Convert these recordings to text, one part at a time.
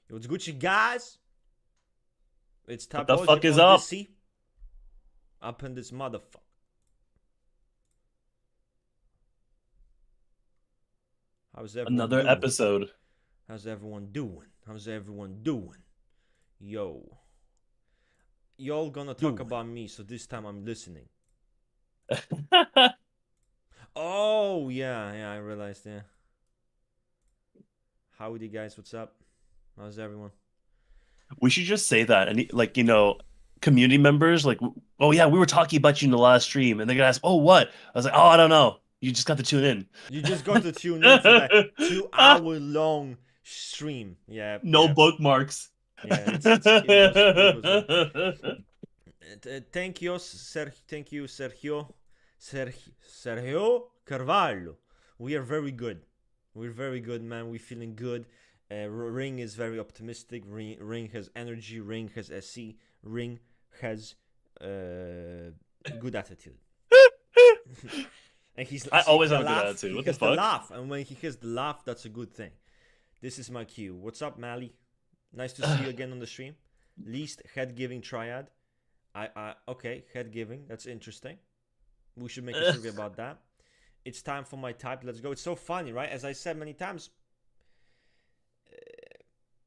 What's Gucci, guys? It's What the Typology fuck is up? Odyssey up in this motherfucker. How's everyone Another doing? episode. How's everyone doing? How's everyone doing? Yo, y'all gonna talk Doing. about me, so this time I'm listening. Oh yeah, I realized. Yeah. Howdy, guys. What's up? How's everyone? We should just say that. And like, community members, like, oh yeah, we were talking about you in the last stream. And they're gonna ask, oh, what? I was like, oh, I don't know. You just got to tune in. You just got to tune in for that 2 hour long stream. Yeah, No yeah, bookmarks. yeah. It was good. Thank you, Sergio Carvalho. We are very good. We're very good, man. We're feeling good. Ring is very optimistic. Ring has energy. Ring has SC. Ring has good attitude. And he's I see always the have a good laugh. attitude. He What the has the fuck? laugh, and when he has the laugh, that's a good thing. This is my cue. What's up, Mally? Nice to see you again on the stream. Least head giving triad. Okay, head giving. That's interesting. We should make a survey about that. It's time for my type. Let's go. It's so funny, right? As I said many times,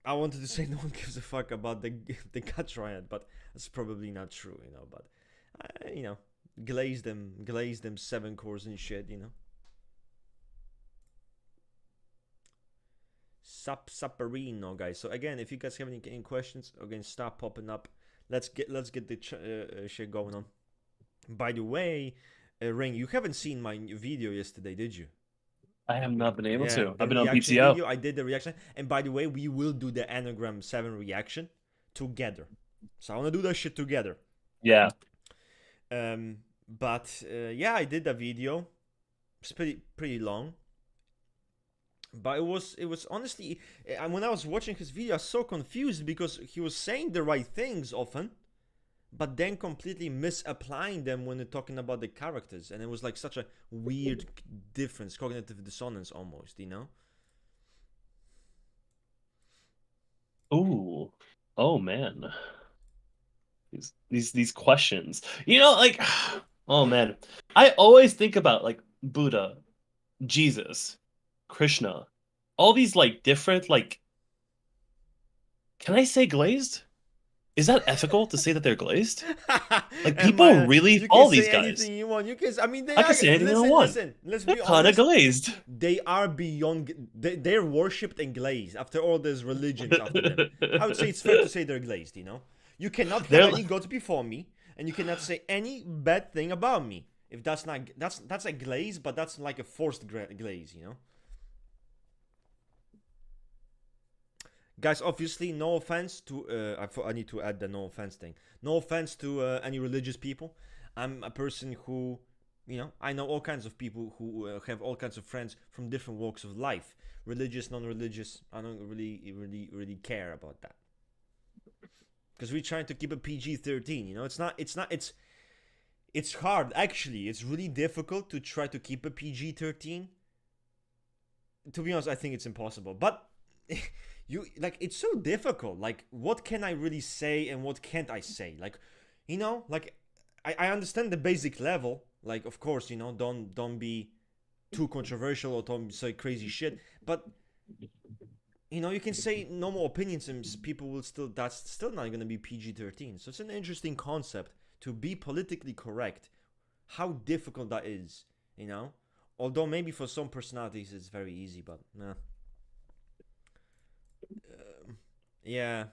I wanted to say no one gives a fuck about the gut triad, but that's probably not true, you know. But glaze them 7 cores and shit, you know. Saparino, guys. So again, if you guys have any questions, again, stop popping up. Let's get the shit going on. By the way, Ring, you haven't seen my video yesterday, did you? I have not been able Yeah, to. the I've been on reaction PTO. video. I did the reaction, and by the way, we will do the Anagram 7 reaction together. So I want to do that shit together. Yeah. But yeah, I did the video. It's pretty long. But it was honestly, when I was watching his video, I was so confused because he was saying the right things often, but then completely misapplying them when they're talking about the characters, and it was like such a weird difference, cognitive dissonance almost, you know. Ooh. Oh man. These questions. Like, oh man. I always think about like Buddha, Jesus, Krishna, all these like different like, can I say glazed? Is that ethical to say that they're glazed? Like And people my, really you can follow these say guys. anything you want. You can, I mean, they I can are. say anything I Listen, want. listen. Let's They're be kind of honest. glazed. They are beyond. They're worshipped and glazed. After all, there's religions after them. I would say it's fair to say they're glazed. You know, you cannot have They're any gods before me, and you cannot say any bad thing about me. If that's not that's a glaze, but that's like a forced glaze. You know. Guys, obviously, no offense to. I need to add the no offense thing. No offense to any religious people. I'm a person who, I know all kinds of people who have all kinds of friends from different walks of life, religious, non-religious. I don't really care about that because we're trying to keep a PG-13. You know, it's hard actually. It's really difficult to try to keep a PG-13. To be honest, I think it's impossible. But it's so difficult. Like, what can I really say and what can't I say? Like, like I understand the basic level. Like, of course, don't be too controversial or don't say crazy shit. But you can say normal opinions and people will still. That's still not gonna be PG-13. So it's an interesting concept to be politically correct. How difficult that is, you know. Although maybe for some personalities it's very easy, but nah. Yeah,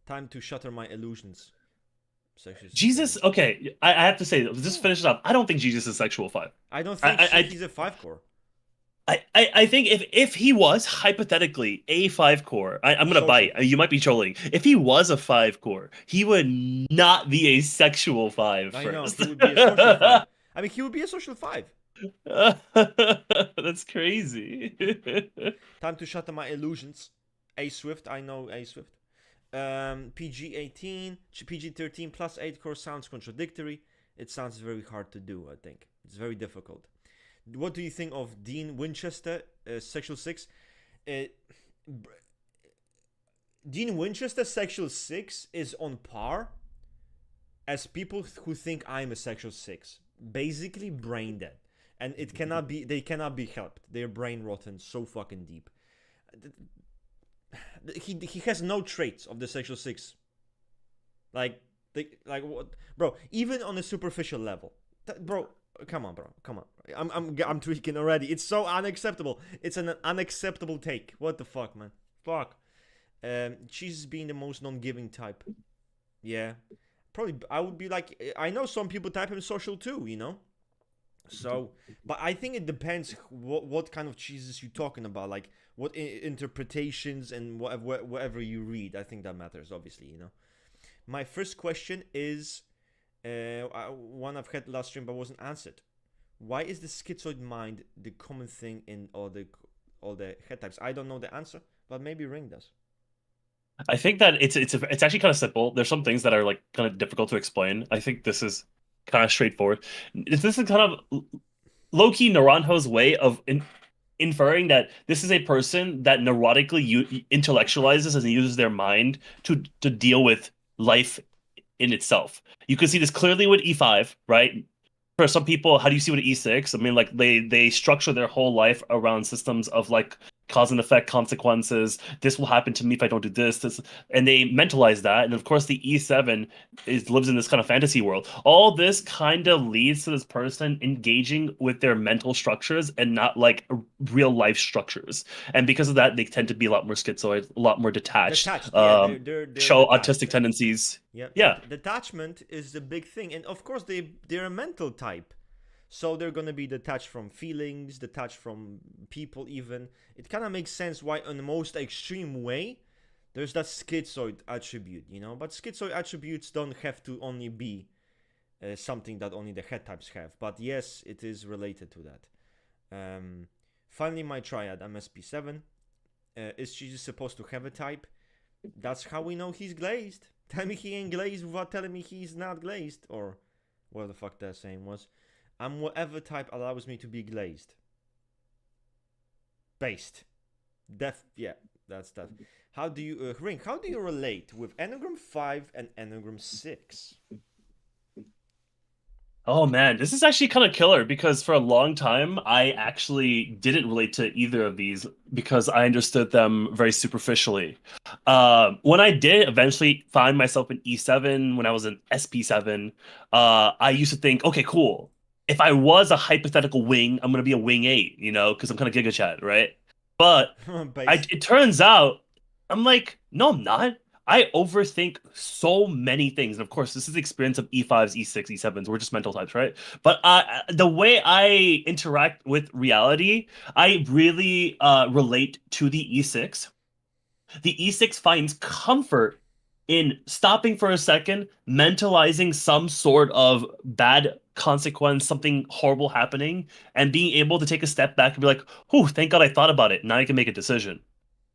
time to shatter my illusions. Sexual Jesus. supremacy. Okay, I have to say, just finish it up. I don't think Jesus is sexual five. I don't think I he's a 5 core. I think if he was hypothetically a five core, I'm gonna Social. bite. You might be trolling. If he was a five core, he would not be a sexual five I know, first. he would be a social 5. I mean, he would be a social 5. That's crazy. Time to shatter my illusions. A Swift, I know A Swift. PG-18, PG-13 plus 8 core sounds contradictory. It sounds very hard to do, I think. It's very difficult. What do you think of Dean Winchester, Sexual 6? Dean Winchester's sexual 6 is on par as people who think I'm a sexual 6. Basically brain dead. And they cannot be helped. Their brain rotten so fucking deep. He has no traits of the sexual 6. Like what, bro? Even on a superficial level, bro. Come on, bro. Come on. I'm tweaking already. It's so unacceptable. It's an unacceptable take. What the fuck, man? Fuck. Jesus being the most non-giving type. Yeah. Probably I would be like, I know some people type him social too, you know. So, but I think it depends what kind of Jesus you're talking about, like what interpretations and whatever you read. I think that matters, obviously, you know. My first question is one I've had last stream but wasn't answered. Why is the schizoid mind the common thing in all the head types? I don't know the answer, but maybe Ring does. I think that it's actually kind of simple. There's some things that are like kind of difficult to explain. I think this is kind of straightforward. This is kind of low-key Naranjo's way of inferring that this is a person that neurotically intellectualizes and uses their mind to deal with life in itself. You can see this clearly with E5, right? For some people, how do you see with E6? I mean, like they structure their whole life around systems of like cause and effect consequences. This will happen to me if I don't do this, and they mentalize that. And of course, the E7 lives in this kind of fantasy world. All this kind of leads to this person engaging with their mental structures and not like real life structures. And because of that, they tend to be a lot more schizoid, a lot more detached. Yeah, they're show detached. autistic tendencies. Yeah, Yeah. detachment is the big thing, and of course they're a mental type, so they're gonna be detached from feelings, detached from people. Even it kind of makes sense why, in the most extreme way, there's that schizoid attribute, you know. But schizoid attributes don't have to only be something that only the head types have. But yes, it is related to that. Finally, my triad MSP7. Is Jesus supposed to have a type? That's how we know he's glazed. Tell me he ain't glazed without telling me he's not glazed. Or what the fuck that saying was. I'm whatever type allows me to be glazed. Based. Yeah, that's that. How do you, Ring, how do you relate with Enneagram 5 and Enneagram 6? Oh man, this is actually kind of killer because for a long time I actually didn't relate to either of these because I understood them very superficially. When I did eventually find myself in E7 when I was in SP7, I used to think, okay, cool. If I was a hypothetical wing, I'm gonna be a wing 8, you know, because I'm kind of Giga Chad, right? But it turns out I'm like, no, I'm not. I overthink so many things. And of course, this is the experience of E5s, E6, E7s. We're just mental types, right? But the way I interact with reality, I really relate to the E6. The E6 finds comfort in stopping for a second, mentalizing some sort of bad consequence, something horrible happening, and being able to take a step back and be like, "Whew, thank God I thought about it. Now I can make a decision."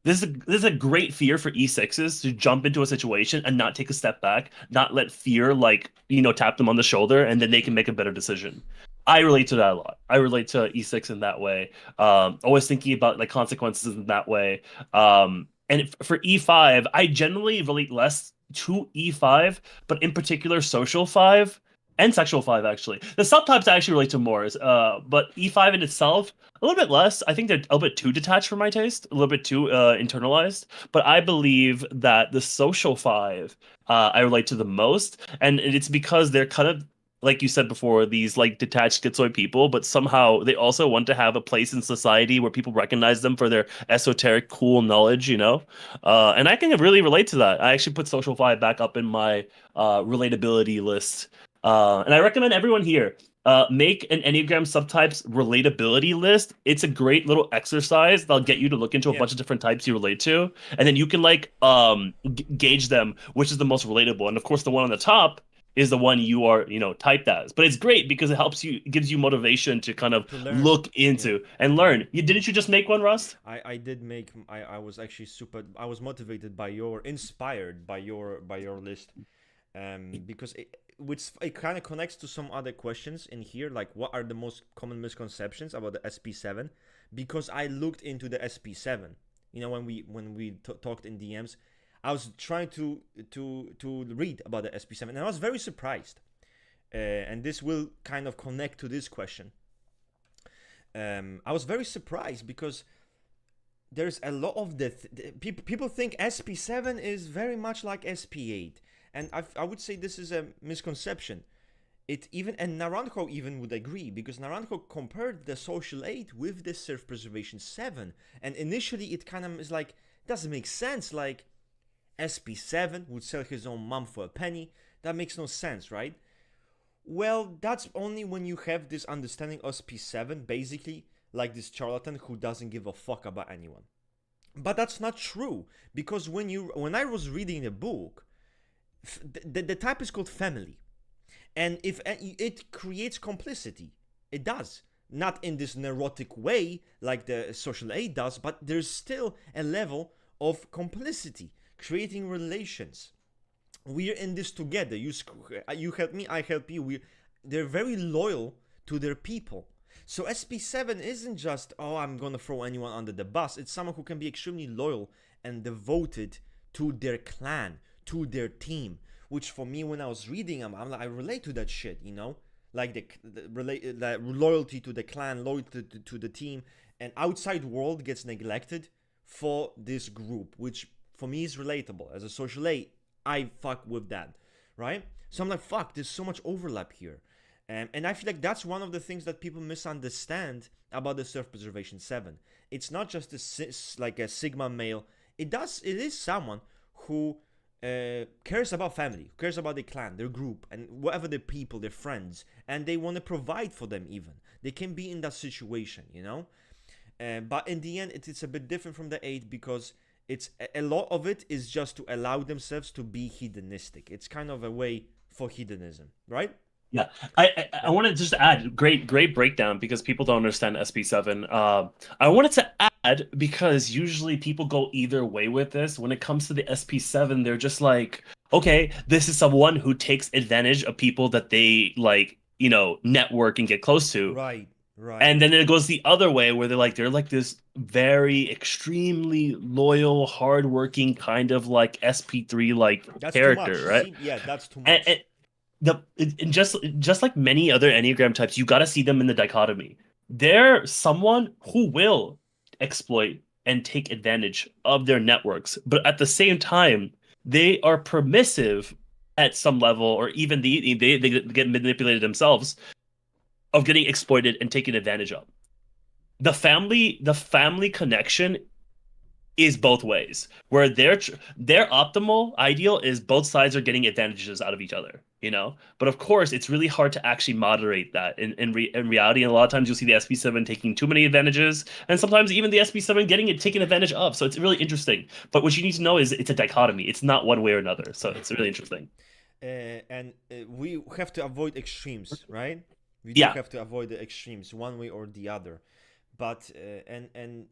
This is a great fear for E6s to jump into a situation and not take a step back, not let fear like, tap them on the shoulder, and then they can make a better decision. I relate to that a lot. I relate to E6 in that way. Always thinking about like consequences in that way. And for E5, I generally relate less to E5, but in particular social 5 and sexual 5 actually. The subtypes I actually relate to more, but E5 in itself a little bit less. I think they're a little bit too detached for my taste, a little bit too internalized. But I believe that the social 5 I relate to the most, and it's because they're kind of like you said before, these like detached schizoid people, but somehow they also want to have a place in society where people recognize them for their esoteric, cool knowledge, you know? And I can really relate to that. I actually put social 5 back up in my relatability list. And I recommend everyone here make an Enneagram subtypes relatability list. It's a great little exercise that'll get you to look into a bunch of different types you relate to, and then you can like gauge them, which is the most relatable. And of course, the one on the top is the one you are, typed as. But it's great because it gives you motivation to kind of look into and learn. Didn't you just make one, Rust? I did make. I was actually I was motivated by inspired by your list, because it kind of connects to some other questions in here, like what are the most common misconceptions about the SP7? Because I looked into the SP7, when we talked in DMs, I was trying to read about the SP7, and I was very surprised. And this will kind of connect to this question. I was very surprised because there's a lot of people think SP7 is very much like SP8, and I would say this is a misconception. It even, and Naranjo even would agree, because Naranjo compared the Social 8 with the Self-Preservation 7, and initially it kind of is like, doesn't make sense. Like, SP7 would sell his own mom for a penny. That makes no sense, right? Well, that's only when you have this understanding of SP7, basically like this charlatan who doesn't give a fuck about anyone. But that's not true, because when I was reading the book, the type is called family, and if it creates complicity, it does. Not in this neurotic way like the Social 8 does, but there's still a level of complicity, creating relations. We're in this together. You help me, I help you. They're very loyal to their people. So SP7 isn't just, oh, I'm gonna throw anyone under the bus. It's someone who can be extremely loyal and devoted to their clan, to their team. Which for me, when I was reading them, I relate to that shit, you know, like the loyalty to the clan, loyalty to the team, and outside world gets neglected for this group, which for me is relatable. As a Social 8, I fuck with that, right? So I'm like, fuck, there's so much overlap here. And I feel like that's one of the things that people misunderstand about the Self-Preservation 7. It's not just like a Sigma male. It is someone who cares about family, cares about their clan, their group, and whatever their people, their friends, and they want to provide for them even. They can be in that situation, you know? But in the end, it's a bit different from the 8, because it's a lot of it is just to allow themselves to be hedonistic. It's kind of a way for hedonism, right? Yeah, I want to just add, great breakdown, because people don't understand SP7. I wanted to add, because usually people go either way with this. When it comes to the SP7, they're just like, okay, this is someone who takes advantage of people that they like, network and get close to. Right. And then it goes the other way, where they're like this very extremely loyal, hardworking kind of like SP3 like That's too much. character, right? See? Yeah, that's too much. And just like many other Enneagram types, you got to see them in the dichotomy. They're someone who will exploit and take advantage of their networks, but at the same time, they are permissive at some level, or even they get manipulated themselves of getting exploited and taken advantage of. The family connection is both ways, where their optimal ideal is both sides are getting advantages out of each other, but of course it's really hard to actually moderate that in reality, and a lot of times you'll see the SP7 taking too many advantages, and sometimes even the SP7 getting it taken advantage of. So it's really interesting, but what you need to know is it's a dichotomy. It's not one way or another, so it's really interesting. We have to avoid extremes, right? We do Yeah. have to avoid the extremes, one way or the other. But and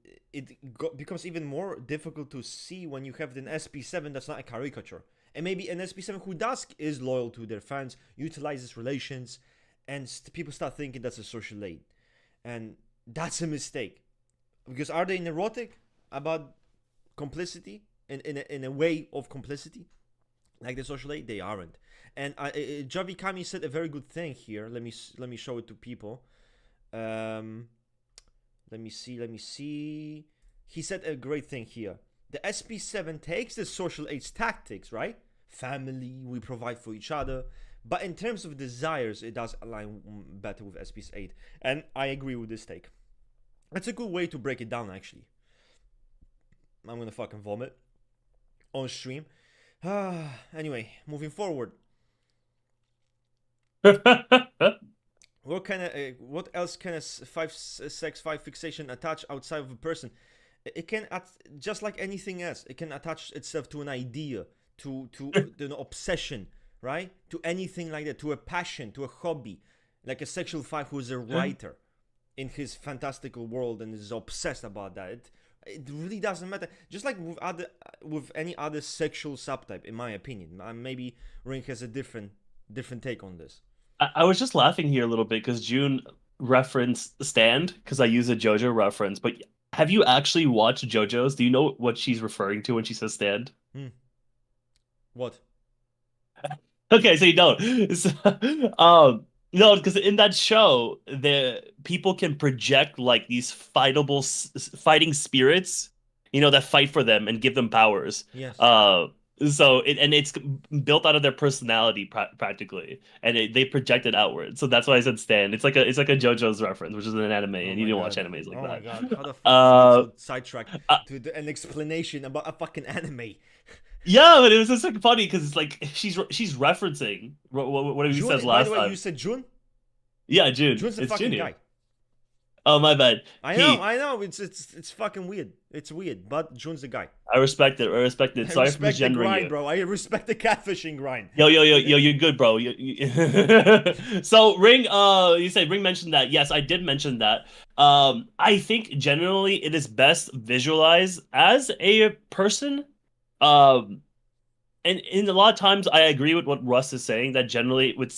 becomes even more difficult to see when you have an SP7 that's not a caricature, and maybe an SP7 who is loyal to their fans, utilizes relations, and people start thinking that's a Social 8, and that's a mistake, because are they neurotic about complicity in a way of complicity like the Social 8? They aren't. And Javi Kami said a very good thing here. Let me show it to people. Let me see. He said a great thing here. The SP7 takes the Social 8's tactics, right? Family, we provide for each other. But in terms of desires, it does align better with SP8. And I agree with this take. That's a good way to break it down, actually. I'm gonna fucking vomit on stream. Anyway, moving forward. What else can a 5 fixation attach outside of a person? It can just like anything else. It can attach itself to an idea, to an obsession, right? To anything like that, to a passion, to a hobby, like a sexual 5 who is a writer in his fantastical world and is obsessed about that. It really doesn't matter. Just like with any other sexual subtype, in my opinion. Maybe Ring has a different take on this. I was just laughing here a little bit because June referenced Stand, because I use a JoJo reference. But have you actually watched JoJo's? Do you know what she's referring to when she says Stand? What? Okay, so you don't. So, no, because in that show, the people can project like these fighting spirits, that fight for them and give them powers. Yes. Uh, and it's built out of their personality practically, and they project it outward. So that's why I said Stan. It's like a JoJo's reference, which is an anime, Oh and you my didn't watch god. animes like Oh my that. god. How the fuck did we get Uh, so sidetracked uh, to an explanation about a fucking anime? yeah, but it was just like funny because it's like she's referencing what we June, said by the last way, you time. said June? Yeah, June. June's a It's fucking Junior. guy. Oh, my bad. I know. It's fucking weird. It's weird, but June's the guy. I respect it. I respect it. I Sorry for respect the misgendering grind, you. bro. I respect the catfishing grind. Yo, yo, yo, yo, you're good, bro. So Ring, you said Ring mentioned that. Yes, I did mention that. I think generally it is best visualized as a person. Um, and in a lot of times I agree with what Russ is saying that generally with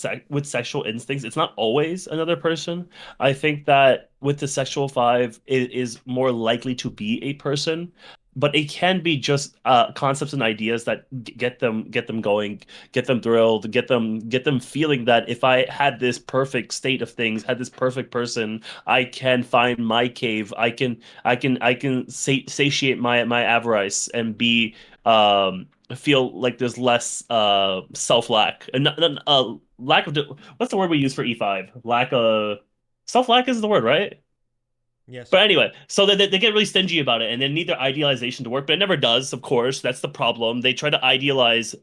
sexual instincts, it's not always another person. I think that with the sexual five, it is more likely to be a person, but it can be just concepts and ideas that get them going, get them thrilled, get them feeling that if I had this perfect state of things, had this perfect person, I can find my cave. I can satiate my avarice and be feel like there's less self lack and lack of what's the word we use for E5? Lack of self lack is the word, right? Yes. But anyway, so they get really stingy about it and they need their idealization to work, but it never does, of course. That's the problem. They try to idealize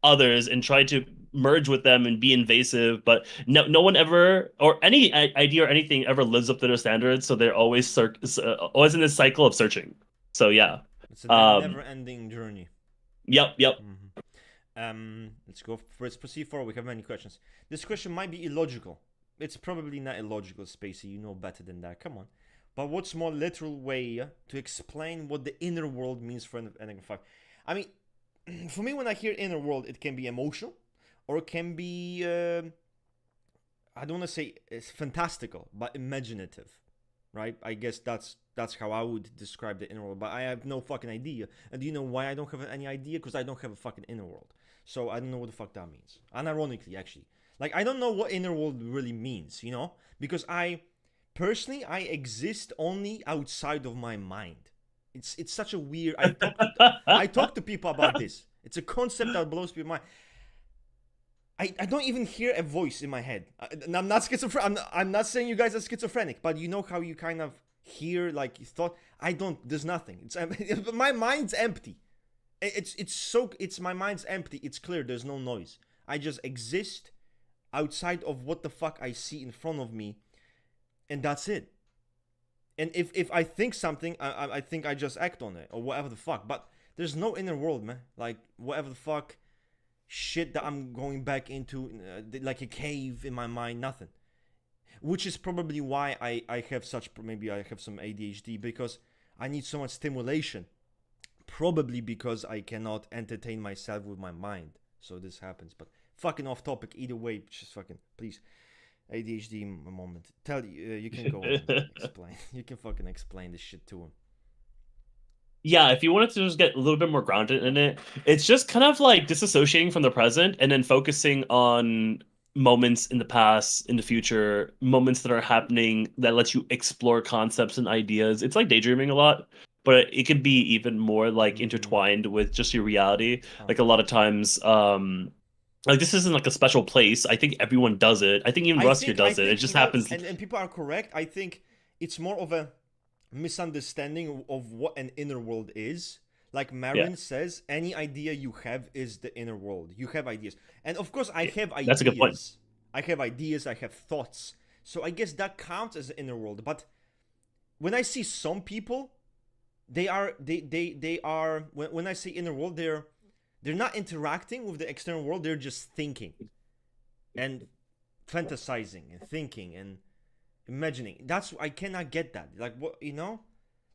others and try to merge with them and be invasive, but no one ever or any idea or anything ever lives up to their standards, so they're always in this cycle of searching. So yeah. It's a Um never-ending journey. yep. Mhm. Let's proceed forward. We have many questions. This question might be illogical. It's probably not illogical, Spacey. You know better than that. Come on. But what's more literal way to explain what the inner world means for Enigma 5? I mean, for me, when I hear inner world, it can be emotional, or it can be I don't want to say it's fantastical, but imaginative, right? I guess that's how I would describe the inner world. But I have no fucking idea. And do you know why I don't have any idea? Because I don't have a fucking inner world. So I don't know what the fuck that means. Unironically, actually, like I don't know what inner world really means. Because I personally I exist only outside of my mind. It's such a weird. I talk to people about this. It's a concept that blows people's mind. I don't even hear a voice in my head. And I'm not schizophrenic. I'm not saying you guys are schizophrenic, but you know how you kind of hear like you thought. I don't. There's nothing. My mind's empty. It's my mind's empty. It's clear. There's no noise. I just exist outside of what the fuck I see in front of me, and that's it. And if I think something, I think I just act on it or whatever the fuck. But there's no inner world, man. Like whatever the fuck shit that I'm going back into, like a cave in my mind, nothing. Which is probably why I have maybe I have some ADHD, because I need so much stimulation. Probably because I cannot entertain myself with my mind. So this happens. But fucking off topic either way. Just fucking, please. ADHD moment. Tell you, you can go and explain. You can fucking explain this shit to him. Yeah, if you wanted to just get a little bit more grounded in it, it's just kind of like disassociating from the present and then focusing on moments in the past, in the future, moments that are happening that lets you explore concepts and ideas. It's like daydreaming a lot, but it can be even more like intertwined with just your reality. Like a lot of times, like this isn't like a special place. I think everyone does it. I think even I Russ here think I does it. It think just happens. and people are correct. I think it's more of a misunderstanding of what an inner world is. Like Yeah, Marin says, any idea you have is the inner world. You have ideas. And of course I have that's a good point. ideas. I have ideas, I have thoughts. So I guess that counts as the inner world. But when I see some people, they are when I say inner world, they're not interacting with the external world, they're just thinking and fantasizing and thinking and imagining. That's I cannot get that. Like what.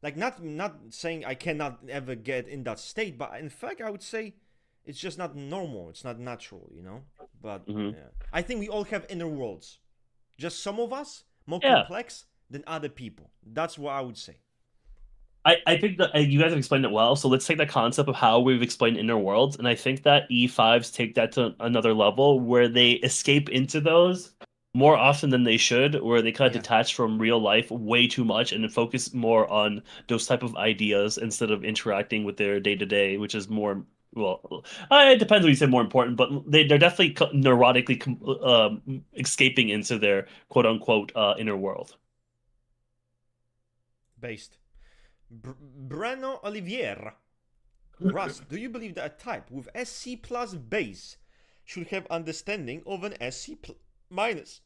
Like not saying I cannot ever get in that state, but in fact I would say it's just not normal. It's not natural. But Hmm. yeah, I think we all have inner worlds. Just some of us more Yeah. complex than other people. That's what I would say. I think that you guys have explained it well. So let's take that concept of how we've explained inner worlds, and I think that E5s take that to another level where they escape into those more often than they should, where they kind of Yeah, detach from real life way too much and focus more on those type of ideas instead of interacting with their day to day, which is more well, it depends when you say more important, but they're definitely neurotically escaping into their quote unquote inner world. based. Breno Olivier. Russ, do you believe that a type with SC plus base should have understanding of an minus?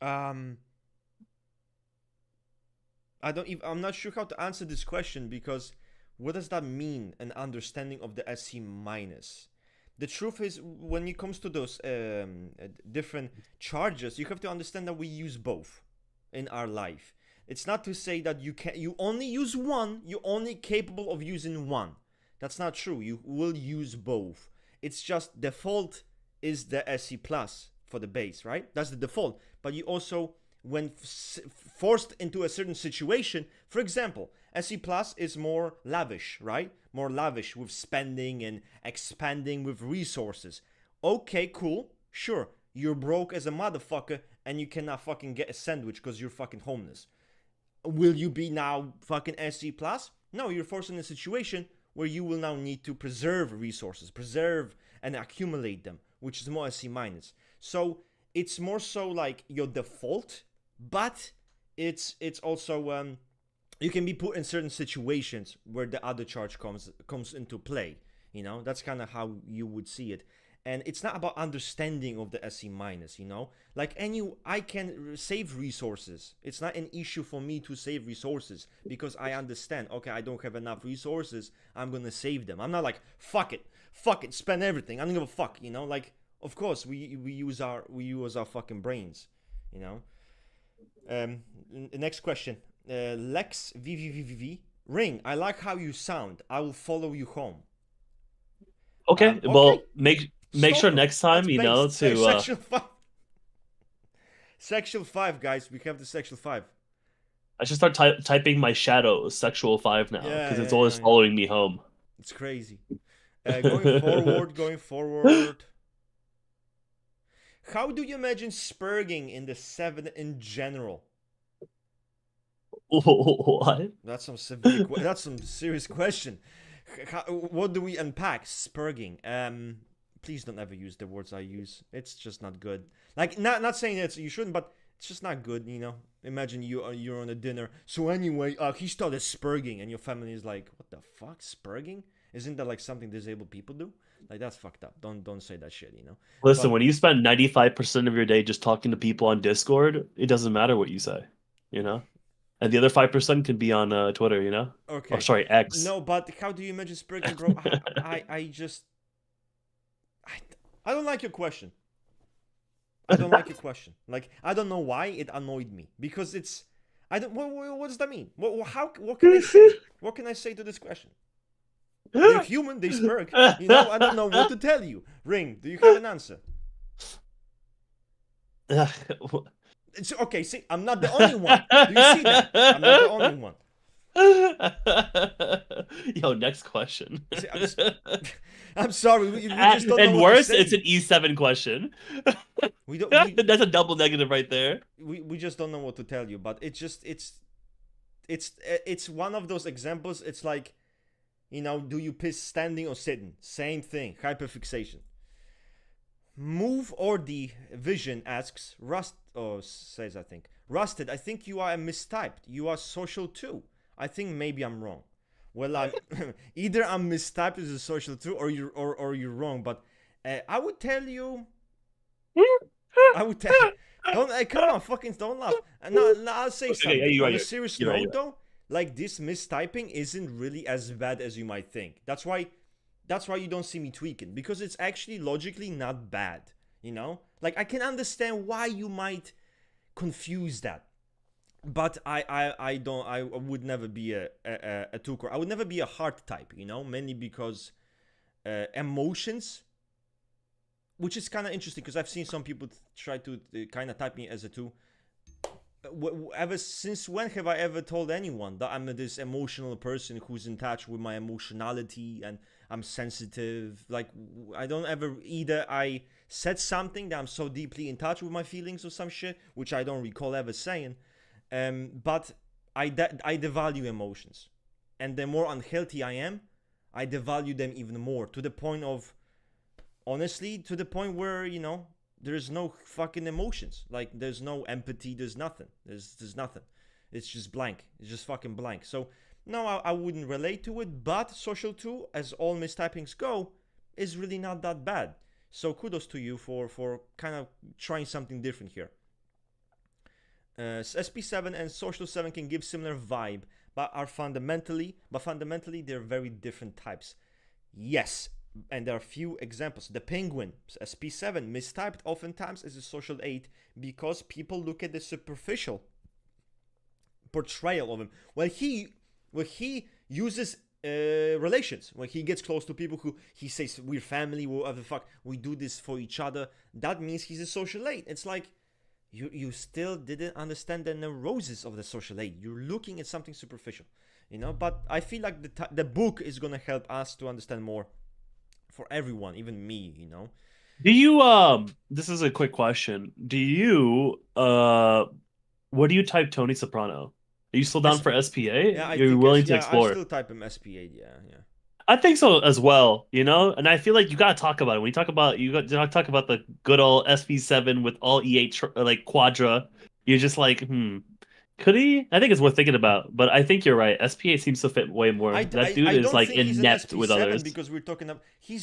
Um, I'm not sure how to answer this question because what does that mean? An understanding of the SC minus. The truth is, when it comes to those different charges, you have to understand that we use both in our life. It's not to say that you only use one, you're only capable of using one. That's not true. You will use both. It's just default is the SC plus for the base, right? That's the default. But you also, when forced into a certain situation, for example, SC plus is more lavish, right? More lavish with spending and expanding with resources. Okay, cool, sure. You're broke as a motherfucker and you cannot fucking get a sandwich because you're fucking homeless. Will you be now fucking SC plus? No, you're forced in a situation where you will now need to preserve resources, preserve and accumulate them, which is more SC minus. So it's more so like your default, but it's also you can be put in certain situations where the other charge comes into play. You know, that's kind of how you would see it. And it's not about understanding of the SC minus, you know? Like I can save resources. It's not an issue for me to save resources because I understand, okay, I don't have enough resources, I'm gonna save them. I'm not like, fuck it, spend everything. I don't give a fuck, you know? Like, of course we use our fucking brains, you know? Next question. Lex VVVVV. Ring, I like how you sound. I will follow you home. Okay, Okay. well, make sure Stalker. next That's time based. to Sexual 5. Sexual 5, guys. We have the sexual 5. I should start typing my shadow sexual 5 now Yeah, because it's yeah, always yeah, yeah. following me home. It's crazy. Going forward, going forward. How do you imagine spurging in the 7 in general? What? That's some that's some serious question. What do we unpack? Spurging. Please don't ever use the words I use. It's just not good. Like not saying that you shouldn't, but it's just not good. You know. Imagine you're on a dinner. So anyway, he started spurging, and your family is like, "What the fuck, spurging? Isn't that like something disabled people do? Like that's fucked up. Don't say that shit. You know." Listen, But when you spend 95% of your day just talking to people on Discord, it doesn't matter what you say, you know? And the other 5% could be on Twitter, you know? Or okay, sorry, X. no. But how do you imagine spurging, bro? I just I, I don't like your question. I don't like your question. Like I don't know why it annoyed me because it's I don't. What does that mean? What can I say? What can I say to this question? They're human. They spurg. You know. I don't know what to tell you. Ring. Do you have an answer? It's okay. See, I'm not the only one. Do you see that? I'm not the only one. Yo, next question. See, I'm sorry. We just don't know And what to worse, it's say. an E7 question. We don't. That's a double negative right there. We just don't know what to tell you. But it's one of those examples. It's like, you know, do you piss standing or sitting? Same thing. Hyperfixation. Move or the vision asks Rust or says I think Rusted. I think you are mistyped. You are social too. I think maybe I'm wrong. Well, I'm either I'm mistyped as a social too, or you're wrong. But I would tell you. I would tell. Don't come on, fucking don't laugh. No, I'll say Okay, yeah, something. you're On right. a serious You're right. note, though, like this mistyping isn't really as bad as you might think. That's why you don't see me tweaking because it's actually logically not bad. You know, like I can understand why you might confuse that, but I don't. I would never be a two-core. I would never be a hard type. You know, mainly because emotions, which is kind of interesting because I've seen some people try to kind of type me as a two. Ever since when have I ever told anyone that I'm this emotional person who's in touch with my emotionality and I'm sensitive? Like, I don't ever either. I said something that I'm so deeply in touch with my feelings or some shit, which I don't recall ever saying. But I devalue emotions, and the more unhealthy I am, I devalue them even more, to the point of, honestly, to the point where, there's no fucking emotions. Like, there's no empathy, there's nothing. There's nothing. It's just blank. It's just fucking blank. So no, I wouldn't relate to it, but social 2, as all mistypings go, is really not that bad. So kudos to you for kind of trying something different here. SP7 and social 7 can give similar vibe, but fundamentally they're very different types. Yes, and there are few examples. The penguin, SP7, mistyped oftentimes as a social 8 because people look at the superficial portrayal of him. He uses relations, when he gets close to people who he says we're family, whatever the fuck, we do this for each other, that means he's a social 8. It's like, you still didn't understand the neuroses of the social 8. You're looking at something superficial, but I feel like the book is gonna help us to understand more, for everyone, even me. Do you this is a quick question. Do you what do you type Tony Soprano? Are you still down for SP. SPA? Yeah, I You're think willing to I explore? still type him SP8. Yeah, yeah. I think so as well, and I feel like you gotta talk about it. When you talk about you got to talk about the good old SP7 with all E8 like quadra, you're just like, could he? I think it's worth thinking about, but I think you're right. SPA seems to fit way more. That dude I is don't like think he's an inept with SP7 others. because we're talking about he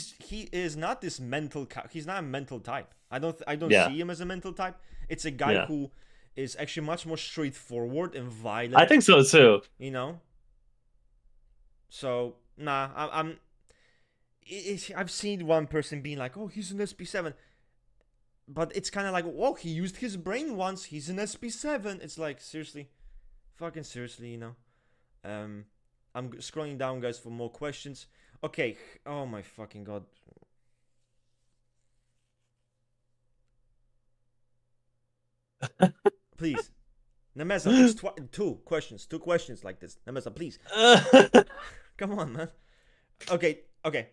is not this mental. He's not a mental type. I don't Yeah, see him as a mental type. It's a guy yeah. who is actually much more straightforward and I violent. think so too. You know. So nah, I've seen one person being like, "Oh, he's an SP7," but it's kind of like, "Oh, he used his brain once. He's an SP7." It's like, seriously, fucking seriously. Um, I'm scrolling down, guys, for more questions. Okay. Oh my fucking god. Please, Nemeza, it's two questions. Two questions like this. Nemeza, please. Come on, man. Okay, okay.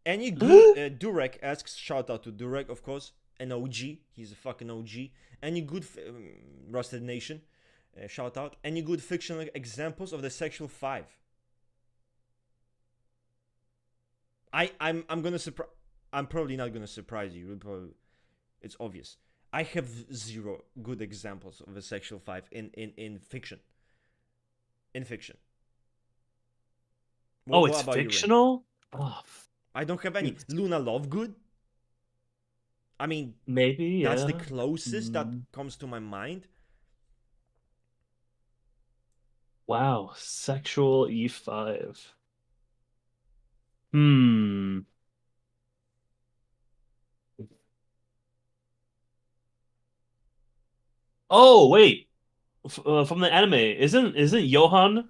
Any good Durek asks, shout out to Durek, of course, an OG. He's a fucking OG. Any good Rusted Nation, shout out. Any good fictional examples of the sexual 5? I'm gonna surprise. I'm probably not gonna surprise you. It's obvious. I have zero good examples of a sexual 5 in fiction. In fiction. Oh, What it's about you, Ring? fictional? Oh, I don't have any. Luna Lovegood. I mean, maybe, that's the yeah. closest that comes to my mind. Wow, sexual E5. Hmm. Oh, wait. From the anime, isn't Johan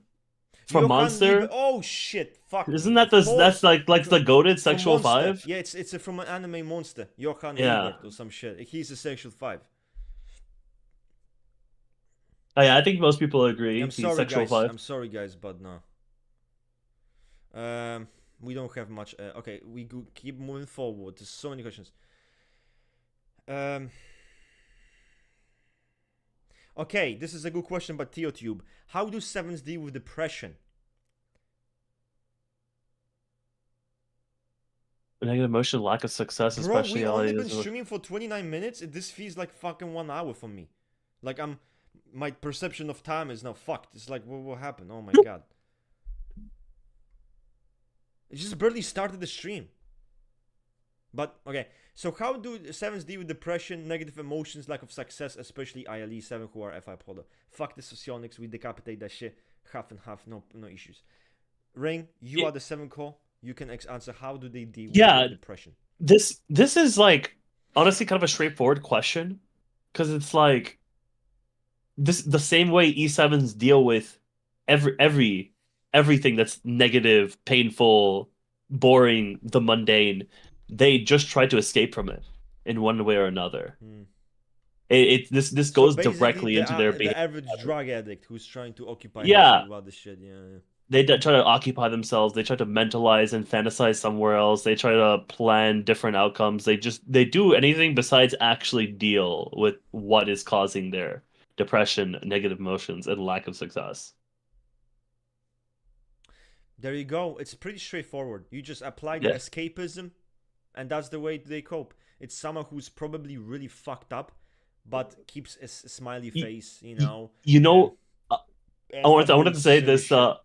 from Johann Liebe. Monster? Oh shit! Fuck Isn't me. that Of that's course. like From the goated from sexual Monster. five? Yeah, it's from an anime monster. Johann Yeah. Liebert or some shit. He's a sexual 5. Oh, yeah, I think most people agree I'm he's sorry, sexual guys. five. I'm sorry, guys, but no. We don't have much. Okay, we keep moving forward. There's so many questions. Um. Okay, this is a good question by TeoTube. How do sevens deal with depression? Negative emotion, lack of success, Bro, we especially only been LA. streaming for 29 minutes. This feels like fucking 1 hour for me. Like, my perception of time is now fucked. It's like, what happened? Oh my god. It just barely started the stream. But, okay. So how do sevens deal with depression, negative emotions, lack of success, especially ILE7 who are FI polar? Fuck the socionics, we decapitate that shit. Half and half, no issues. Ring, you are the 7 call. You can answer, how do they deal Yeah, with depression? this is like honestly kind of a straightforward question because it's like this the same way E7s deal with everything that's negative, painful, boring, the mundane. They just try to escape from it in one way or another. Hmm. This So goes basically, directly into their the behavior. average drug addict who's trying to occupy himself Yeah, with other shit. Yeah, yeah. they try to occupy themselves. They try to mentalize and fantasize somewhere else. They try to plan different outcomes. They do anything besides actually deal with what is causing their depression, negative emotions, and lack of success. There you go. It's pretty straightforward. You just apply the Yeah. escapism, and that's the way they cope. It's someone who's probably really fucked up, but keeps a smiley Y- face, you y- know, You and know, I doing wanted to say silly this. shit.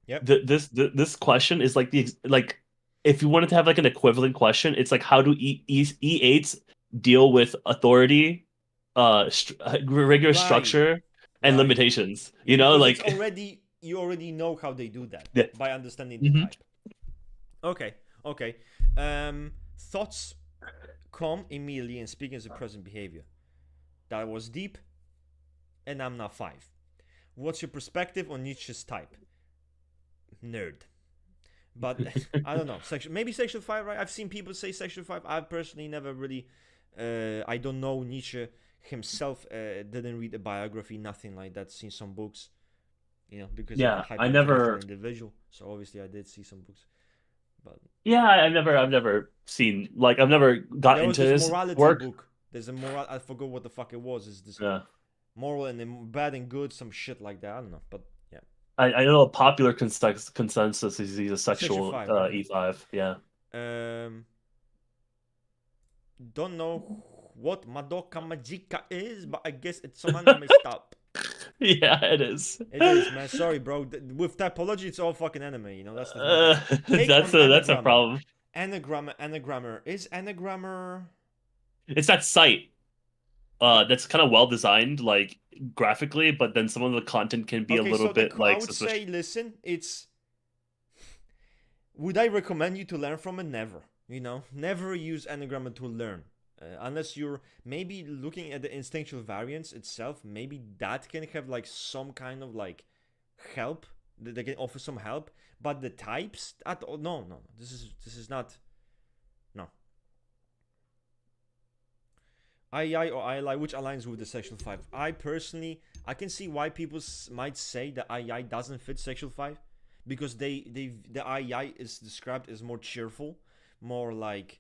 Yep. This question is like like if you wanted to have like an equivalent question, it's like how do E8s deal with authority, rigorous Right. structure, and Right. limitations? Yeah, You know, because it's like already you already know how they do that yeah. by understanding the Mhm. type. Okay. Okay. Thoughts come immediately and speaking as a present behavior. That was deep, and I'm not 5. What's your perspective on Nietzsche's type? Nerd. But I don't know. Maybe section 5, right? I've seen people say section 5. I've personally never really. I don't know Nietzsche himself. Didn't read a biography, nothing like that. Seen some books, because I'm a Yeah, I hyper intellectual never. individual. So obviously I did see some books. But Yeah, I've never seen like I've never got there was into this his morality work. book. There's a moral. I forgot what the fuck it was. Is this Yeah, moral and then bad and good, some shit like that. I don't know. But yeah, I know a popular consensus is he's a section sexual 5, right? E5. Yeah. Don't know what Madoka Magica is, but I guess it's some anime stuff. Yeah, it is. It is, man. Sorry, bro. With typology, it's all fucking anime. That's the fucking take on That's a anagrammer. problem. Anagrammer is anagrammer. It's that site that's kind of well designed, like graphically, but then some of the content can be a Okay, little so bit I like would suspicious. say, listen, it's. Would I recommend you to learn from it? Never. Never use anagrammer to learn. Unless you're maybe looking at the instinctual variance itself, maybe that can have like some kind of like help. They can offer some help, but the types at all, no. This is not. No. II or ILI, which aligns with the sexual 5. I can see why people might say that II doesn't fit sexual 5 because the II is described as more cheerful, more like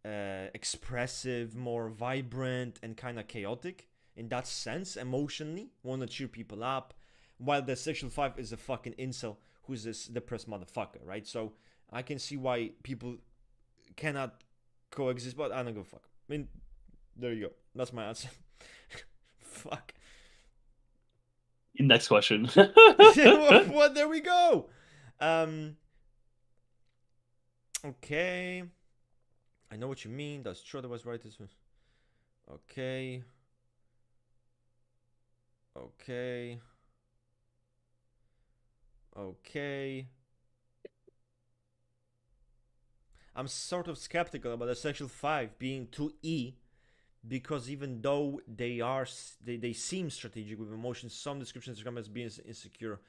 expressive, more vibrant, and kind of chaotic in that sense, emotionally, want to cheer people up, while the sexual 5 is a fucking incel who's this depressed motherfucker, right? So I can see why people cannot coexist, but I don't go fuck. I mean, there you go. That's my answer. Fuck. Next question. What? There we go. Okay. I know what you mean. That's true. That was right. Okay. Okay. Okay. I'm sort of skeptical about the sexual 5 being 2E because even though they seem strategic with emotions, some descriptions come as being insecure.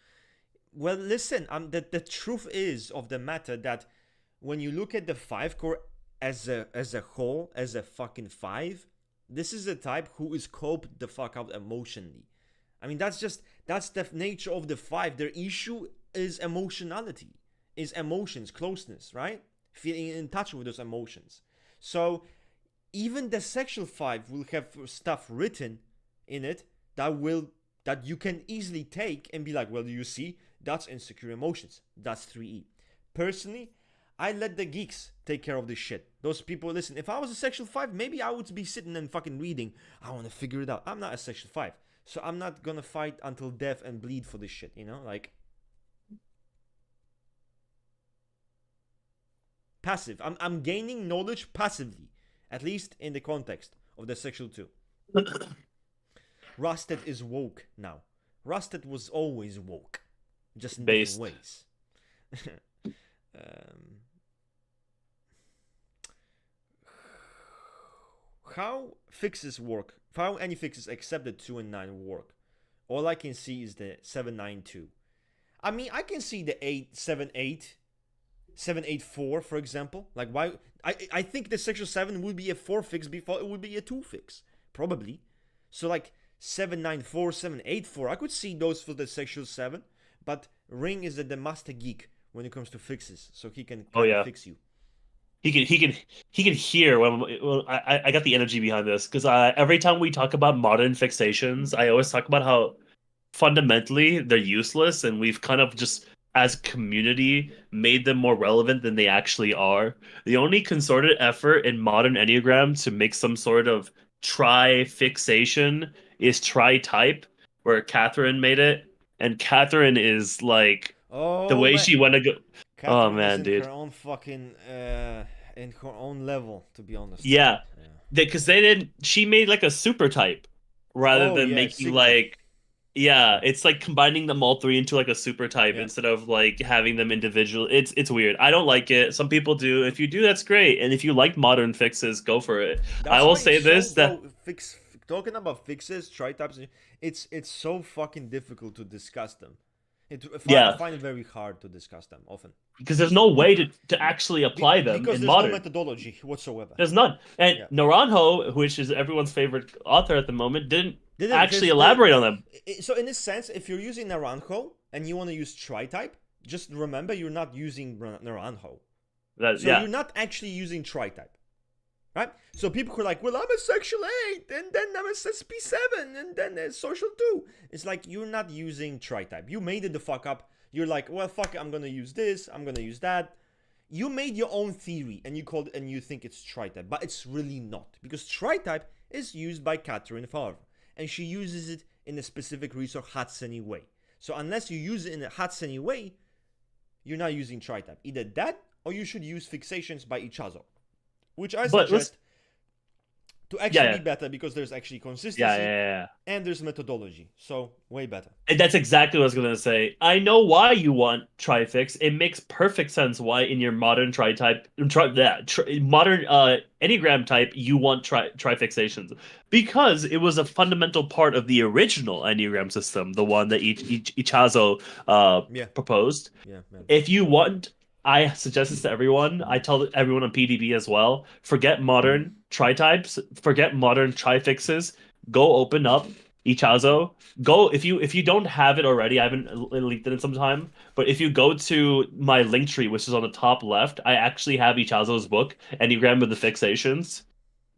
Well, listen, the truth is of the matter that when you look at the 5 core as a whole, as a fucking 5, this is a type who is coped the fuck out emotionally. I mean, that's the nature of the 5. Their issue is emotionality, is emotions, closeness, right? Feeling in touch with those emotions. So even the sexual 5 will have stuff written in it that you can easily take and be like, well, you see, that's insecure emotions. That's 3E. Personally, I let the geeks take care of this shit. Those people, listen, if I was a sexual 5, maybe I would be sitting and fucking reading. I want to figure it out. I'm not a sexual 5. So I'm not gonna fight until death and bleed for this shit, Like, passive. I'm gaining knowledge passively, at least in the context of the sexual 2. Rusted is woke now. Rusted was always woke, just in different Based. ways. How fixes work? How any fixes except the 2 and 9 work? All I can see is the 792. I mean, I can see the 878, 784, for example. Like, why? I think the sexual 7 would be a 4 fix before it would be a 2 fix. Probably. So like 794, 784, I could see those for the sexual 7, but Ring is the master geek when it comes to fixes, so he can Oh kind of yeah. fix you. He can hear when I got the energy behind this because every time we talk about modern fixations, I always talk about how fundamentally they're useless, and we've kind of just as community made them more relevant than they actually are. The only concerted effort in modern Enneagram to make some sort of try fixation is try type, where Catherine made it, and Catherine is like the Oh way man, she went to go. Oh Catherine is man, in dude. her own fucking in her own level, to be honest. Yeah, Yeah. because they didn't. She made like a super type rather Oh than yeah, making Sigma. like yeah, Yeah. it's like combining them all three into like a super type Yeah. instead of like having them individual. It's weird. I don't like it. Some people do. If you do, that's great. And if you like modern fixes, go for it. I That's will why it's say so, this that bro. Talking about fixes, try types. It's so fucking difficult to discuss them. I yeah, find it very hard to discuss them often. because there's no way to actually apply them Because in there's no modern. methodology whatsoever. There's none. And Yeah. Naranjo, which is everyone's favorite author at the moment, didn't Didn't actually because elaborate on them. so in this sense, if you're using Naranjo and you want to use try type, just remember you're not using Naranjo. That So you're yeah. not actually using try type. Right? So people who are like, well, I'm a sexual 8, and then I'm a SP7, and then a social 2. It's like, you're not using try type. You made it the fuck up. You're like, well, fuck it, I'm gonna use this, I'm gonna use that. You made your own theory, and you think it's try type, but it's really not. Because try type is used by Catherine Favre, and she uses it in a specific resource Hatsune way. So unless you use it in a Hatsune way, you're not using try type. Either that, or you should use Fixations by Ichazo, which I But let's suggest to actually yeah, be better because there's actually yeah, consistency yeah. and there's methodology. So way better. And that's exactly what I was gonna say. I know why you want trifix. It makes perfect sense why in your modern modern Enneagram type you want trifixations because it was a fundamental part of the original Enneagram system, the one that Ichazo Yeah, proposed. yeah, man. If you want, I suggest this to everyone. I tell everyone on PDB as well. Forget modern tri-types. Forget modern tri-fixes. Go open up Ichazo. Go if you don't have it already. I haven't linked it in some time. But if you go to my link tree, which is on the top left, I actually have Ichazo's book, Enneagram with the Fixations.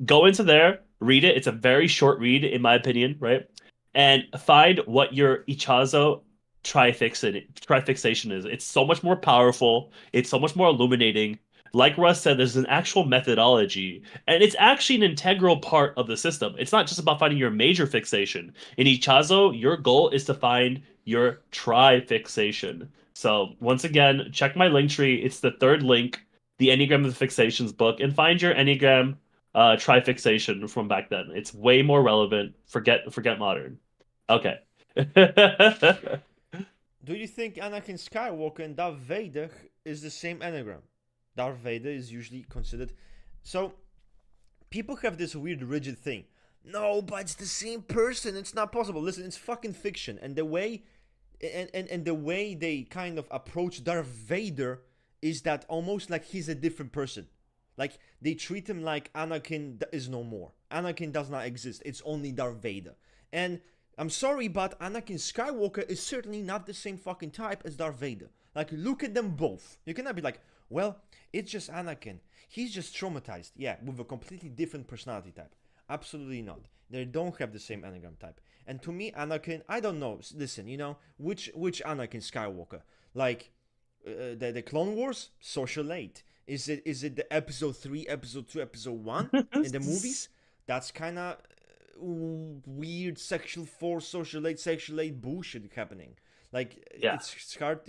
Go into there, read it. It's a very short read, in my opinion, right? And find what your Ichazo trifixation is. It's so much more powerful. It's so much more illuminating. Like Russ said, there's an actual methodology, and it's actually an integral part of the system. It's not just about finding your major fixation. In Ichazo, your goal is to find your trifixation. So once again, check my link tree. It's the third link, the Enneagram of the Fixations book, and find your Enneagram trifixation from back then. It's way more relevant. Forget modern. Okay. Do you think Anakin Skywalker and Darth Vader is the same anagram? Darth Vader is usually considered. So people have this weird rigid thing. No, but it's the same person. It's not possible. Listen, it's fucking fiction, and the way they kind of approach Darth Vader is that almost like he's a different person. Like they treat him like Anakin is no more. Anakin does not exist. It's only Darth Vader. And I'm sorry, but Anakin Skywalker is certainly not the same fucking type as Darth Vader. Like look at them both. You cannot be like, well, it's just Anakin. He's just traumatized. Yeah, with a completely different personality type. Absolutely not. They don't have the same Enneagram type. And to me, Anakin, I don't know. Listen, which Anakin Skywalker? Like the Clone Wars, Social 8. Is it the episode 3, episode 2, episode 1 in the movies? That's kind of weird sexual 4, social 8 bullshit happening. Like Yeah. it's hard,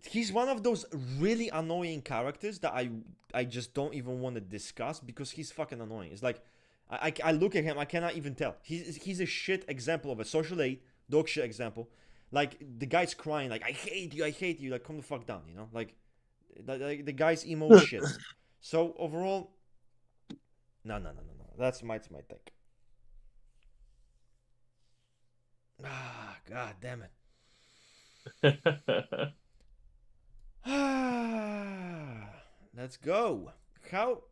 He's one of those really annoying characters that I just don't even want to discuss because he's fucking annoying. It's like I look at him, I cannot even tell. He's a shit example of a social 8, dog shit example. Like the guy's crying like I hate you. Like come the fuck down, Like the guy's emo shit. So overall, no. That's my take. Ah, god damn it. Let's go. How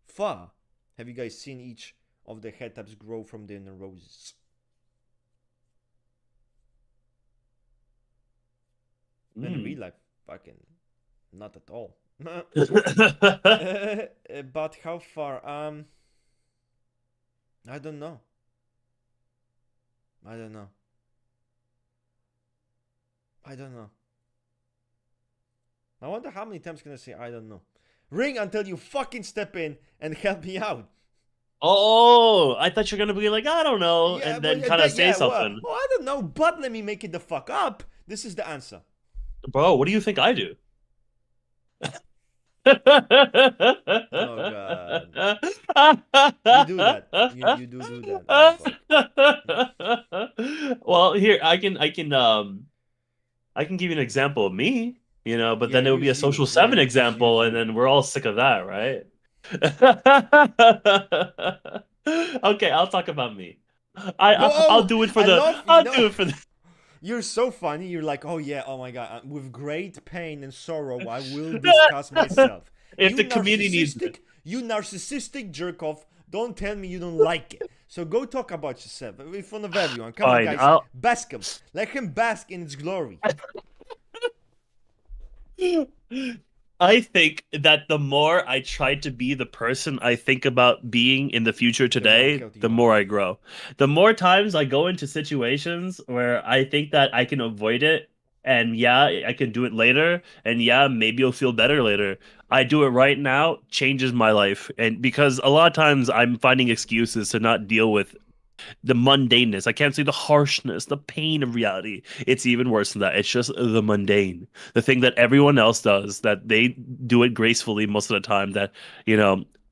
far have you guys seen each of the head types grow from the inner roses. In real life, fucking not at all. But how far? I don't know. I don't know. I wonder how many times can I say I don't know. Ring until you fucking step in and help me out. Oh, I thought you were gonna be like, I don't know, Yeah, and then but kind of say something. well, I don't know, but let me make it the fuck up. This is the answer. Bro, what do you think I do? Oh god. You do that. You do that. Oh fuck. Well, here I can give you an example of me, but Yeah, then it would be a use you. social Yeah, seven just use example, and you. then we're all sick of that, right? Okay, I'll talk about me. I'll Whoa! do it for I the love I'll do it for the You're so funny. You're like, oh yeah, oh my god. With great pain and sorrow, I will discuss myself. if the community needs it. You narcissistic jerk off. Don't tell me you don't like it. So go talk about yourself in front of everyone. Come on, Fine, guys. I'll Bask him. Let him bask in its glory. I think that the more I try to be the person I think about being in the future The more today, healthy the you are. more I grow. The more times I go into situations where I think that I can avoid it, and yeah, I can do it later, and yeah, maybe you'll feel better later. I do it right now, changes my life. And because a lot of times I'm finding excuses to not deal with the mundaneness. I can't say the harshness, the pain of reality. It's even worse than that. It's just the mundane, the thing that everyone else does, that they do it gracefully most of the time. That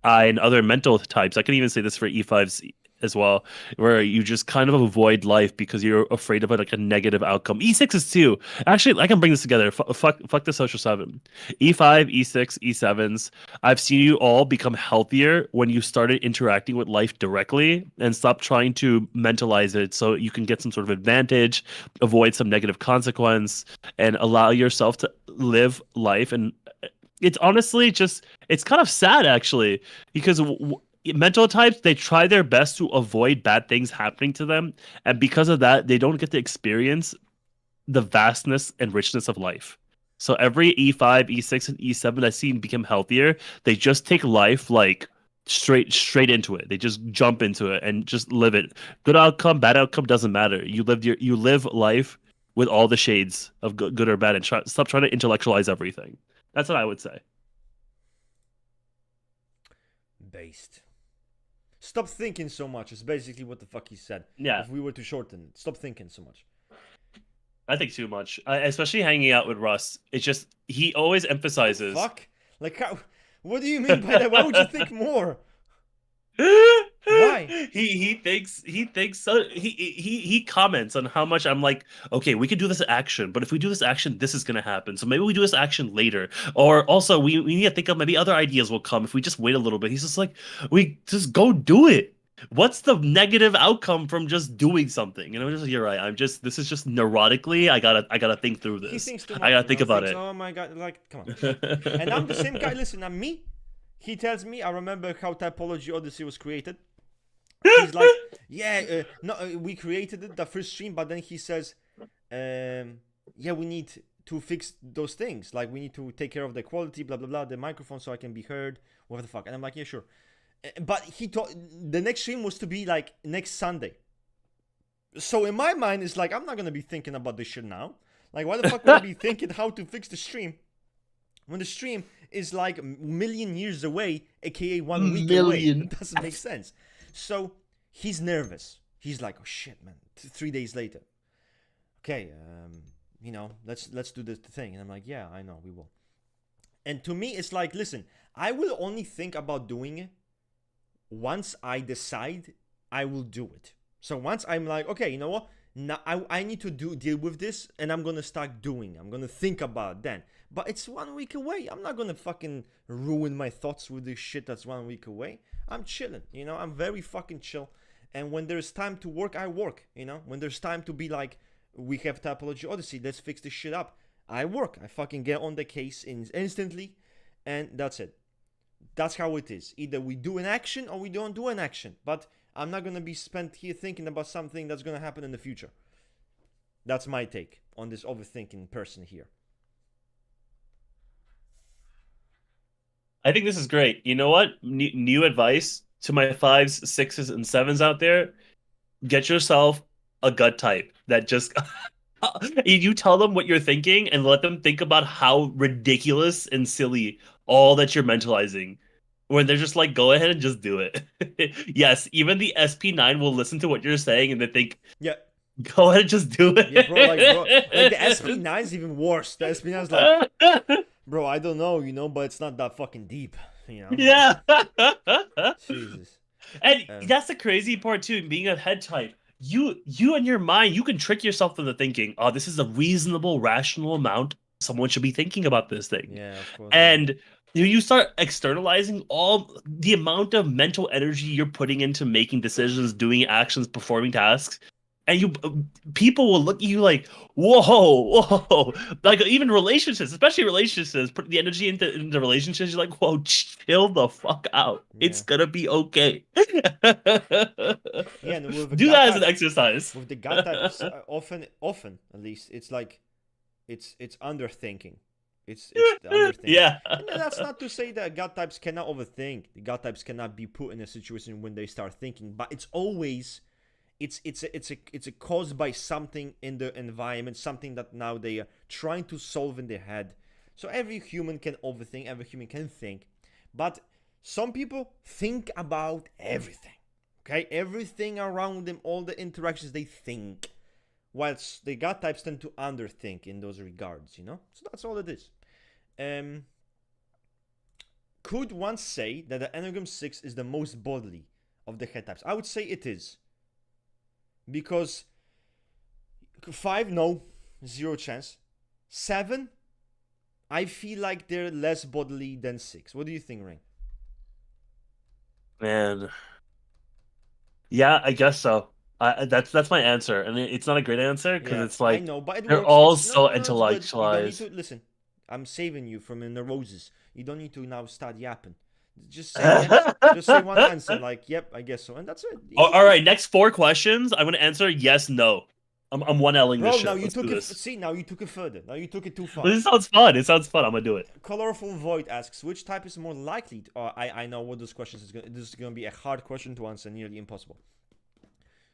I and other mental types. I can even say this for E5s as well, where you just kind of avoid life because you're afraid of like a negative outcome. E6 is too. Actually, I can bring this together. Fuck the social seven. E5, E6, E7s. I've seen you all become healthier when you started interacting with life directly and stop trying to mentalize it so you can get some sort of advantage, avoid some negative consequence, and allow yourself to live life. And it's honestly just, it's kind of sad actually, because mental types, they try their best to avoid bad things happening to them. And because of that, they don't get to experience the vastness and richness of life. So every E5, E6, and E7 I've seen become healthier, they just take life like straight into it. They just jump into it and just live it. Good outcome, bad outcome doesn't matter. You live life with all the shades of good or bad, and stop trying to intellectualize everything. That's what I would say. Based. Stop thinking so much. It's basically what the fuck he said. Yeah. If we were to shorten it. Stop thinking so much. I think too much, especially hanging out with Russ. It's just he always emphasizes. Fuck. Like how? What do you mean by that? Why would you think more? Why? He thinks so. He comments on how much I'm like, okay, we could do this action, but if we do this action, this is gonna happen. So maybe we do this action later. Or also we need to think of maybe other ideas will come if we just wait a little bit. He's just like, we just go do it. What's the negative outcome from just doing something? Just you're right. This is just neurotically. I gotta think through this. He thinks too much. I gotta think about it. Oh my god! Like, come on. And I'm the same guy. Listen, I'm me. He tells me. I remember how Typology Odyssey was created. He's like, yeah, no, we created it the first stream, but then he says, yeah, we need to fix those things. Like, we need to take care of the quality, blah blah blah, the microphone, so I can be heard. What the fuck? And I'm like, yeah, sure. But he thought the next stream was to be like next Sunday. So in my mind, it's like, I'm not gonna be thinking about this shit now. Like, why the fuck would I be thinking how to fix the stream when the stream is like a million years away, aka 1 week away? It doesn't make sense. So he's nervous. He's like, oh shit, man. 3 days later. Okay, let's do this thing. And I'm like, yeah, I know, we will. And to me, it's like, listen, I will only think about doing it once I decide I will do it. So once I'm like, okay, you know what? Now I need to deal with this, and I'm gonna start doing. I'm gonna think about it then. But it's 1 week away. I'm not gonna fucking ruin my thoughts with this shit that's 1 week away. I'm chilling, I'm very fucking chill. And when there's time to work, I work, When there's time to be like, we have Typology Odyssey, let's fix this shit up, I work. I fucking get on the case instantly, and that's it. That's how it is. Either we do an action or we don't do an action. But I'm not gonna be spent here thinking about something that's gonna happen in the future. That's my take on this overthinking person here. I think this is great. You know what? New advice to my fives, sixes, and sevens out there: get yourself a gut type that just you tell them what you're thinking and let them think about how ridiculous and silly all that you're mentalizing. When they're just like, go ahead and just do it. Yes, even the SP9 will listen to what you're saying and they think, Yeah, go ahead and just do yeah, bro. Like the it. SP9 is even worse. The SP9 is like, bro, I don't know, but it's not that fucking deep, Yeah. Jesus. And Um, that's the crazy part too, being a head type. You in your mind, you can trick yourself into thinking, oh, this is a reasonable, rational amount someone should be thinking about this thing. yeah, of course. And you start externalizing all the amount of mental energy you're putting into making decisions, doing actions, performing tasks. And people will look at you like, whoa, whoa. Like even relationships, especially relationships, put the energy into relationships. You're like, whoa, chill the fuck out. It's Yeah. gonna be okay. Yeah, and with the Do gut that as an type, exercise. with the gut types, often at least, it's like, it's underthinking. It's the underthinking. Yeah. And that's not to say that gut types cannot overthink. The gut types cannot be put in a situation when they start thinking, but it's always it's a caused by something in the environment, something that now they are trying to solve in their head. So every human can overthink, every human can think, but some people think about everything. Okay, everything around them, all the interactions, they think, whilst the gut types tend to underthink in those regards. So that's all it is. Could one say that the Enneagram 6 is the most bodily of the head types? I would say it is. Because 5, no, 0 chance. 7, I feel like they're less bodily than 6. What do you think, Ring? Man. Yeah, I guess so. That's my answer, and it's not a great answer because Yeah, it's I like know, but it they're works. all It's no, so no, no, it's good. You don't need intellectualized. to listen. I'm saving you from the neuroses. You don't need to now start yapping. Just say yes. Just say one answer, like, yep, I guess so, and that's it. Easy All right, peasy. next 4 questions. I'm gonna answer yes, no. I'm one Ling this Bro, now shit. you Let's do took it. this. See, now you took it further. Now you took it too far. This sounds fun. It sounds fun. I'm gonna do it. Colorful Void asks, which type is more likely to... I know what this question is going to... This is going to be a hard question to answer, nearly impossible.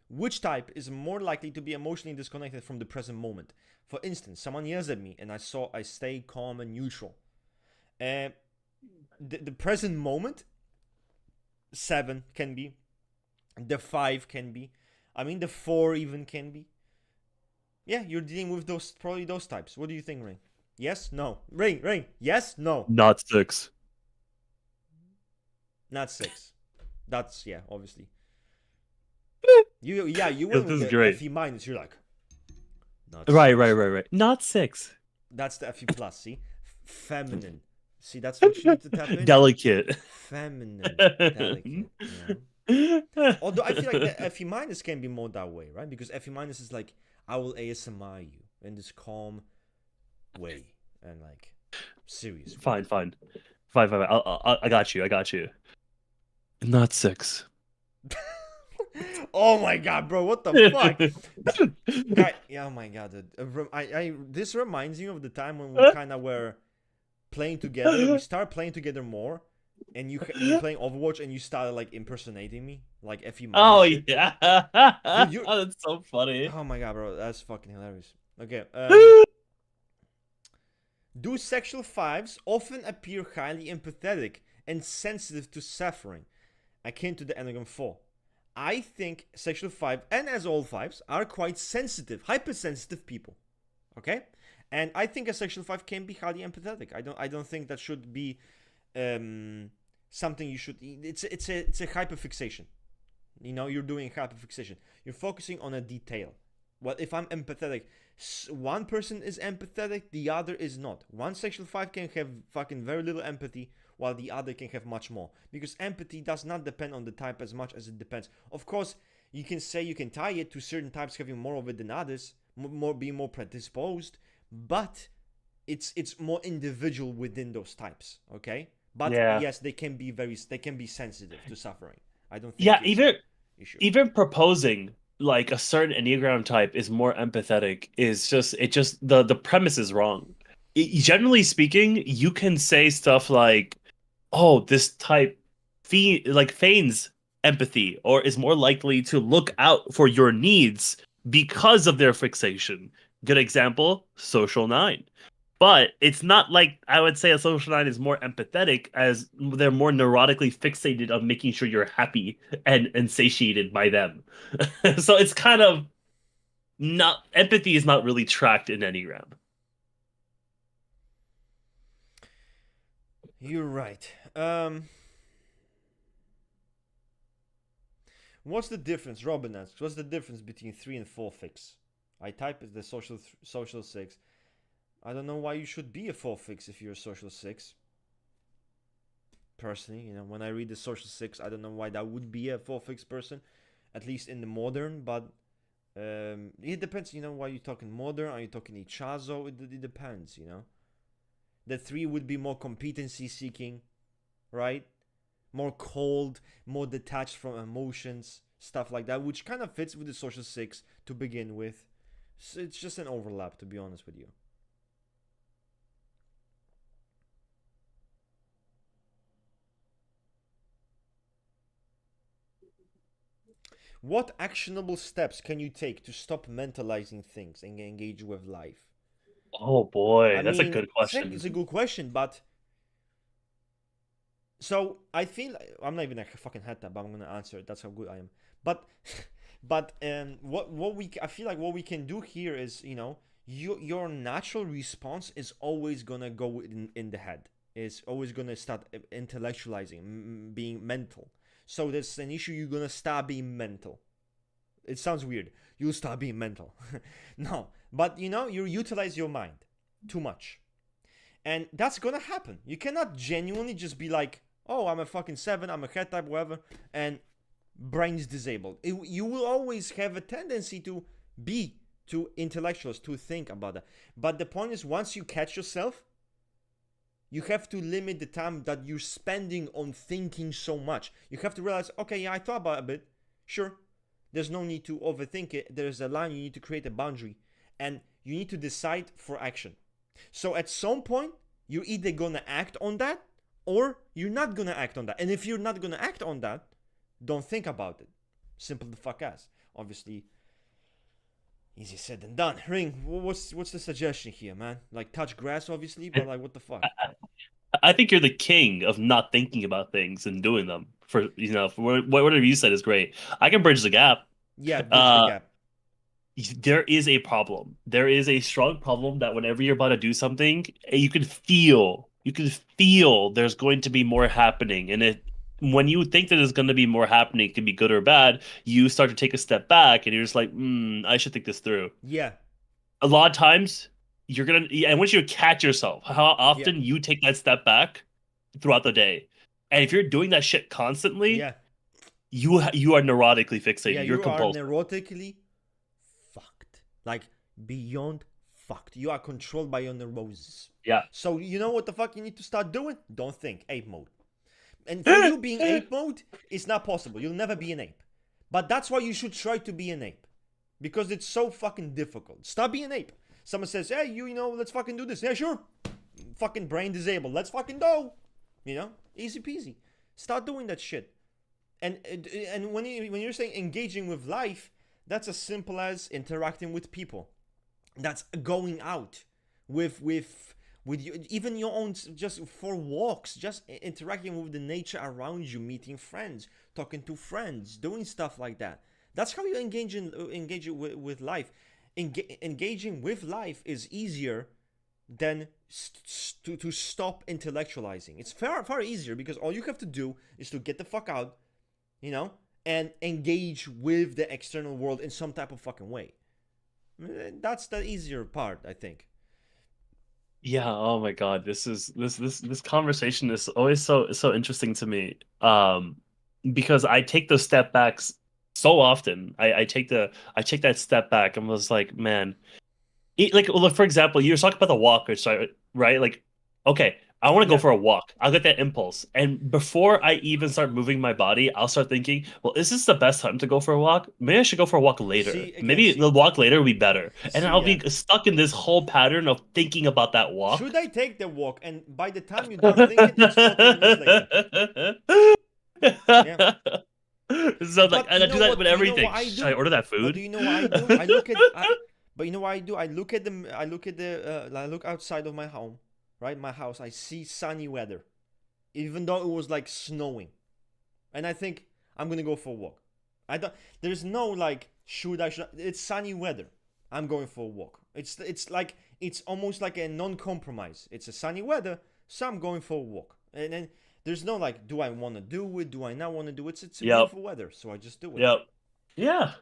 Which type is more likely to be emotionally disconnected from the present moment? For instance, someone yells at me and I stay calm and neutral. The present moment, 7 can be. The 5 can be. I mean, the 4 even can be. Yeah, you're dealing with probably those types. What do you think, Ring? Yes? No? Ring. Yes? No? Not 6. Not 6. That's, yeah, obviously. You went This with is the great. FE minus. You're like, not Right. 6. Not 6. That's the FE plus. See, feminine. See, that's what you need to tap into. Delicate. Feminine, delicate. Although I feel like the FE minus can be more that way, right? Because FE minus is like, I will ASMR you in this calm way and like serious. Fine. I got you. Not 6. Oh my god, bro! What the fuck? Guy, yeah, oh my god, dude. This reminds me of the time when we kind of were playing together. We started playing together more, and you playing Overwatch, and you started like impersonating me, like FE minus Oh shit. yeah. Dude, That's so funny. oh my god, bro, that's fucking hilarious. Okay, do sexual 5s often appear highly empathetic and sensitive to suffering, akin to the Enneagram 4? I think sexual 5, and as all 5s, are quite sensitive, hypersensitive people. Okay? And I think a sexual 5 can be highly empathetic. I don't think that should be something you should... It's a hyperfixation. You're doing hyperfixation. You're focusing on a detail. Well, if I'm empathetic, one person is empathetic, the other is not. One sexual 5 can have fucking very little empathy, while the other can have much more. Because empathy does not depend on the type as much as it depends. Of course, you can say you can tie it to certain types having more of it than others, being more predisposed, but it's more individual within those types, okay? But Yeah. yes, they can be sensitive to suffering. I don't think Yeah, either issue. Even proposing like a certain Enneagram type is more empathetic is just it just the premise is wrong. Generally speaking, you can say stuff like, "Oh, this type feigns empathy or is more likely to look out for your needs because of their fixation." Good example, social nine. But it's not like I would say a social nine is more empathetic as they're more neurotically fixated on making sure you're happy and satiated by them. So it's kind of not empathy is not really tracked in Enneagram. You're right. What's the difference? Robin asks. What's the difference between 3 and 4 fix? I type is the social 6. I don't know why you should be a 4 fix if you're a social 6. Personally, when I read the social 6, I don't know why that would be a 4 fix person, at least in the modern. But it depends. Why you're talking modern. Are you talking Ichazo? It depends. The 3 would be more competency seeking, right? More cold, more detached from emotions, stuff like that, which kind of fits with the social 6 to begin with. So it's just an overlap, to be honest with you. What actionable steps can you take to stop mentalizing things and engage with life? Oh I boy, that's a mean, good I think question. it's a good question, but so I feel I'm not even a fucking head tap, but I'm gonna answer it. That's how good I am. But what we I feel like what we can do here is your natural response is always gonna go in the head. It's always gonna start intellectualizing, being mental. So there's an issue. You're gonna start being mental. It sounds weird. You'll start being mental. No, but you utilize your mind too much, and that's gonna happen. You cannot genuinely just be like, oh, I'm a fucking 7, I'm a head type, whatever, and brain is disabled. You will always have a tendency to intellectuals, to think about that. But the point is, once you catch yourself, you have to limit the time that you're spending on thinking so much. You have to realize, okay, yeah, I thought about it a bit. Sure, there's no need to overthink it. There's a line, you need to create a boundary, and you need to decide for action. So at some point, you're either gonna act on that or you're not gonna act on that. And if you're not gonna act on that, don't think about it. Simple the fuck as. Obviously, easy said than done. Ring, what's the suggestion here, man? Like touch grass, obviously, but like what the fuck? I think you're the king of not thinking about things and doing them. For whatever you said is great. I can bridge the gap. Yeah, bridge the Uh, gap. there is a problem. There is a strong problem that whenever you're about to do something, you can feel there's going to be more happening. And when you think that there's going to be more happening, it can be good or bad, you start to take a step back and you're just like, I should think this through. Yeah, A lot of times and once you catch yourself, how yeah, often you take that step back throughout the day. And if you're doing that shit constantly, yeah, you are neurotically yeah. fixated. You're You are compulsive. neurotically fucked. Like beyond fucked. You are controlled by your neuroses. Yeah. So you know what the fuck you need to start doing? Don't think. Ape mode. And for you being ape mode, it's not possible. You'll never be an ape. But that's why you should try to be an ape. Because it's so fucking difficult. Stop being an ape. Someone says, hey, let's fucking do this. Yeah, sure. Fucking brain disabled. Let's fucking go. Easy peasy. Start doing that shit. And when you're saying engaging with life, that's as simple as interacting with people. That's going out with you, even your own, just for walks, just interacting with the nature around you, meeting friends, talking to friends, doing stuff like that. That's how you engage with life. Engaging with life is easier than to stop intellectualizing. It's far easier because all you have to do is to get the fuck out, and engage with the external world in some type of fucking way. That's the easier part, I think. Yeah, oh my God. This conversation is always so interesting to me. Because I take those step backs so often. I take that step back and was like, man, like, well, for example, you were talking about the walkers, right? Like, okay, I want to go Yeah. for a walk. I'll get that impulse. And before I even start moving my body, I'll start thinking, well, is this the best time to go for a walk? Maybe I should go for a walk later. See again. Maybe the See. walk later will be better. And See. I'll Yeah. be stuck in this whole pattern of thinking about that walk. Should I take the walk? And by the time you're done thinking, it's 40 minutes later. Yeah. So like, But and you I do know that with what? You know everything. what I Should I do? order that But do food? you know what I do? I look at. But you know what I do? I look at the. I look at the. I look outside of my home, right? My house. I see sunny weather, even though it was like snowing, and I think I'm gonna go for a walk. I don't. There's no like should I should. It's sunny weather. I'm going for a walk. It's like it's almost like a non-compromise. It's a sunny weather, so I'm going for a walk. And then there's no like, do I want to do it? Do I not want to do it? It's a Yep. beautiful weather, so I just do it. Yep. Yeah.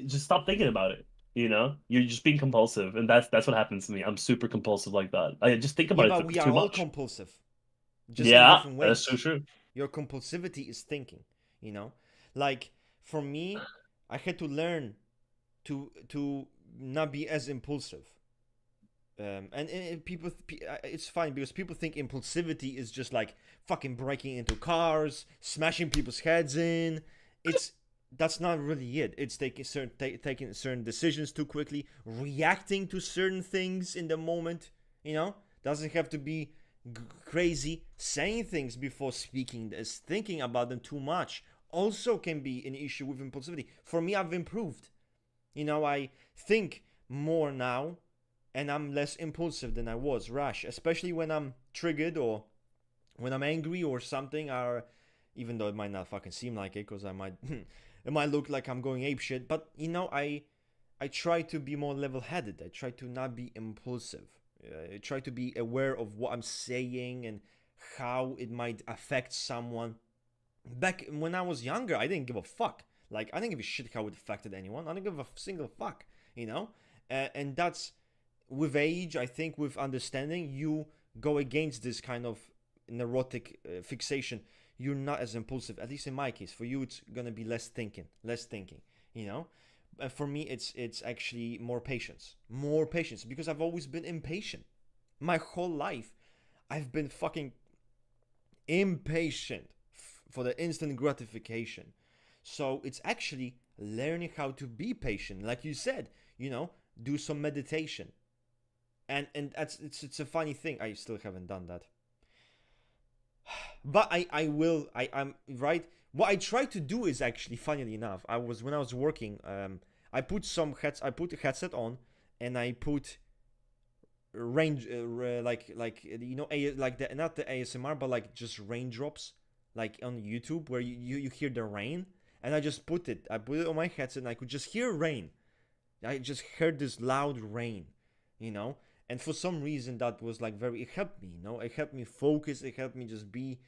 Just stop thinking about it. You're just being compulsive, and that's what happens to me. I'm super compulsive like that. I just think Yeah, about but it we are too all much. compulsive, just in Yeah, different that's so ways. true. Your compulsivity is thinking. You know, like for me, I had to learn to not be as impulsive. And people, it's fine because people think impulsivity is just like fucking breaking into cars, smashing people's heads in. It's That's not really it. It's taking certain decisions too quickly, reacting to certain things in the moment. Doesn't have to be crazy. Saying things before speaking, is thinking about them too much. Also, can be an issue with impulsivity. For me, I've improved. I think more now and I'm less impulsive than I was rash, especially when I'm triggered or when I'm angry or something. Or even though it might not fucking seem like it, because I might it might look like I'm going ape shit. But I try to be more level-headed. I try to not be impulsive. I try to be aware of what I'm saying and how it might affect someone. Back when I was younger, I didn't give a fuck. Like I didn't give a shit how it affected anyone. I didn't give a single fuck. And that's with age. I think with understanding, you go against this kind of neurotic fixation. You're not as impulsive, at least in my case. For you, it's gonna be less thinking. You know, for me, it's actually more patience because I've always been impatient. My whole life, I've been fucking impatient for the instant gratification. So it's actually learning how to be patient, like you said. Do some meditation, and it's a funny thing. I still haven't done that, but I will. I'm right. What I try to do is actually, funnily enough, when I was working. I put a headset on, and I put range like the not the ASMR, but like just raindrops, like on YouTube where you hear the rain. And I put it on my headset, and I could just hear rain. I just heard this loud rain, you know. And for some reason, that was like it helped me, it helped me focus. It helped me just be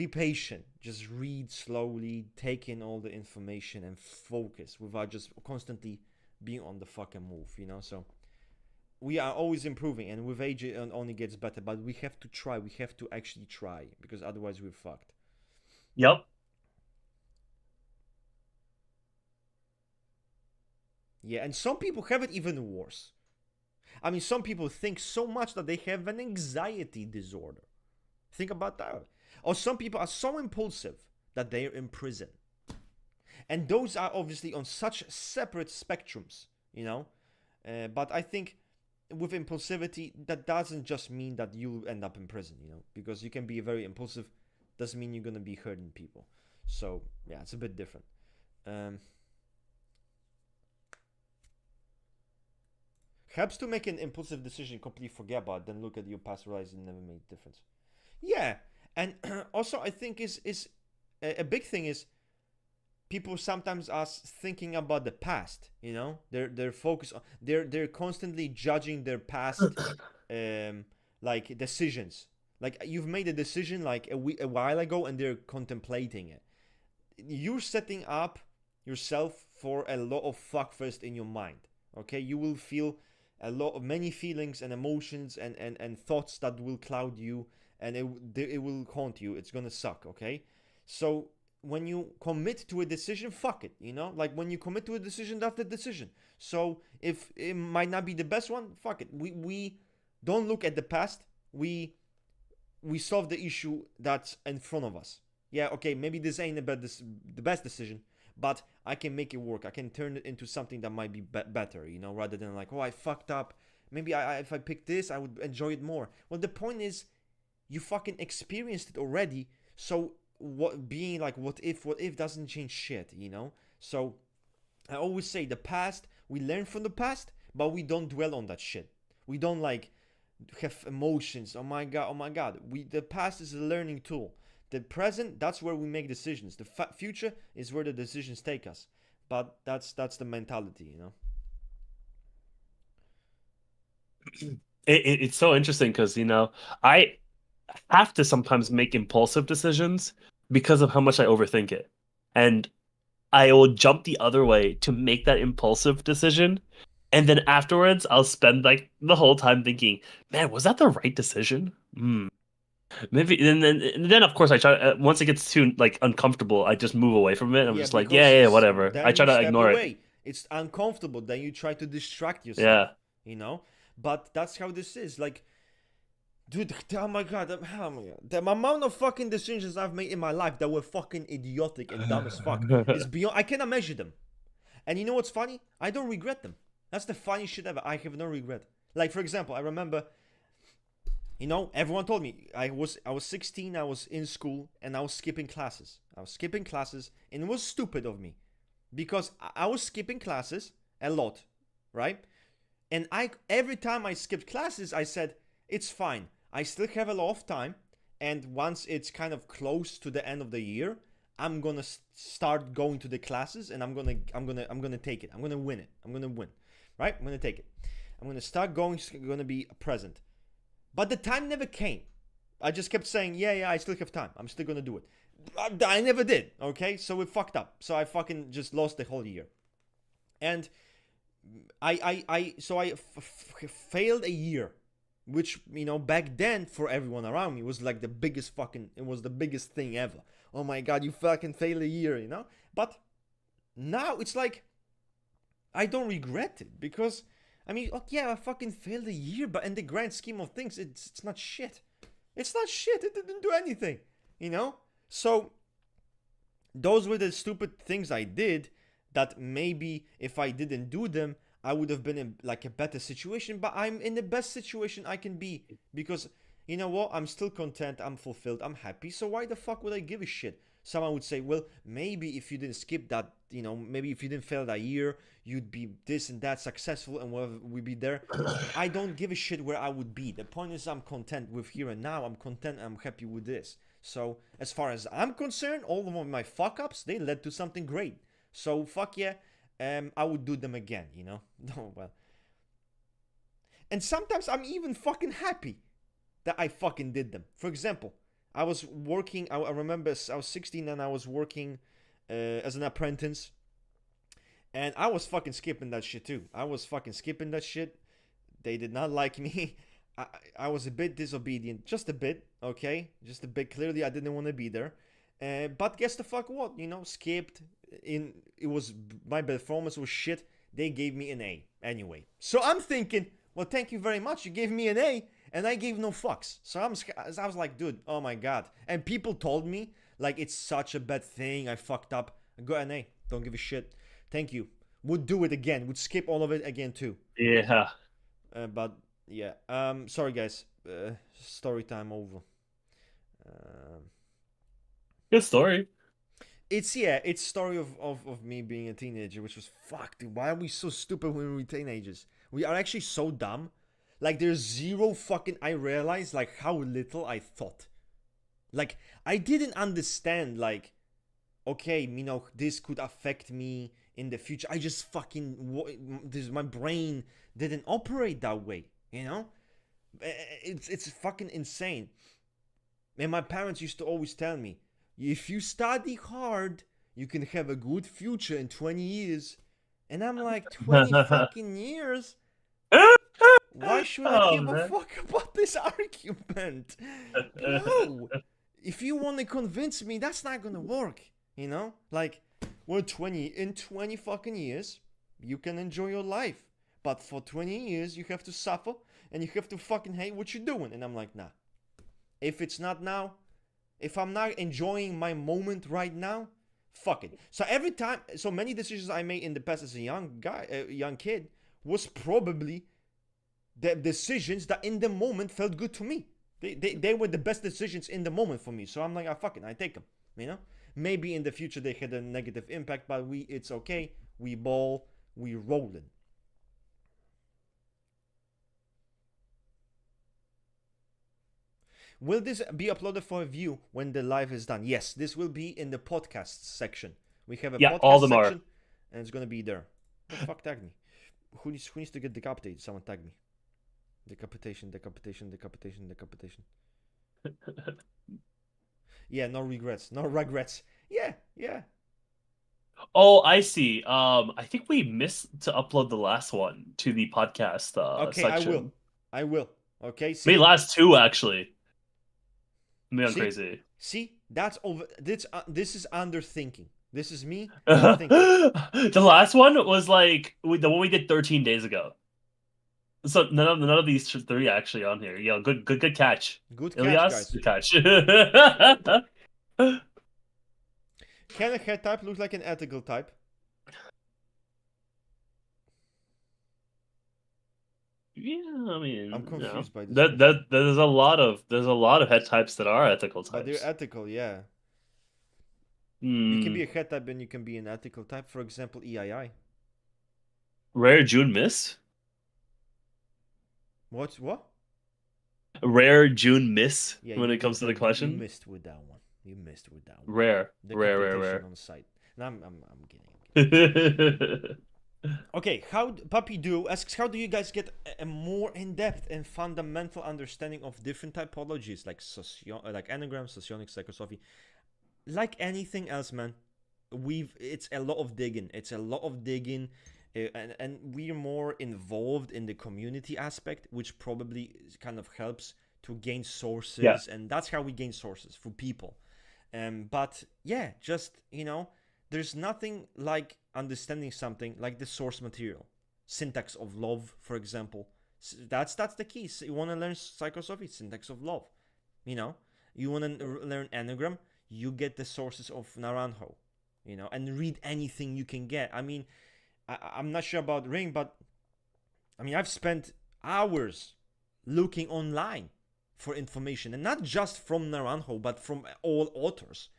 patient, just read slowly, take in all the information, and focus without just constantly being on the fucking move. So we are always improving, and with age it only gets better. But we have to try. We have to actually try, because otherwise we're fucked. Yep. Yeah, and some people have it even worse. I mean, some people think so much that they have an anxiety disorder. Think about that. Or some people are so impulsive that they're in prison. And those are obviously on such separate spectrums. But I think with impulsivity, that doesn't just mean that you'll end up in prison. Because you can be very impulsive, doesn't mean you're going to be hurting people. So, yeah, it's a bit different. Helps to make an impulsive decision, completely forget about it, then look at your past realize it never made a difference. Yeah, and also I think is a big thing is people sometimes are thinking about the past. They're focused on they're constantly judging their past, like decisions. Like you've made a decision like a while ago, and they're contemplating it. You're setting up yourself for a lot of fuckfest in your mind. Okay, you will feel many feelings and emotions and thoughts that will cloud you, and it will haunt you. It's gonna suck. Okay, so when you commit to a decision, fuck it. Like when you commit to a decision, that's the decision. So if it might not be the best one, fuck it. We don't look at the past. we solve the issue that's in front of us. Yeah, okay, maybe this ain't the best decision, but I can make it work. I can turn it into something that might be, better, you know, rather than like, oh, I fucked up. Maybe if I pick this, I would enjoy it more. Well, the point is, you fucking experienced it already. So what being like, what if doesn't change shit, you know? So I always say the past, we learn from the past, but we don't dwell on that shit. We don't like have emotions. Oh my god, oh my god. The past is a learning tool. The present, that's where we make decisions. The future is where the decisions take us. But that's the mentality, you know. It's so interesting because, you know, I have to sometimes make impulsive decisions because of how much I overthink it. And I will jump the other way to make that impulsive decision. And then afterwards, I'll spend like the whole time thinking, man, was that the right decision? Maybe. And then of course, I try, once it gets too like uncomfortable, I just move away from it. I'm Yeah, just like, yeah, because yeah, whatever. I then try you to step ignore it. away. It's uncomfortable. Then you try to distract yourself, Yeah. you know. But that's how this is. Like, dude, oh my god, the amount of fucking decisions I've made in my life that were fucking idiotic and dumb as fuck is beyond. I cannot measure them. And you know what's funny? I don't regret them. That's the funniest shit ever. I have no regret. Like, for example, I remember, you know, everyone told me I was 16, I was in school, and I was skipping classes. And it was stupid of me because I was skipping classes a lot, right? And every time I skipped classes, I said it's fine. I still have a lot of time, and once it's kind of close to the end of the year, I'm gonna start going to the classes, and I'm gonna take it. I'm gonna win it. I'm gonna win, right? I'm gonna take it. I'm gonna start going. It's gonna be present. But the time never came. I just kept saying, yeah, I still have time. I'm still gonna do it. I never did. Okay, so it fucked up. So I fucking just lost the whole year, and I failed a year, which, you know, back then for everyone around me was like the biggest thing ever. Oh my god, you fucking failed a year, you know? But now it's like, I don't regret it because, I mean, yeah, I fucking failed a year, but in the grand scheme of things, it's not shit. It's not shit. It didn't do anything, you know? So, those were the stupid things I did that maybe if I didn't do them, I would have been in like a better situation. But I'm in the best situation I can be because, you know what? I'm still content. I'm fulfilled. I'm happy. So why the fuck would I give a shit? Someone would say, well, maybe if you didn't skip that, you know, maybe if you didn't fail that year, you'd be this and that successful and we'd be there. I don't give a shit where I would be. The point is I'm content with here and now. I'm content. I'm happy with this. So as far as I'm concerned, all of my fuck ups, they led to something great. So fuck yeah, I would do them again, you know? No, well. And sometimes I'm even fucking happy that I fucking did them. For example, I was working, I remember I was 16 and I was working as an apprentice. And I was fucking skipping that shit too. I was fucking skipping that shit. They did not like me. I was a bit disobedient. Just a bit, okay? Just a bit. Clearly, I didn't want to be there. But guess the fuck what? You know, skipped. It was, my performance was shit. They gave me an A anyway. So I'm thinking, well, thank you very much. You gave me an A, and I gave no fucks. So I was like, dude, oh my god. And people told me, like, it's such a bad thing. I fucked up. I got an A. Don't give a shit. Thank you. Would do it again. Would skip all of it again too. Yeah. But yeah. Sorry guys. Story time over. Good story. It's story of me being a teenager, which was fuck, dude. Why are we so stupid when we were teenagers? We are actually so dumb. Like there's zero fucking. I realized like how little I thought. Like I didn't understand. Like, okay, you know, this could affect me in the future. I just fucking my brain didn't operate that way. You know, it's fucking insane. And my parents used to always tell me, if you study hard, you can have a good future in 20 years. And I'm like, 20 fucking years? Why should I give a fuck about this argument? Bro, if you want to convince me, that's not gonna work. You know? Like, well, in 20 fucking years, you can enjoy your life. But for 20 years, you have to suffer and you have to fucking hate what you're doing. And I'm like, nah. If it's not now, if I'm not enjoying my moment right now, fuck it. So every time, so many decisions I made in the past as a young guy, a young kid, was probably the decisions that in the moment felt good to me. They were the best decisions in the moment for me. So I'm like, fuck it, I take them. You know, maybe in the future they had a negative impact, but it's okay. We ball, we rolling. Will this be uploaded for a view when the live is done? Yes, this will be in the podcast section. We have a Yeah, all podcast of them section, are. and it's gonna be there. The fuck tagged me? Who needs to get decapitated? Someone tag me. Decapitation, decapitation, decapitation, decapitation. Yeah, no regrets. No regrets. Yeah, yeah. Oh, I see. I think we missed to upload the last one to the podcast Okay, I will. section. I will. Okay, Maybe see? last two actually. Maybe I'm See? crazy. See? That's over. This is underthinking. This is me thinking. The last one was like the one we did 13 days ago. So none of these three actually on here. Yeah, good catch. Good catch, Ilias, guys. good catch. Can a head type look like an ethical type? Yeah, I mean, I'm confused by this that question. there's a lot of head types that are ethical But they're types. ethical, yeah. You can be Hmm. a head type and you can be an ethical type. For example, EII. Rare June miss. What? Rare June miss Yeah, when it comes to the you question. missed with that one. You missed with that one. The Rare, competition rare. on site. No, I'm kidding. Okay, how Puppy Do asks, how do you guys get a more in-depth and fundamental understanding of different typologies like like anagrams, socionics, psychosophy? Like anything else, man, it's a lot of digging. It's a lot of digging, and we're more involved in the community aspect, which probably kind of helps to gain Yeah, sources, and that's how we gain sources for people. But yeah, just there's nothing like understanding something like the source material, syntax of love, for example. That's the key. So you want to learn psychosophy, syntax of love. You know, you want to learn anagram, you get the sources of Naranjo, and read anything you can get. I mean, I'm not sure about Ring, but I mean, I've spent hours looking online for information, and not just from Naranjo, but from all authors,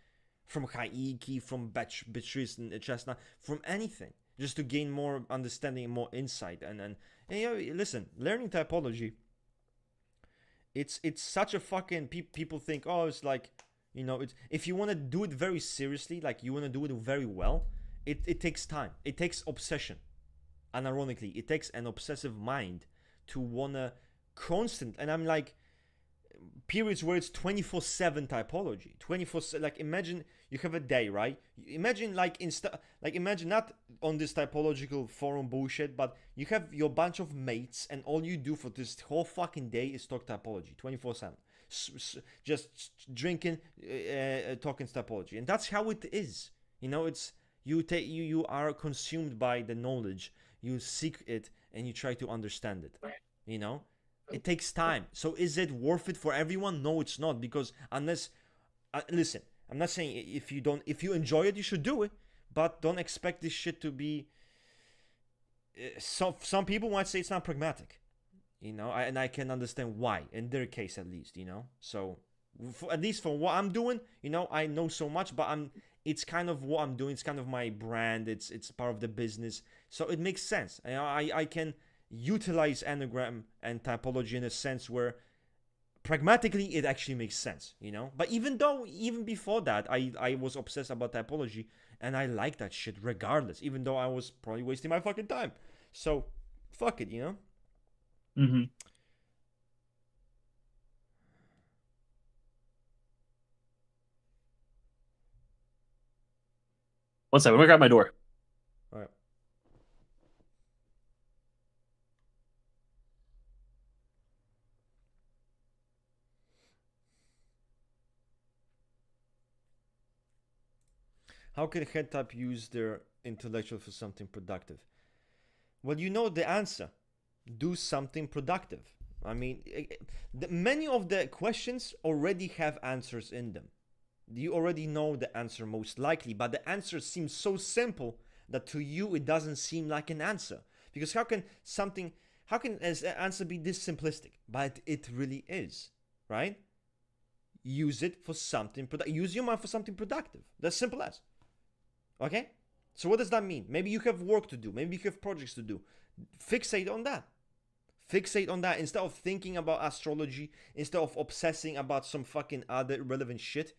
from Haiki, from Beatrice and Chestnut, from anything, just to gain more understanding and more insight. And listen, learning typology, it's such a fucking people think, oh, it's like, it's, if you want to do it very seriously, like you want to do it very well, it takes time, it takes obsession. And ironically, it takes an obsessive mind to wanna constant. And I'm like, periods where it's 24/7 typology, 24, like imagine you have a day, right? Imagine like imagine not on this typological forum bullshit, but you have your bunch of mates and all you do for this whole fucking day is talk typology 24/7, just drinking, talking typology. And that's how it is. It's you are consumed by the knowledge, you seek it, and you try to understand it. you know it takes time. So is it worth it for everyone? No, it's not, because unless, listen, I'm not saying if you enjoy it, you should do it, but don't expect this shit to be. Some people might say it's not pragmatic, and I can understand why, in their case at least, So, at least for what I'm doing, I know so much, but it's kind of what I'm doing. It's kind of my brand. It's part of the business, so it makes sense. I can utilize anagram and typology in a sense where pragmatically it actually makes sense. But even before that, I was obsessed about typology, and I like that shit regardless, even though I was probably wasting my fucking time. So fuck it. Mm-hmm. One second, I'm gonna grab my door. All right. How can head type use their intellectual for something productive? Well, you know the answer. Do something productive, I mean, many of the questions already have answers in them. You already know the answer most likely, but the answer seems so simple that to you it doesn't seem like an answer. Because how can an answer be this simplistic? But it really is, right? Use it for something productive. Use your mind for something productive. That's simple as. Okay? So what does that mean? Maybe you have work to do. Maybe you have projects to do. Fixate on that. Fixate on that instead of thinking about astrology, instead of obsessing about some fucking other irrelevant shit.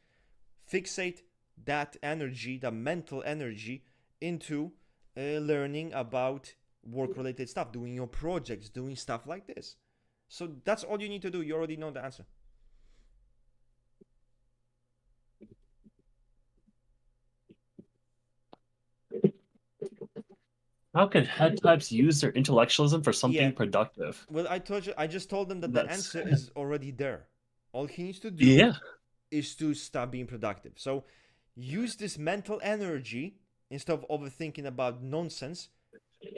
Fixate that energy, the mental energy, into learning about work-related stuff, doing your projects, doing stuff like this. So that's all you need to do. You already know the answer. How can head types use their intellectualism for something Yeah. productive? Well, I just told them that the That's answer is already there. All he needs to do yeah. is to stop being productive. So use this mental energy instead of overthinking about nonsense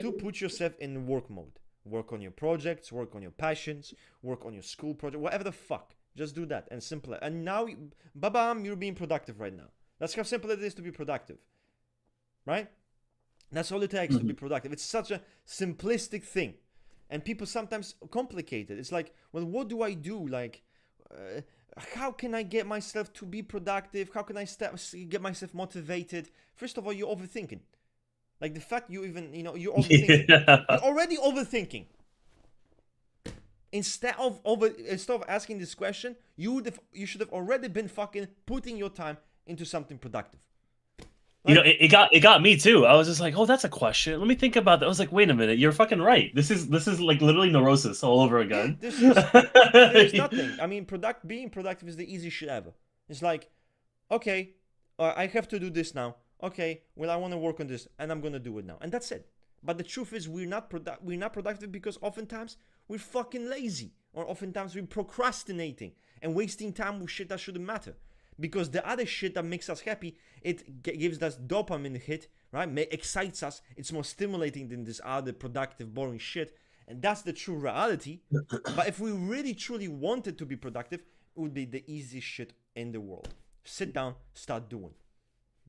to put yourself in work mode. Work on your projects, work on your passions, work on your school project, whatever the fuck. Just do that and simple. And now, babam, you're being productive right now. That's how simple it is to be productive. Right? That's all it takes to be productive. It's such a simplistic thing. And people sometimes complicate it. It's like, well, what do I do? Like, how can I get myself to be productive? How can I get myself motivated? First of all, you're overthinking. Like the fact you even, you're overthinking. Yeah. You're already overthinking. Instead of asking this question, you should have already been fucking putting your time into something productive. Like, it got me too. I was just like, oh, that's a question. Let me think about that. I was like, wait a minute, you're fucking right. This is like literally neurosis all over again. There's nothing. I mean, being productive is the easiest shit ever. It's like, okay, I have to do this now. Okay, well, I want to work on this, and I'm gonna do it now, and that's it. But the truth is, we're not productive because oftentimes we're fucking lazy, or oftentimes we're procrastinating and wasting time with shit that shouldn't matter. Because the other shit that makes us happy, it gives us dopamine hit, right? Excites us. It's more stimulating than this other productive, boring shit. And that's the true reality. But if we really, truly wanted to be productive, it would be the easiest shit in the world. Sit down, start doing.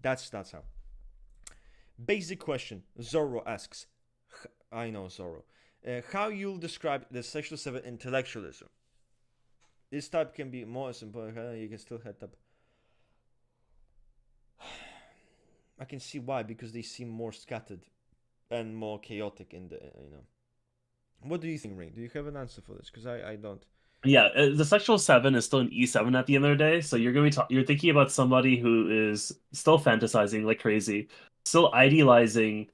That's how. Basic question. Zorro asks. I know Zorro. How you'll describe the sexual 7 intellectualism? This type can be more simple. You can still head up. I can see why, because they seem more scattered and more chaotic in the, What do you think, Ring? Do you have an answer for this? Because I don't. Yeah, the sexual 7 is still an E7 at the end of the day. So you're gonna be you're thinking about somebody who is still fantasizing like crazy, still idealizing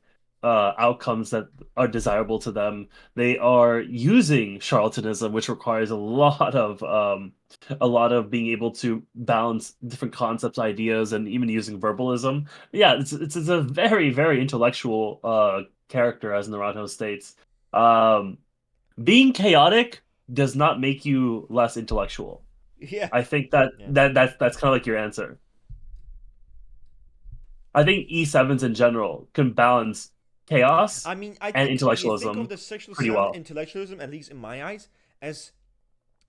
outcomes that are desirable to them. They are using charlatanism, which requires a lot of being able to balance different concepts, ideas, and even using verbalism. Yeah, it's a very, very intellectual character, as Naruto states. Being chaotic does not make you less intellectual. Yeah. I think that's kind of like your answer. I think E7s in general can balance chaos I mean, I and think you think of intellectualism the sexual pretty 7 well. intellectualism, at least in my eyes, as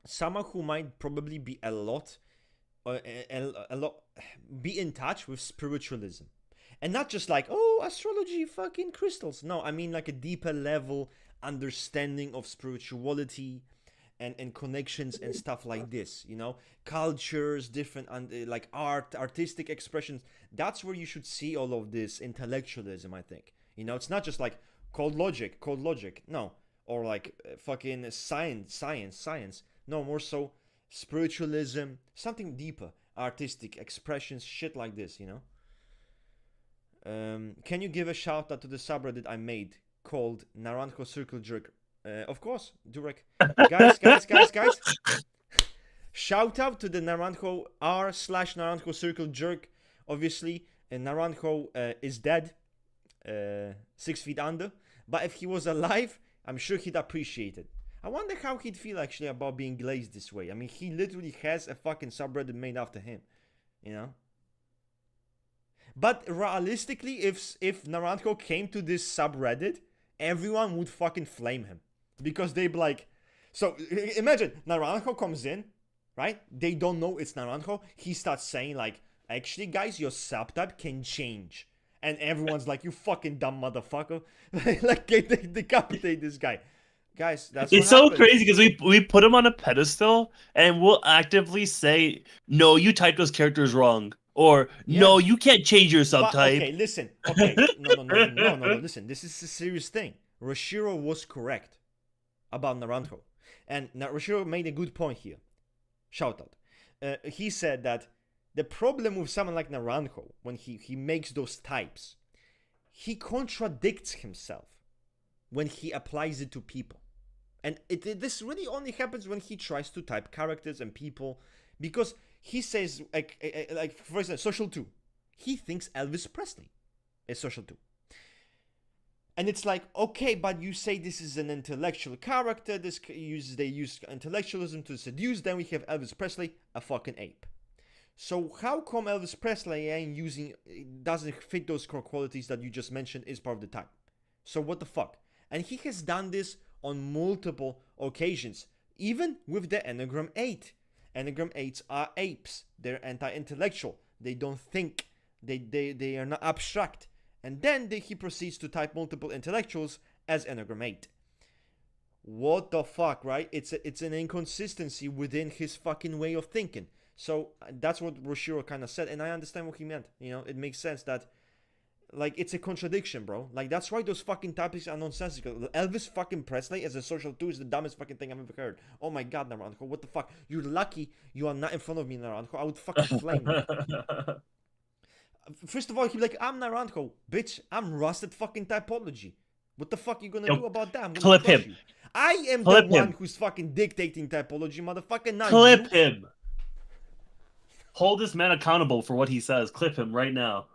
someone who might probably be a lot, be in touch with spiritualism. And not just like, oh, astrology, fucking crystals. No, I mean like a deeper level understanding of spirituality and connections and stuff like this, cultures, different like artistic expressions. That's where you should see all of this intellectualism, I think. It's not just like cold logic, no, or like fucking science. No, more so spiritualism, something deeper, artistic expressions, shit like this. Can you give a shout out to the subreddit I made called Naranjo Circle Jerk? Of course, Durek. Guys. Shout out to the Naranjo r/Naranjo Circle Jerk. Obviously, Naranjo is dead, 6 feet under. But if he was alive, I'm sure he'd appreciate it. I wonder how he'd feel actually about being glazed this way. I mean, he literally has a fucking subreddit made after him, But realistically, if Naranjo came to this subreddit, everyone would fucking flame him. Because they'd be like, So imagine Naranjo comes in, right? They don't know it's Naranjo. He starts saying like, actually, guys, your subtype can change. And everyone's like, you fucking dumb motherfucker. Like, decapitate this guy. Guys, that's what It's so happens. crazy because we put him on a pedestal and we'll actively say, "No, you typed those characters wrong," or Yeah. "No, you can't change your But subtype." okay, listen. Okay, no. Listen, this is a serious thing. Roshiro was correct about Naranjo, and Roshiro made a good point here. Shout out. He said that the problem with someone like Naranjo, when he makes those types, he contradicts himself when he applies it to people. And this really only happens when he tries to type characters and people, because he says, like for example, Social 2. He thinks Elvis Presley is Social 2. And it's like, okay, but you say this is an intellectual character. They use intellectualism to seduce. Then we have Elvis Presley, a fucking ape. So how come Elvis Presley doesn't fit those core qualities that you just mentioned is part of the type? So what the fuck? And he has done this on multiple occasions, even with the Enneagram 8. Enneagram 8s are apes. They're anti-intellectual. They don't think. They are not abstract. And then he proceeds to type multiple intellectuals as Enneagram 8. What the fuck, right? It's an inconsistency within his fucking way of thinking. So that's what Roshiro kind of said, and I understand what he meant. You know, it makes sense that, like, it's a contradiction, bro. Like, that's why those fucking topics are nonsensical. Elvis fucking Presley as a Social 2 is the dumbest fucking thing I've ever heard. Oh my god, Naranjo, what the fuck? You're lucky you are not in front of me, Naranjo. I would fucking flame you. First of all, he'd be like, I'm Naranjo. Bitch, I'm rusted fucking typology. What the fuck you gonna do Yo, about that? I'm gonna clip crush him. you. I am the Clip one him. who's fucking dictating typology, motherfucker, not Clip you. him. Hold this man accountable for what he says. Clip him right now.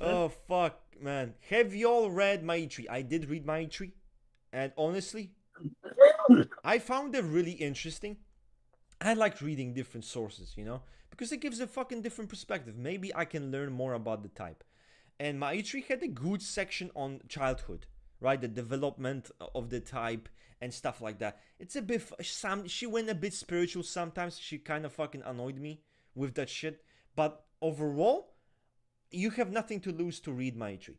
Oh, fuck, man. Have you all read Maitri? I did read Maitri. And honestly, I found it really interesting. I like reading different sources, you know? Because it gives a fucking different perspective. Maybe I can learn more about the type. And Maitri had a good section on childhood, right? The development of the type and stuff like that. It's a bit, she went a bit spiritual sometimes. She kind of fucking annoyed me with that shit. But overall, you have nothing to lose to read Maitri.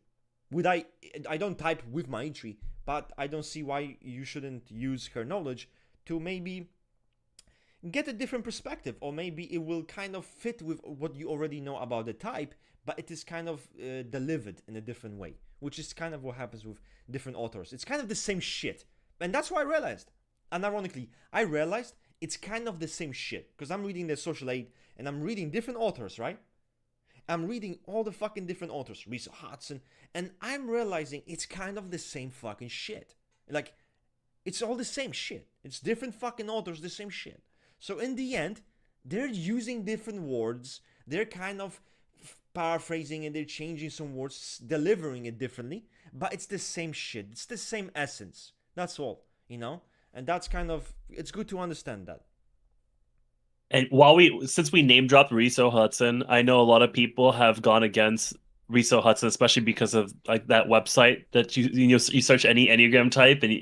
I don't type with Maitri, but I don't see why you shouldn't use her knowledge to maybe get a different perspective, or maybe it will kind of fit with what you already know about the type, but it is kind of delivered in a different way, which is kind of what happens with different authors. It's kind of the same shit, and that's what I realized. And ironically, I realized it's kind of the same shit because I'm reading the Social Aid and I'm reading different authors, right? I'm reading all the fucking different authors, Risa Hudson, and I'm realizing it's kind of the same fucking shit. Like, it's all the same shit. It's different fucking authors, the same shit. So in the end, they're using different words. They're kind of paraphrasing and they're changing some words, delivering it differently, but it's the same shit. It's the same essence. That's all, you know? And that's kind of, it's good to understand that. And since we name dropped Riso Hudson, I know a lot of people have gone against Riso Hudson, especially because of like that website that you search any Enneagram type and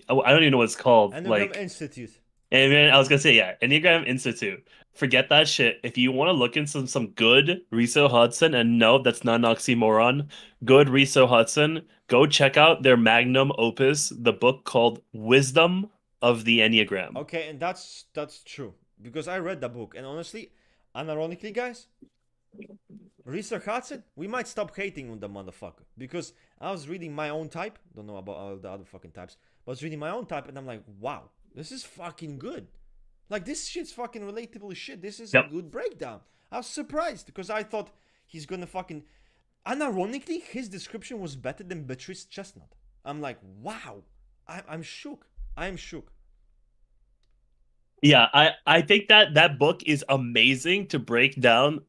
I don't even know what it's called. Enneagram Like, Institute. and then I was gonna say, yeah, Enneagram Institute. Forget that shit. If you want to look into some good Riso Hudson, and no, that's not an oxymoron, good Riso Hudson, go check out their magnum opus, the book called Wisdom of the Enneagram. Okay, and that's true because I read the book, and honestly, unironically, guys, Risa Hudson, we might stop hating on the motherfucker because I was reading my own type. Don't know about all the other fucking types, but I was reading my own type, and I'm like, wow, this is fucking good. Like, this shit's fucking relatable as shit. This is a Yep. good breakdown. I was surprised because I thought he's gonna fucking. Unironically, his description was better than Beatrice Chestnut. I'm like, wow, I'm shook. I'm shook. Yeah, I think that book is amazing to break down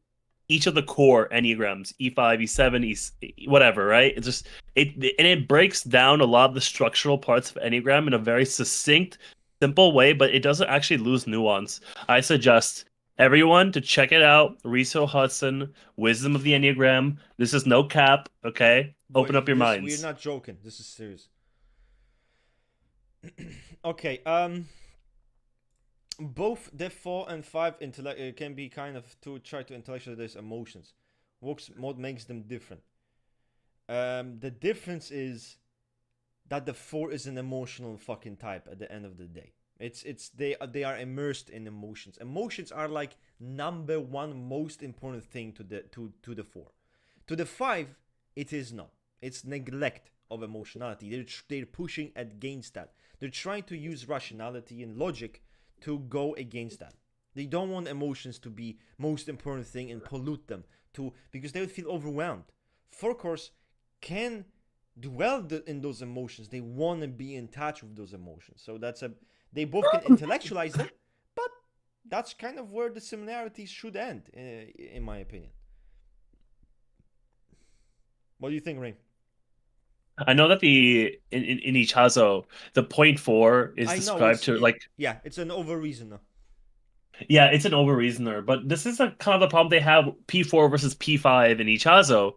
each of the core enneagrams, E5, E7, whatever, right? It's just it breaks down a lot of the structural parts of enneagram in a very succinct, simple way, but it doesn't actually lose nuance. I suggest everyone to check it out. Riso Hudson, Wisdom of the Enneagram. This is no cap, okay? Open up your This, we're minds. not joking. This is serious. Okay. Both the 4 and 5 intellect can be kind of to try to intellectualize emotions. What makes them different? The difference is that the 4 is an emotional fucking type at the end of the day. They are immersed in emotions. Emotions are like number one most important thing to the 4. To the 5, it is not. It's neglect of emotionality. They're pushing against that. They're trying to use rationality and logic to go against that. They don't want emotions to be most important thing and pollute them to because they would feel overwhelmed. 4 course can dwell in those emotions. They want to be in touch with those emotions. So they both can intellectualize them, but that's kind of where the similarities should end, in my opinion. What do you think, Ray? I know that in Ichazo, the point four is I know described to like, yeah, it's an over reasoner. yeah, it's an over reasoner, but this is a kind of the problem they have P4 versus P5 in Ichazo.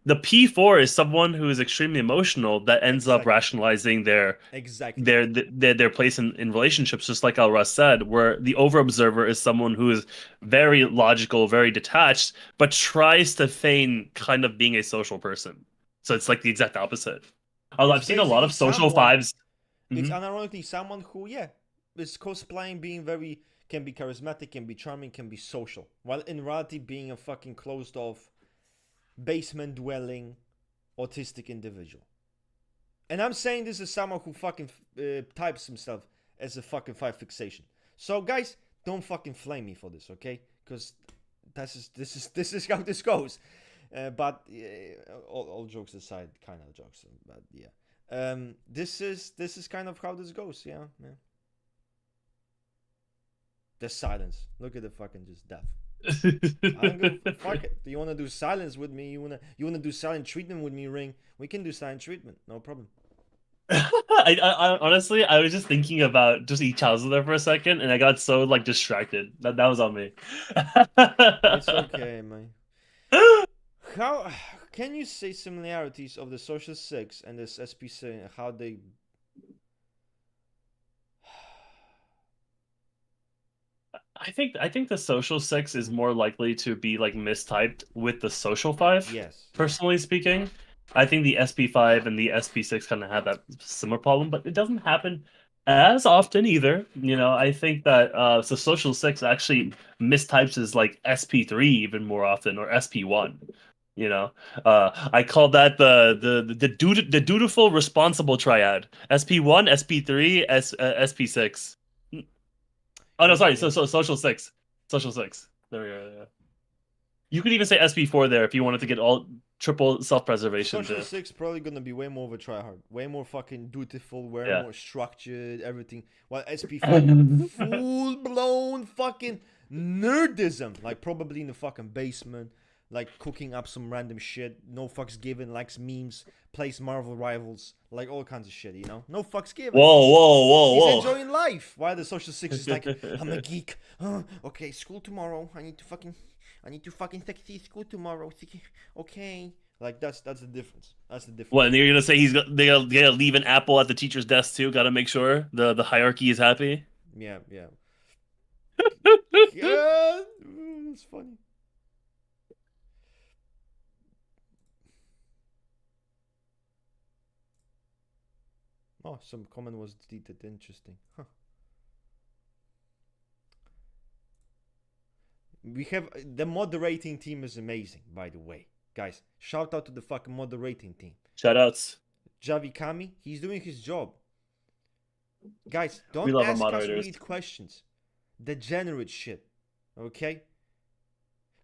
The P4 is someone who is extremely emotional that ends up Exactly. rationalizing their Exactly. their their place in relationships, just like Al Russ said, where the over observer is someone who is very logical, very detached, but tries to feign kind of being a social person. So it's like the exact opposite. It's I've seen a lot basically of social someone. fives. It's Mhm. unironically someone who, yeah, is cosplaying being very can be charismatic, can be charming, can be social, while in reality being a fucking closed off, basement dwelling, autistic individual. And I'm saying this is someone who fucking types himself as a fucking 5 fixation. So guys, don't fucking flame me for this, okay? Because this is how this goes. But all jokes aside, kind of jokes, but yeah. This is kind of how this goes, yeah, yeah. The silence. Look at the fucking just death. I don't give a fuck it. Do you wanna do silence with me? You wanna do silent treatment with me, Ring? We can do silent treatment, no problem. I honestly, I was just thinking about just each house there for a second, and I got so like distracted. That was on me. It's okay, man. How can you say similarities of the social six and this SPC and how they? I think the social six is more likely to be like mistyped with the social five. Yes, yes. Personally speaking, I think the SP5 and the SP6 kind of have that similar problem, but it doesn't happen as often either. I think that so social six actually mistypes as like SP3 even more often or SP1. I call that the dutiful responsible triad. SP1, SP3, SP6. Oh no, sorry. So Okay. so social six, social six. There we go. Yeah. You could even say SB4 there if you wanted to get all triple self-preservation Social too. six probably gonna be way more of a tryhard, way more fucking dutiful, way Yeah. more structured, everything. While SP5, full blown fucking nerdism, like probably in the fucking basement, like cooking up some random shit, no fucks given, likes memes, plays Marvel Rivals, like all kinds of shit, no fucks given. Whoa, whoa, He's whoa, enjoying life. While the social six is like, whoa. I'm a geek. Okay, school tomorrow. I need to fucking succeed school tomorrow. Okay. Like that's the difference. That's the What? difference. And you're gonna say they gotta leave an apple at the teacher's desk too? Got to make sure the hierarchy is happy. Yeah, yeah. Yeah, that's funny. Oh, some comment was deleted. Interesting. Huh. We have the moderating team is amazing, by the way, guys. Shout out to the fucking moderating team. Shoutouts. Javi Kami, he's doing his job. Guys, We don't love our ask us moderators. weird questions. Degenerate shit. Okay?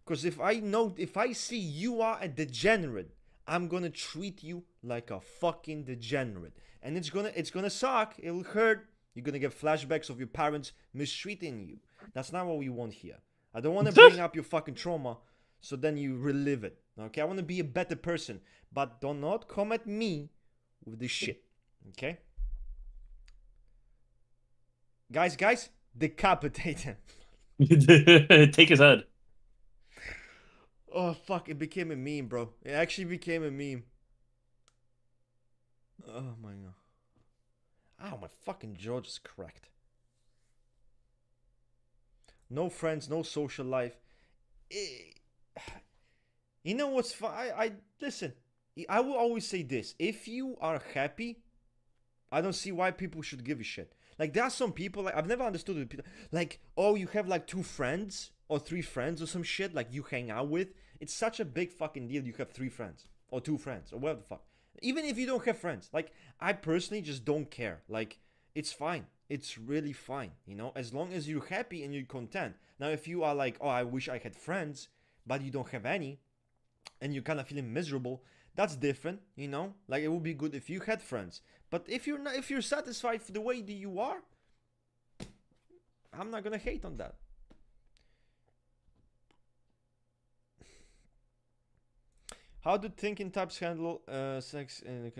Because if I see you are a degenerate, I'm gonna treat you like a fucking degenerate. And it's gonna suck. It'll hurt. You're gonna get flashbacks of your parents mistreating you. That's not what we want here. I don't wanna bring up your fucking trauma so then you relive it. Okay? I wanna be a better person. But do not come at me with this shit. Okay? Guys, decapitate him. Take his head. Oh fuck! It became a meme, bro. It actually became a meme. Oh my god. Ow, my fucking jaw just cracked. No friends, no social life. You know what's fun? I listen. I will always say this: if you are happy, I don't see why people should give a shit. Like there are some people like I've never understood it. Like, oh, you have like 2 friends or 3 friends or some shit like you hang out with. It's such a big fucking deal. You have 3 friends or 2 friends or whatever the fuck. Even if you don't have friends, like I personally just don't care. Like it's fine. It's really fine, you know, as long as you're happy and you're content. Now, if you are like, oh, I wish I had friends, but you don't have any, and you're kind of feeling miserable, that's different, you know. Like it would be good if you had friends, but if you're not, if you're satisfied for the way that you are, I'm not gonna hate on that. How do thinking types handle sex and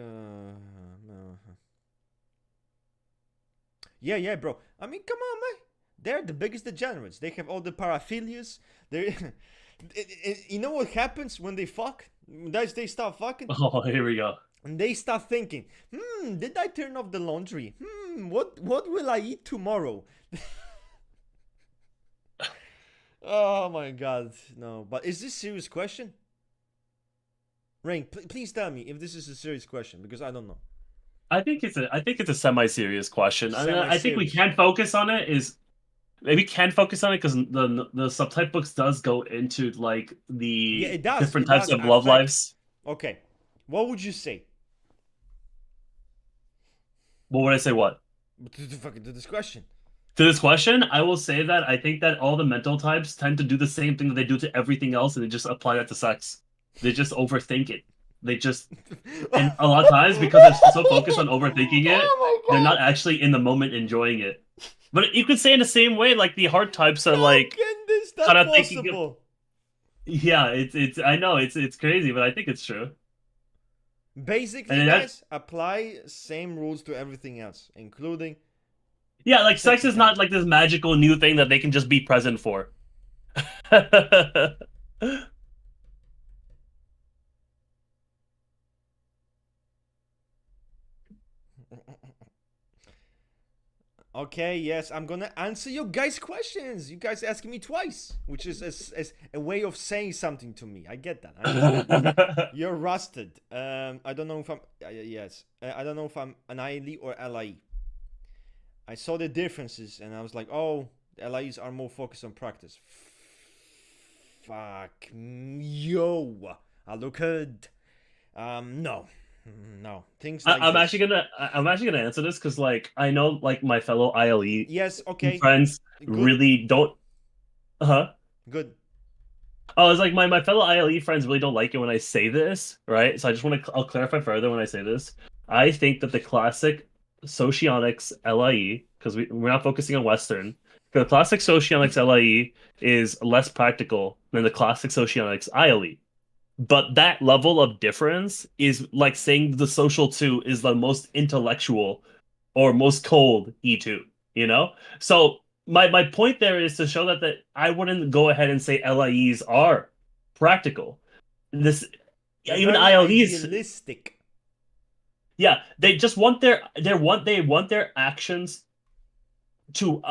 yeah, bro. I mean, come on, man. They're the biggest degenerates. They have all the paraphilias. They, you know what happens when they fuck? They start fucking. Oh, here we go. And they start thinking, did I turn off the laundry? What will I eat tomorrow? Oh my god, no. But is this a serious question? Rain, please tell me if this is a serious question because I don't know. I think it's a semi-serious question. I mean, I think we can focus on it. Maybe can focus on it because the subtype books does go into like the different types of love lives. Okay, what would you say? What would I say? What? To this question. To this question, I will say that I think that all the mental types tend to do the same thing that they do to everything else, and they just apply that to sex. They just overthink it. They just, and a lot of times because they're so focused on overthinking it, they're not actually in the moment enjoying it. But you could say in the same way, like the hard types are like kind of possible. Yeah, it's I know it's crazy, but I think it's true. Basically, guys, apply same rules to everything else, including. Yeah, like sex is not like this magical new thing that they can just be present for. Okay, yes, I'm gonna answer your guys' questions. You guys asking me twice, which is as a way of saying something to me. I get that. You're rusted. I don't know if I'm. Yes, I don't know if I'm an ILE or LIE. I saw the differences, and I was like, oh, LIEs are more focused on practice. Fuck yo, I look good. No. Things like I'm actually gonna answer this because like I know like my fellow ILE friends really don't good. Oh, it's like my fellow ILE friends really don't like it when I say this, right? So I just want to I'll clarify further when I say this. I think that the classic Socionics LIE, because we're not focusing on Western, the classic Socionics LIE is less practical than the classic Socionics ILE. But that level of difference is like saying the social 2 is the most intellectual or most cold E2, you know? So my point there is to show that I wouldn't go ahead and say LIEs are practical. This even ILEs idealistic. Yeah, they just want their actions to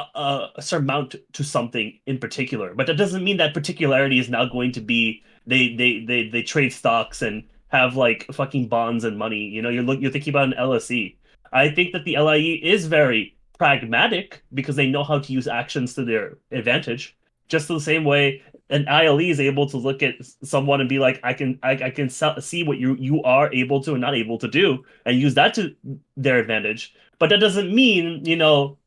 surmount to something in particular, but that doesn't mean that particularity is now going to be they trade stocks and have like fucking bonds and money. You know, you're thinking about an LSE. I think that the LIE is very pragmatic because they know how to use actions to their advantage, just the same way an ILE is able to look at someone and be like, I can see what you are able to and not able to do, and use that to their advantage. But that doesn't mean, you know,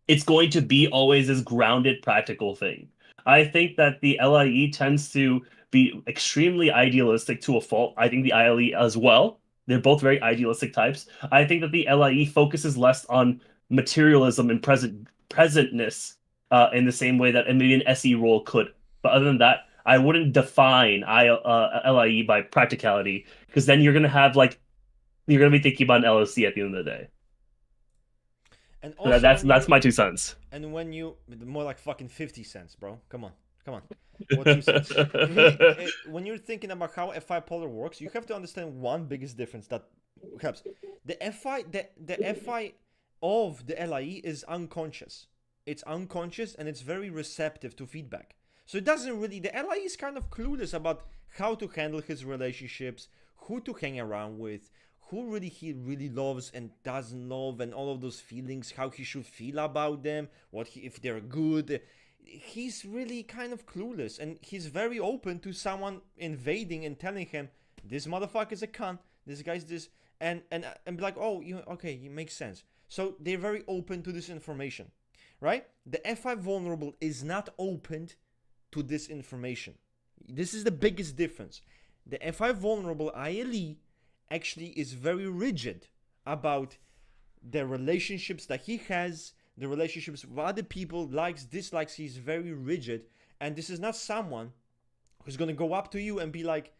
it's going to be always this grounded, practical thing. I think that the LIE tends to be extremely idealistic to a fault. I think the ILE as well. They're both very idealistic types. I think that the LIE focuses less on materialism and presentness in the same way that maybe an SE role could. But other than that, I wouldn't define LIE by practicality, because then you're gonna be thinking about an LSC at the end of the day. And also that's my 2 cents. And when you more like fucking 50 cents, bro. Come on. What 2 cents? When you're thinking about how FI polar works, you have to understand one biggest difference that helps. The FI of the LIE is unconscious. It's unconscious and it's very receptive to feedback. So it doesn't really, the LIE is kind of clueless about how to handle his relationships, who to hang around with, who really he really loves and doesn't love, and all of those feelings, how he should feel about them, if they're good. He's really kind of clueless, and he's very open to someone invading and telling him, this motherfucker's a cunt, this guy's this, and be like, oh, okay, it makes sense. So they're very open to this information, right? The F5 vulnerable is not opened to this information. This is the biggest difference. The F5 vulnerable ILE actually is very rigid about the relationships that he has, the relationships with other people, likes, dislikes. He's very rigid, and this is not someone who's gonna go up to you and be like,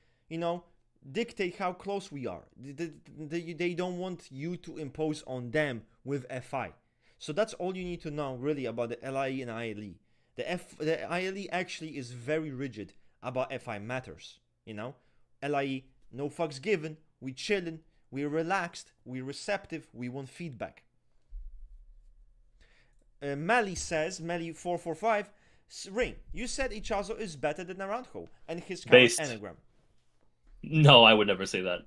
dictate how close we are. They don't want you to impose on them with FI. So that's all you need to know really about the LIE and ILE. The ILE actually is very rigid about FI matters. LIE, no fucks given. We chillin', we're relaxed, we're receptive, we want feedback. Melly says, Melly445, Ring, you said Ichazo is better than Naranjo and his current anagram. No, I would never say that.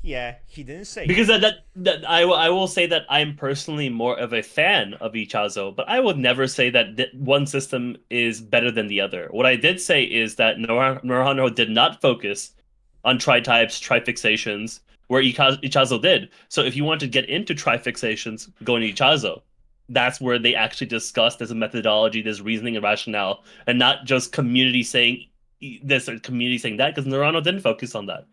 Yeah, he didn't say because that I will say that I'm personally more of a fan of Ichazo, but I would never say that one system is better than the other. What I did say is that Naranjo did not focus on tri-types, tri-fixations, where Ichazo did. So if you want to get into tri-fixations, go into Ichazo. That's where they actually discuss there's a methodology, there's reasoning and rationale, and not just community saying this or community saying that, because Naranjo didn't focus on that.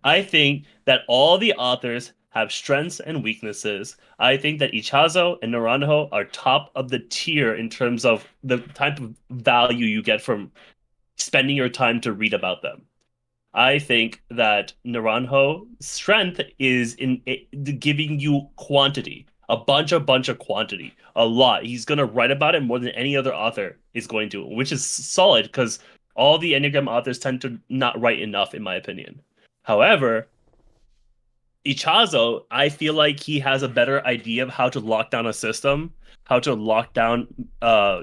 I think that all the authors have strengths and weaknesses. I think that Ichazo and Naranjo are top of the tier in terms of the type of value you get from spending your time to read about them. I think that Naranjo's strength is in giving you quantity, a bunch of quantity, a lot. He's going to write about it more than any other author is going to, which is solid because all the Enneagram authors tend to not write enough, in my opinion. However, Ichazo, I feel like he has a better idea of how to lock down a system, how to lock down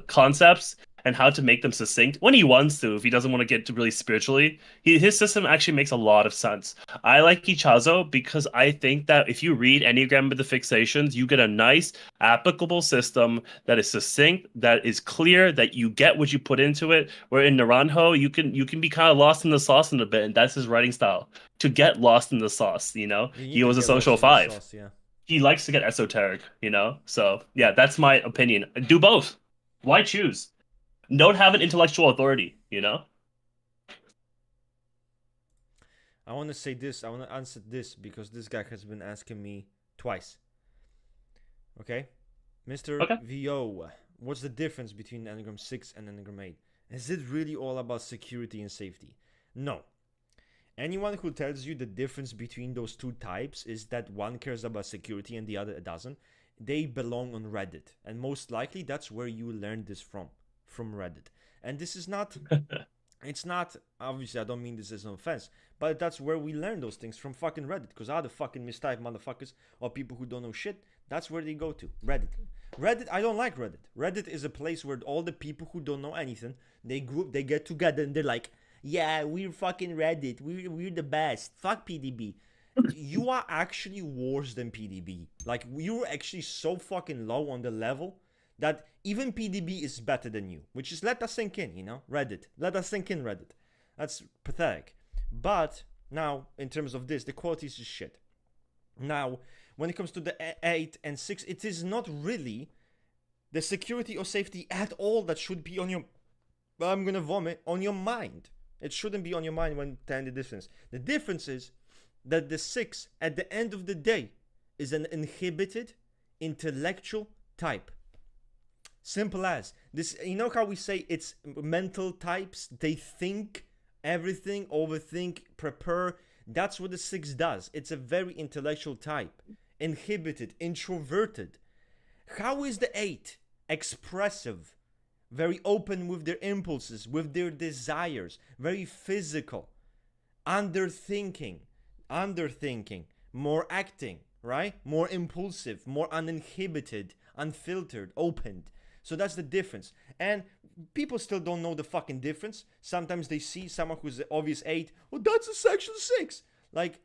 concepts, and how to make them succinct when he wants to. If he doesn't want to get to really spiritually, his system actually makes a lot of sense. I like Ichazo because I think that if you read Enneagram with the Fixations, you get a nice, applicable system that is succinct, that is clear, that you get what you put into it. Where in Naranjo, you can be kind of lost in the sauce in a bit, and that's his writing style. To get lost in the sauce, he was a social 5. Sauce, yeah. He likes to get esoteric, So yeah, that's my opinion. Do both. Why choose? Don't have an intellectual authority, I want to say this. I want to answer this because this guy has been asking me twice. Okay? Mr. Okay. VO, what's the difference between Enneagram 6 and Enneagram 8? Is it really all about security and safety? No. Anyone who tells you the difference between those two types is that one cares about security and the other doesn't, they belong on Reddit. And most likely that's where you learned this from Reddit. And this is not, it's not, obviously I don't mean this as an offense, but that's where we learn those things, from fucking Reddit, because other fucking mistype motherfuckers or people who don't know shit, that's where they go to, Reddit. I don't like Reddit. Reddit is a place where all the people who don't know anything, they get together and they're like, yeah, we're fucking Reddit, we're the best, fuck PDB. You are actually worse than PDB. Like, you're actually so fucking low on the level that even PDB is better than you, which is, let us sink in, Reddit. Let us sink in, Reddit. That's pathetic. But now, in terms of this, the quality is just shit. Now, when it comes to the 8 and 6, it is not really the security or safety at all that should be on your, I'm gonna vomit, on your mind. It shouldn't be on your mind when telling the difference. The difference is that the 6, at the end of the day, is an inhibited intellectual type. Simple as this. How we say it's mental types? They think everything, overthink, prepare. That's what the 6 does. It's a very intellectual type, inhibited, introverted. How is the 8? Expressive, very open with their impulses, with their desires, very physical, underthinking, more acting, right? More impulsive, more uninhibited, unfiltered, opened. So that's the difference. And people still don't know the fucking difference. Sometimes they see someone who's the obvious 8, oh, that's a sexual 6. Like,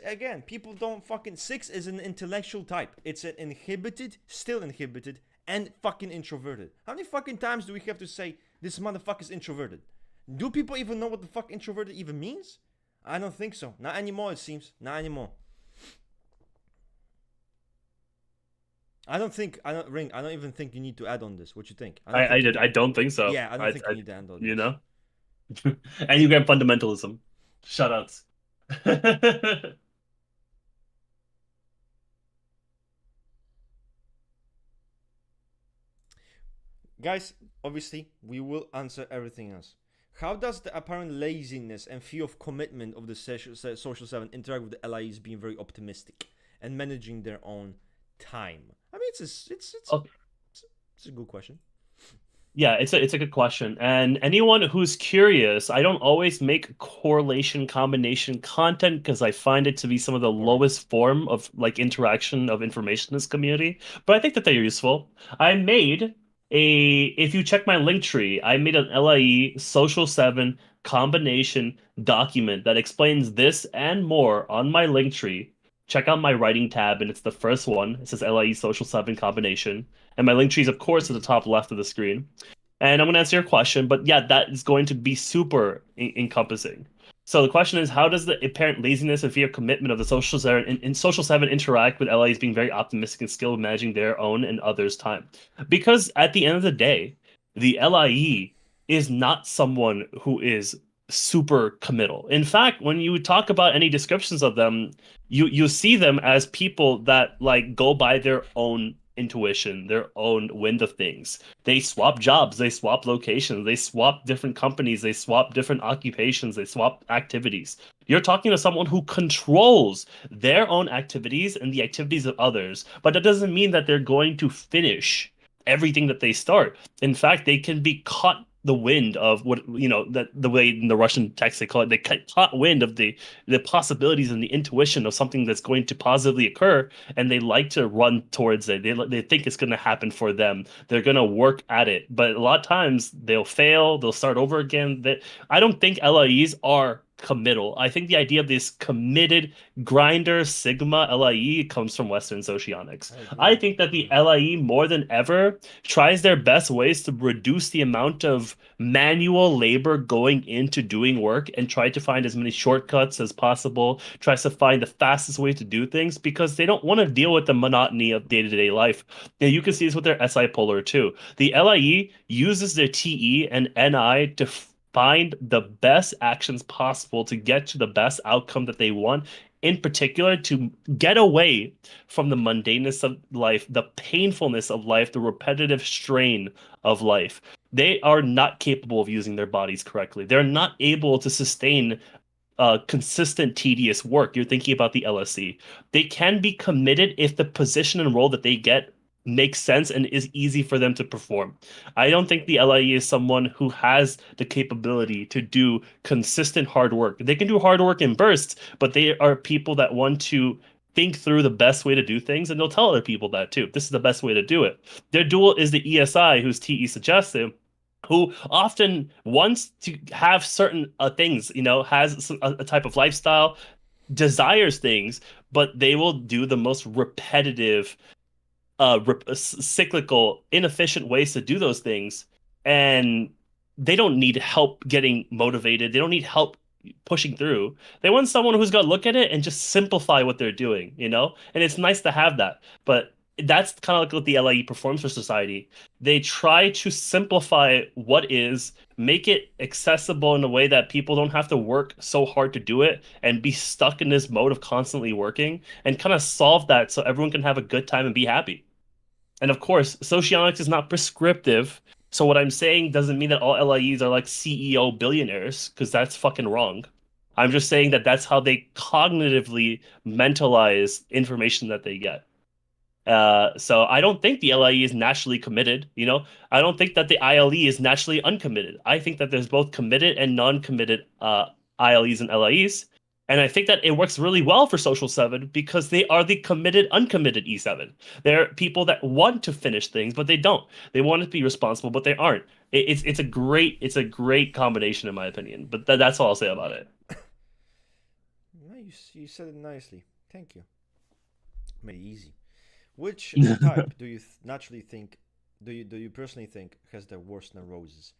again, people don't fucking. 6 is an intellectual type. It's an inhibited, still inhibited, and fucking introverted. How many fucking times do we have to say this motherfucker's introverted? Do people even know what the fuck introverted even means? I don't think so. Not anymore, it seems. Not anymore. I don't even think you need to add on this. What you think? I don't think so. Yeah, I don't think you need to add on this. You know? Enneagram fundamentalism. Shutouts. Guys, obviously, we will answer everything else. How does the apparent laziness and fear of commitment of the social 7 interact with the LIEs being very optimistic and managing their own time? I mean, it's a good question. Yeah, it's a good question. And anyone who's curious, I don't always make correlation combination content because I find it to be some of the lowest form of like interaction of information in this community. But I think that they're useful. If you check my link tree, I made an LIE Social 7 combination document that explains this and more on my link tree. Check out my writing tab, and it's the first one. It says LIE Social 7 combination. And my link tree is, of course, at the top left of the screen. And I'm going to answer your question, but yeah, that is going to be super encompassing. So the question is, how does the apparent laziness and fear of commitment of the social 7 in social 7 interact with LIEs being very optimistic and skilled in managing their own and others' time? Because at the end of the day, the LIE is not someone who is super committal. In fact, when you talk about any descriptions of them, you see them as people that like go by their own intuition, their own wind of things. They swap jobs, they swap locations, they swap different companies, they swap different occupations, they swap activities. You're talking to someone who controls their own activities and the activities of others, but that doesn't mean that they're going to finish everything that they start. In fact, they can be caught the wind of what that the way in the Russian text they call it, they caught wind of the possibilities and the intuition of something that's going to positively occur, and they like to run towards it. They think it's going to happen for them. They're going to work at it, but a lot of times they'll fail. They'll start over again. I don't think LIEs are committal. I think the idea of this committed grinder sigma LIE comes from Western socionics. I think that the LIE more than ever tries their best ways to reduce the amount of manual labor going into doing work and try to find as many shortcuts as possible, tries to find the fastest way to do things because they don't want to deal with the monotony of day-to-day life. And you can see this with their SI polar too. The LIE uses their TE and NI to find the best actions possible to get to the best outcome that they want, in particular to get away from the mundaneness of life, the painfulness of life, the repetitive strain of life. They are not capable of using their bodies correctly. They're not able to sustain consistent, tedious work. You're thinking about the LSE. They can be committed if the position and role that they get makes sense and is easy for them to perform. I don't think the LIE is someone who has the capability to do consistent hard work. They can do hard work in bursts, but they are people that want to think through the best way to do things, and they'll tell other people that too. This is the best way to do it. Their dual is the ESI, who's TE suggestive, who often wants to have certain things, has a type of lifestyle, desires things, but they will do the most repetitive cyclical, inefficient ways to do those things, and they don't need help getting motivated. They don't need help pushing through. They want someone who's going to look at it and just simplify what they're doing, and it's nice to have that. But that's kind of like what the LIE performs for society. They try to simplify what is, make it accessible in a way that people don't have to work so hard to do it and be stuck in this mode of constantly working, and kind of solve that so everyone can have a good time and be happy. And of course, socionics is not prescriptive. So what I'm saying doesn't mean that all LIEs are like CEO billionaires, because that's fucking wrong. I'm just saying that that's how they cognitively mentalize information that they get. So I don't think the LIE is naturally committed. I don't think that the ILE is naturally uncommitted. I think that there's both committed and non-committed ILEs and LIEs. And I think that it works really well for Social 7 because they are the committed, uncommitted E7. They're people that want to finish things, but they don't. They want to be responsible, but they aren't. It's a great combination in my opinion. But that's all I'll say about it. No, you said it nicely. Thank you. Made it easy. Which type do you naturally think? Do you personally think has the worst neuroses?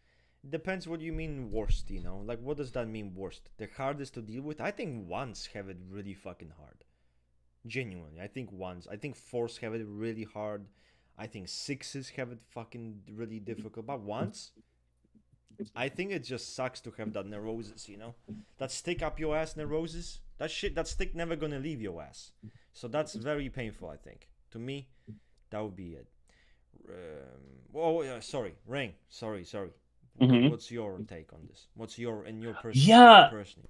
Depends what you mean worst. Like what does that mean worst? The hardest to deal with? I think ones have it really fucking hard. Genuinely, I think ones. I think fours have it really hard. I think sixes have it fucking really difficult. But ones, I think it just sucks to have that neurosis. That stick up your ass neurosis. That stick never gonna leave your ass. So that's very painful, I think. To me, that would be it. Oh, yeah, sorry, Rain. Sorry. Hmm. What's your take on this? What's your and your Yeah. personally?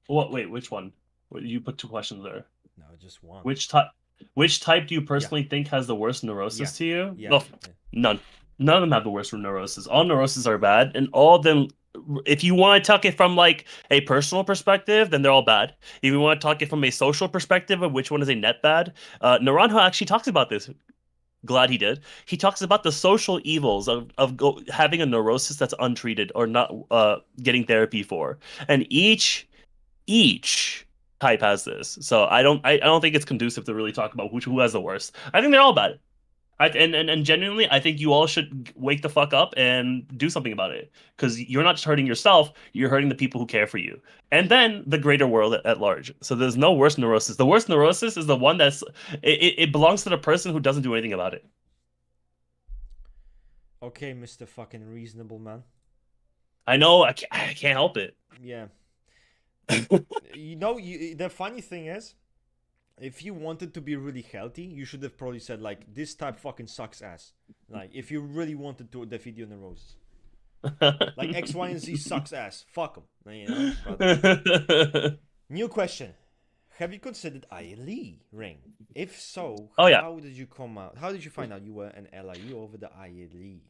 What? Wait, which one? You put two questions there. No, just one. Which type? Which type do you Yeah, personally think has the worst yeah, neurosis to you? yeah, No, yeah. none. None of them have the worst neurosis. All neuroses are bad, and all of them. If you want to talk it from like a personal perspective, then they're all bad. If you want to talk it from a social perspective of which one is a net bad, Naranjo actually talks about this. Glad he did. He talks about the social evils of having a neurosis that's untreated or not getting therapy for, and each type has this. So I don't think it's conducive to really talk about who has the worst. I think they're all bad. And genuinely, I think you all should wake the fuck up and do something about it because you're not just hurting yourself, you're hurting the people who care for you, and then the greater world at large. So there's no worse neurosis. The worst neurosis is the one it belongs to the person who doesn't do anything about it. Okay, Mr. Fucking Reasonable Man. I know I can't help it. Yeah. The funny thing is, if you wanted to be really healthy, you should have probably said like this type fucking sucks ass. Like if you really wanted to defeat your neurosis, like X, Y, and Z sucks ass. Fuck them. But new question: have you considered ILE ring? If so, Oh yeah. how did you come out? How did you find out you were an LIE over the ILE?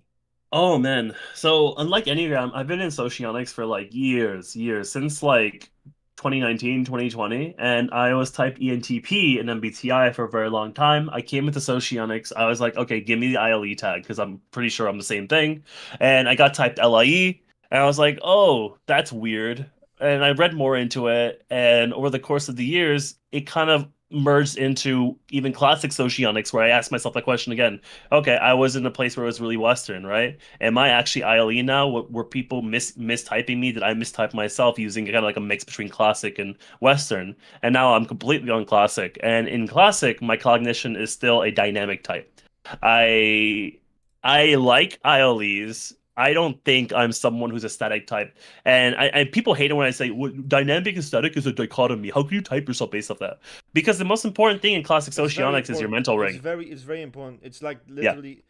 Oh man. So unlike Enneagram, I've been in socionics for like years, since like 2019, 2020, and I was type ENTP and MBTI for a very long time. I came into socionics. I was like, okay, give me the ILE tag because I'm pretty sure I'm the same thing. And I got typed LIE, and I was like, oh, that's weird. And I read more into it, and over the course of the years, it kind of merged into even classic socionics where I asked myself that question again. Okay, I was in a place where it was really Western, right? Am I actually ILE now? Were people mistyping me? Did I mistype myself using kind of like a mix between classic and Western? And now I'm completely on classic. And in classic, my cognition is still a dynamic type. I I like ILEs. I don't think I'm someone who's a static type. And people hate it when I say dynamic and static is a dichotomy. How can you type yourself based off that? Because the most important thing in classic It's very socionics is your important. mental It's ring. very important. It's like Yeah. literally,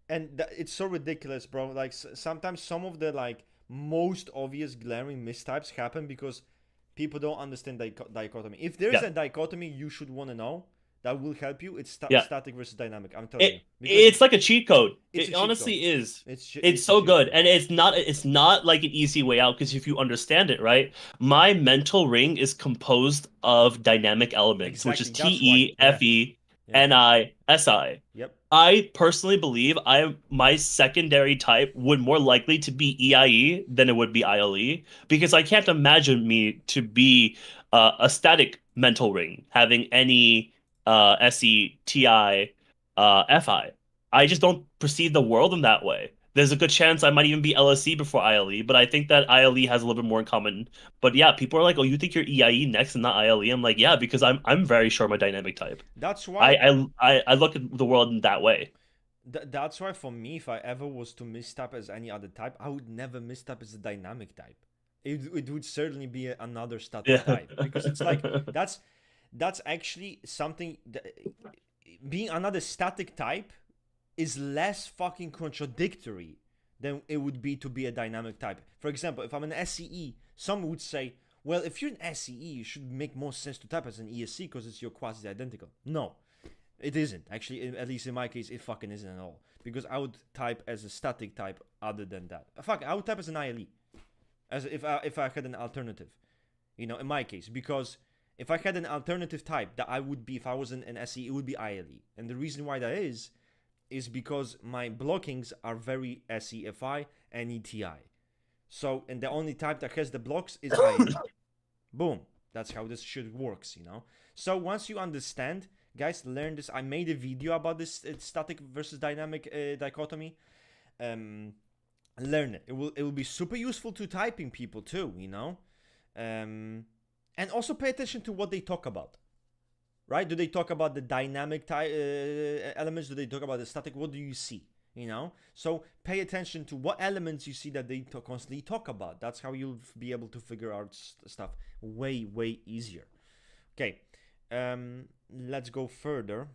and it's so ridiculous, bro. Like sometimes some of the like most obvious glaring mistypes happen because people don't understand dichotomy. If there's Yeah. a dichotomy you should want to know that will help you, it's Yeah. static versus dynamic. I'm telling It you because it's like a cheat code. it's a It cheat code. honestly is. It's It's a so cheat good. code. And it's not like an easy way out because if you understand it, right? My mental ring is composed of dynamic elements, which is Exactly. That's why. Te, Yeah. Fe, Yeah. Ni, Si. Yep. I personally believe my secondary type would more likely to be EIE than it would be ILE because I can't imagine me to be a static mental ring having any SE, TI, FI. I just don't perceive the world in that way. There's a good chance I might even be LSE before ILE, but I think that ILE has a little bit more in common. But yeah, people are like, "Oh, you think you're EIE next and not ILE?" I'm like, "Yeah, because I'm very sure I'm a dynamic type." That's I why. I I, I look at the world in that way. That's why for me, if I ever was to mistype as any other type, I would never mistype as a dynamic type. It would certainly be another static Yeah. type because it's like that's actually something being another static type is less fucking contradictory than it would be to be a dynamic type. For example, if I'm an SCE, some would say, well, if you're an SCE, you should make more sense to type as an ESC because it's your quasi identical. No, it isn't. Actually, at least in my case, it fucking isn't at all. Because I would type as a static type other than that. Fuck, I would type as an ILE. As if I had an alternative. You know, in my case, because if I had an alternative type that I would be if I was in an SE, it would be ILE. And the reason why that is because my blockings are very SEFI and ETI. So, and the only type that has the blocks is ILE. Boom. That's how this shit works, you know? So once you understand, guys, learn this. I made a video about this static versus dynamic dichotomy. Learn it. It will be super useful to typing people too, you know? And also pay attention to what they talk about. Right? Do they talk about the dynamic elements? Do they talk about the static? What do you see? You know? So pay attention to what elements you see that they constantly talk about. That's how you'll be able to figure out stuff way, way easier. Okay. Let's go further.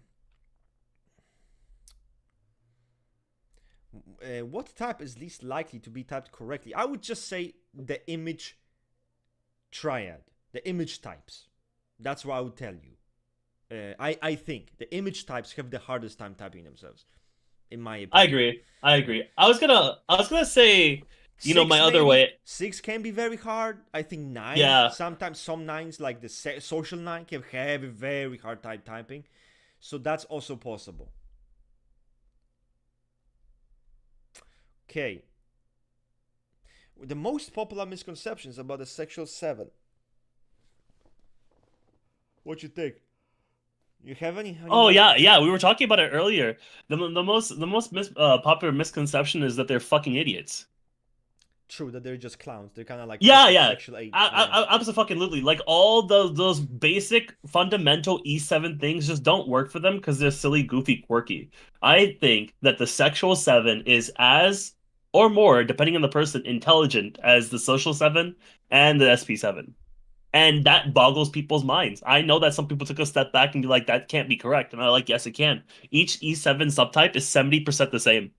What type is least likely to be typed correctly? I would just say the image triad, the image types. That's what I would tell you. I think the image types have the hardest time typing themselves, in my opinion. I agree. I was gonna say, you know, my Six other maybe. way. 6 can be very hard. I think 9. Yeah, Sometimes some 9s like the social 9 can have a very hard time typing. So that's also possible. Okay. The most popular misconceptions about the sexual 7. What you think? You have any? oh yeah. We were talking about it earlier. The most popular misconception is that they're fucking idiots. True that they're just clowns. They're kind of like Yeah, yeah. sexual 8. Yeah. Absolutely. Like all those basic fundamental E7 things just don't work for them because they're silly, goofy, quirky. I think that the sexual 7 is as or more, depending on the person, intelligent as the social 7 and the SP7. And that boggles people's minds. I know that some people took a step back and be like, that can't be correct. And I'm like, yes, it can. Each E7 subtype is 70% the same.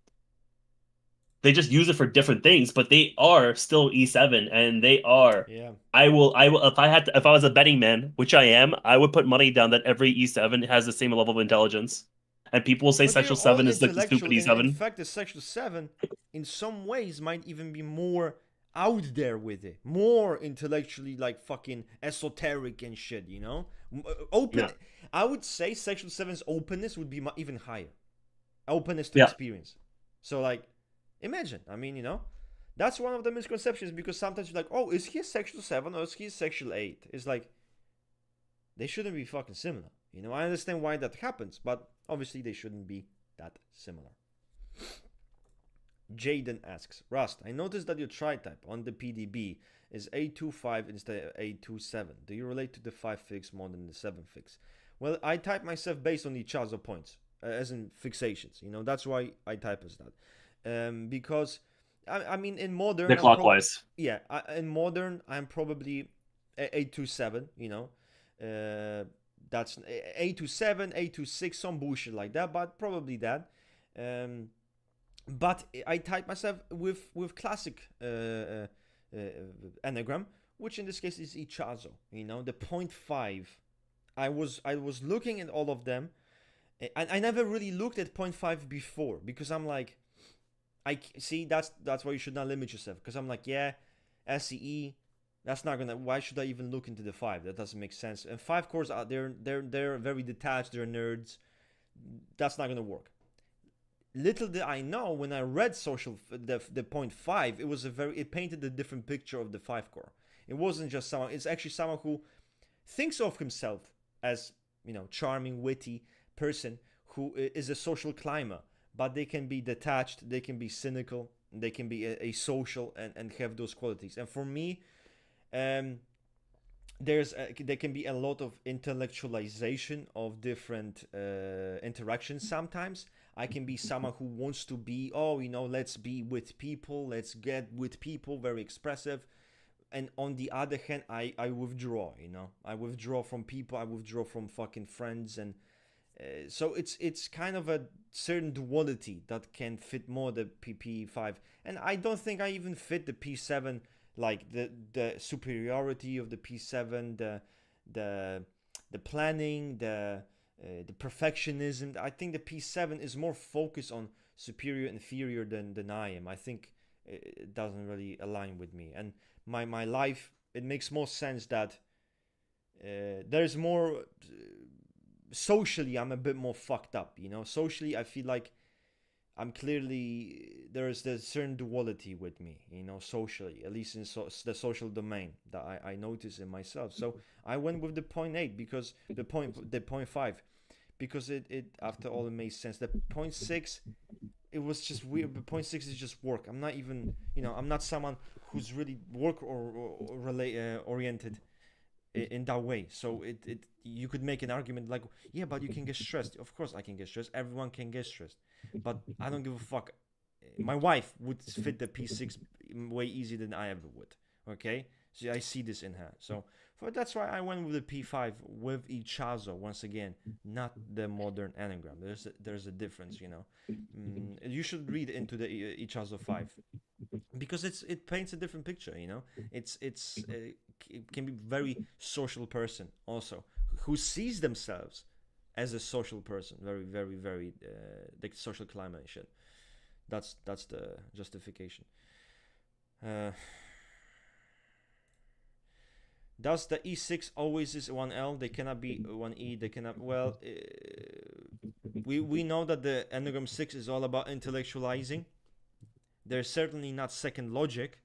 They just use it for different things, but they are still E7 and they are. Yeah. If I was a betting man, which I am, I would put money down that every E7 has the same level of intelligence. And people will say But they're sexual all 7 is like the intellectual. stupid In E7. fact, the sexual 7, in some ways, might even be more out there with it. More intellectually, like fucking esoteric and shit, you know? Open. Yeah. I would say sexual 7's openness would be even higher. Openness to Yeah. experience. So, like, imagine. I mean, you know? That's one of the misconceptions because sometimes you're like, oh, is he a sexual 7 or is he a sexual 8? It's like, they shouldn't be fucking similar. You know, I understand why that happens, but obviously they shouldn't be that similar. Jaden asks, Rust, I noticed that your tri type on the PDB is A25 instead of A27. Do you relate to the 5 fix more than the 7 fix? Well, I type myself based on the charts of points, as in fixations. You know, that's why I type as that. Because, I mean, in modern... They're clockwise. In modern, I'm probably A27, you know. That's A27, A26, some bullshit like that, but probably that. But I type myself with classic anagram, which in this case is Ichazo. You know, the 0.5. I was looking at all of them, and I never really looked at 0.5 before because I'm like, I see that's why you should not limit yourself because I'm like, yeah, SCE. That's not gonna. Why should I even look into the 5? That doesn't make sense. And 5 cores are they're very detached. They're nerds. That's not gonna work. Little did I know when I read social the 0.5, it painted a different picture of the 5 core. It wasn't just someone. It's actually someone who thinks of himself as, you know, charming, witty person who is a social climber, but they can be detached. They can be cynical. They can be a social and have those qualities. And for me, there can be a lot of intellectualization of different interactions sometimes. I can be someone who wants to be, oh, you know, let's be with people, let's get with people, very expressive. And on the other hand, I withdraw, you know. I withdraw from people, I withdraw from fucking friends. And so it's kind of a certain duality that can fit more the P5. And I don't think I even fit the P7, like the superiority of the P7, the planning, the perfectionism. I think the P7 is more focused on superior inferior than I am. I think it doesn't really align with me. And my life it makes more sense that there's more socially. I'm a bit more fucked up, you know. Socially, I feel like I'm clearly there's a certain duality with me, you know, socially, at least in the social domain that I notice in myself. So I went with the point eight because the point five because it after all it made sense. The point six, it was just weird. The point six is just work. I'm not even, you know, I'm not someone who's really work or relate oriented in that way. So it you could make an argument like, yeah, but you can get stressed. Of course I can get stressed. Everyone can get stressed. But I don't give a fuck. My wife would fit the P6 way easier than I ever would. Okay? So I see this in her. So that's why I went with the P5 with Ichazo once again, not the modern anagram. There's a difference, you know. You should read into the Ichazo 5 because it paints a different picture, you know. It can be very social person also who sees themselves as a social person, very very very the social climate shit. That's the justification. Does the E6 always is 1L? They cannot be 1E. They cannot. Well, we know that the Enneagram 6 is all about intellectualizing. They're certainly not second logic.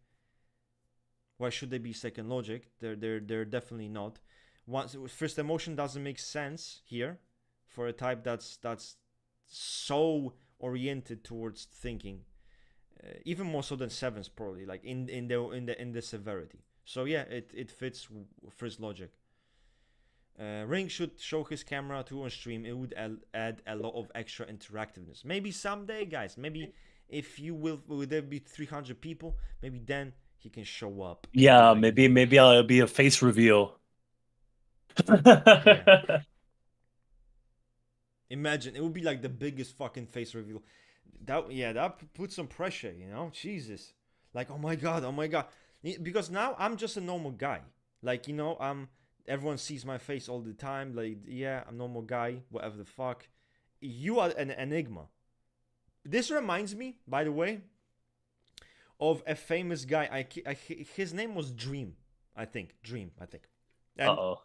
Why should they be second logic? They're definitely not. Once first emotion doesn't make sense here for a type that's so oriented towards thinking, even more so than sevens probably, like in the severity. So yeah, it fits first logic. Ring should show his camera too on stream. It would add a lot of extra interactiveness. Maybe someday, guys. Maybe if you will there be 300 people? Maybe then he can show up. Yeah, like, maybe I'll be a face reveal. Yeah. Imagine it would be like the biggest fucking face reveal. That puts some pressure, you know. Jesus, like oh my god, because now I'm just a normal guy. Like, you know, everyone sees my face all the time. Like, yeah, I'm a normal guy, whatever the fuck. You are an enigma. This reminds me, by the way, of a famous guy. His name was Dream, I think. And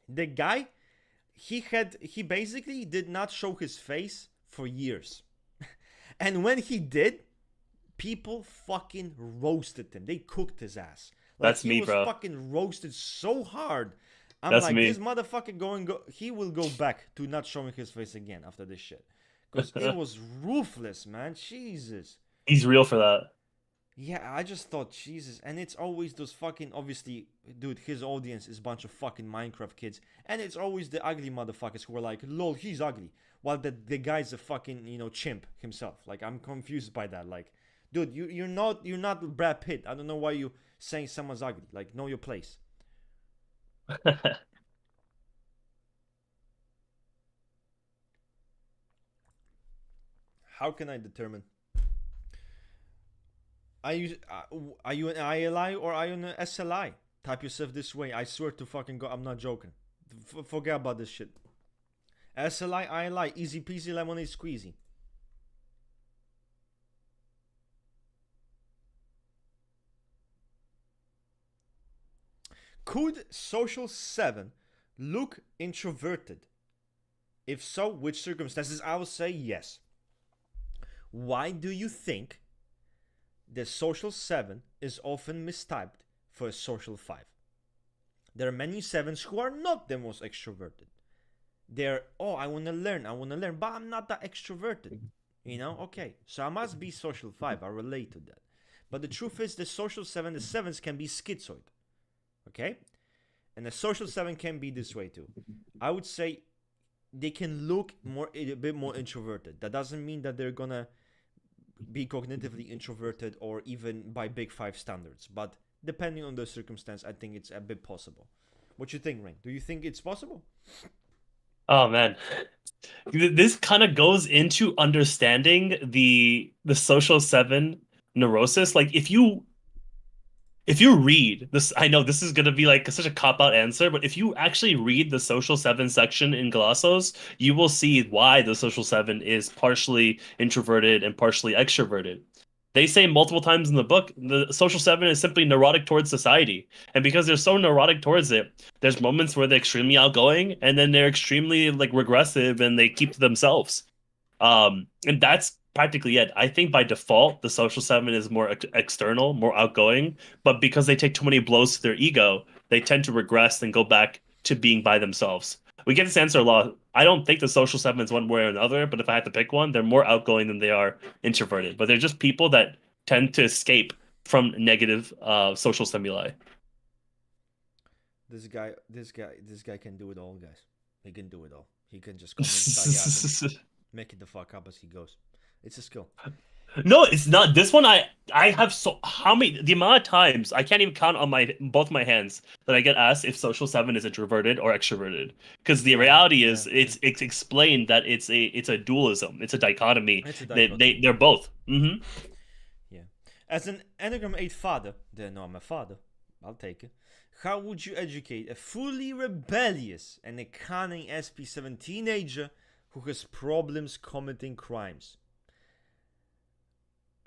the guy, he basically did not show his face for years. And when he did, people fucking roasted him. They cooked his ass. Like, that's me, bro. He was fucking roasted so hard. I'm that's like, me. This motherfucker he will go back to not showing his face again after this shit. Because it was ruthless, man. Jesus. He's real for that. Yeah, I just thought, Jesus. And it's always those fucking, obviously, dude, his audience is a bunch of fucking Minecraft kids. And it's always the ugly motherfuckers who are like, lol, he's ugly. While the guy's a fucking, you know, chimp himself. Like, I'm confused by that. Like, dude, you're not Brad Pitt. I don't know why you saying someone's ugly. Like, know your place. How can I determine? Are you an ILI or are you an SLI? Type yourself this way. I swear to fucking God, I'm not joking. Forget about this shit. SLI, ILI, easy peasy lemonade squeezy. Could social 7 look introverted? If so, which circumstances? I will say yes. Why do you think the social 7 is often mistyped for a social 5? There are many 7s who are not the most extroverted. They're, I want to learn, but I'm not that extroverted. You know, okay, so I must be social 5. I relate to that. But the truth is, the social 7, the 7s can be schizoid. Okay? And the social 7 can be this way too. I would say they can look a bit more introverted. That doesn't mean that they're gonna be cognitively introverted or even by big 5 standards. But depending on the circumstance, I think it's a bit possible. What you think, Ring? Do you think it's possible? Oh man, this kind of goes into understanding the social 7 neurosis. Like if you read this, I know this is going to be like such a cop-out answer, but if you actually read the social 7 section in Glossos, you will see why the social 7 is partially introverted and partially extroverted. They say multiple times in the book, the social seven is simply neurotic towards society. And because they're so neurotic towards it, there's moments where they're extremely outgoing and then they're extremely like regressive and they keep to themselves. And that's practically it. I think by default, the social seven is more external, more outgoing, but because they take too many blows to their ego, they tend to regress and go back to being by themselves. We get this answer a lot. I don't think the social seven is one way or another, but if I had to pick one, they're more outgoing than they are introverted. But they're just people that tend to escape from negative social stimuli. This guy can do it all, guys. He can do it all. He can just come inside and make it the fuck up as he goes. It's a skill. No, it's not. This one I have so how many the amount of times I can't even count on my both my hands that I get asked if social seven is introverted or extroverted. Because the reality is it's explained that it's a dualism, it's a dichotomy. It's a dichotomy. They're both. Mm-hmm. Yeah. As an Enneagram 8 father, then I'm a father. I'll take it. How would you educate a fully rebellious and a cunning SP7 teenager who has problems committing crimes?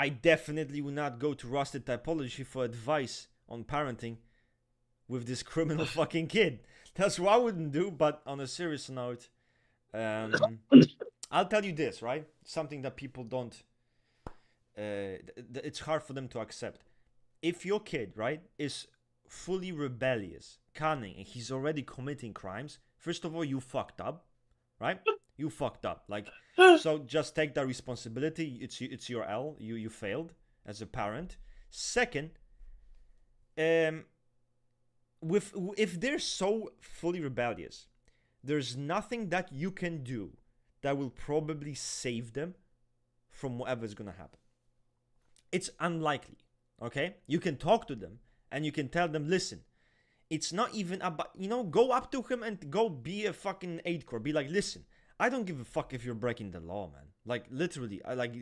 I definitely would not go to Rusted Typology for advice on parenting with this criminal fucking kid. That's what I wouldn't do, but on a serious note, I'll tell you this, right? Something that people don't, it's hard for them to accept. If your kid, right, is fully rebellious, cunning, and he's already committing crimes, first of all, you fucked up, right? You fucked up. Like, so just take that responsibility. It's your L. You failed as a parent. Second, if they're so fully rebellious, there's nothing that you can do that will probably save them from whatever's gonna happen. It's unlikely. Okay? You can talk to them and you can tell them, listen, it's not even about, go up to him and go be a fucking 8-core. Be like, listen, I don't give a fuck if you're breaking the law, man. Like, literally, I like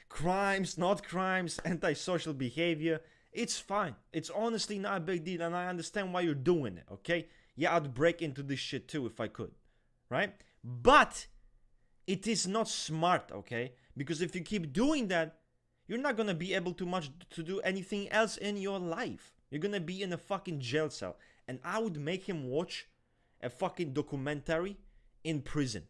crimes, not crimes, antisocial behavior. It's fine. It's honestly not a big deal, and I understand why you're doing it, okay? Yeah, I'd break into this shit too if I could, right? But it is not smart, okay? Because if you keep doing that, you're not gonna be able to do anything else in your life. You're gonna be in a fucking jail cell. And I would make him watch a fucking documentary in prison.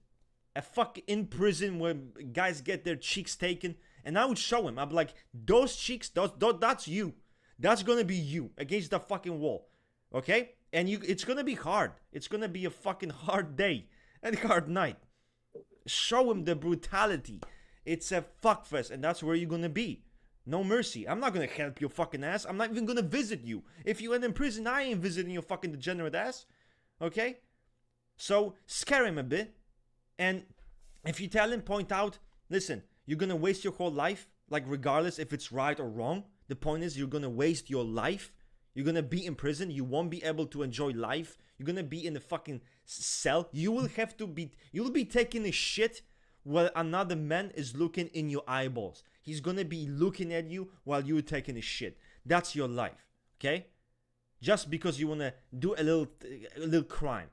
A fuck in prison where guys get their cheeks taken, and I would show him. I'd be like, those cheeks, that's you. That's gonna be you against the fucking wall, okay? And it's gonna be hard. It's gonna be a fucking hard day and hard night. Show him the brutality. It's a fuckfest, and that's where you're gonna be. No mercy. I'm not gonna help your fucking ass. I'm not even gonna visit you. If you end in prison, I ain't visiting your fucking degenerate ass, okay? So scare him a bit. And if you tell him, point out, listen, you're gonna waste your whole life, like regardless if it's right or wrong. The point is you're gonna waste your life. You're gonna be in prison. You won't be able to enjoy life. You're gonna be in a fucking cell. You'll be taking a shit while another man is looking in your eyeballs. He's gonna be looking at you while you're taking a shit. That's your life, okay? Just because you wanna do a little crime.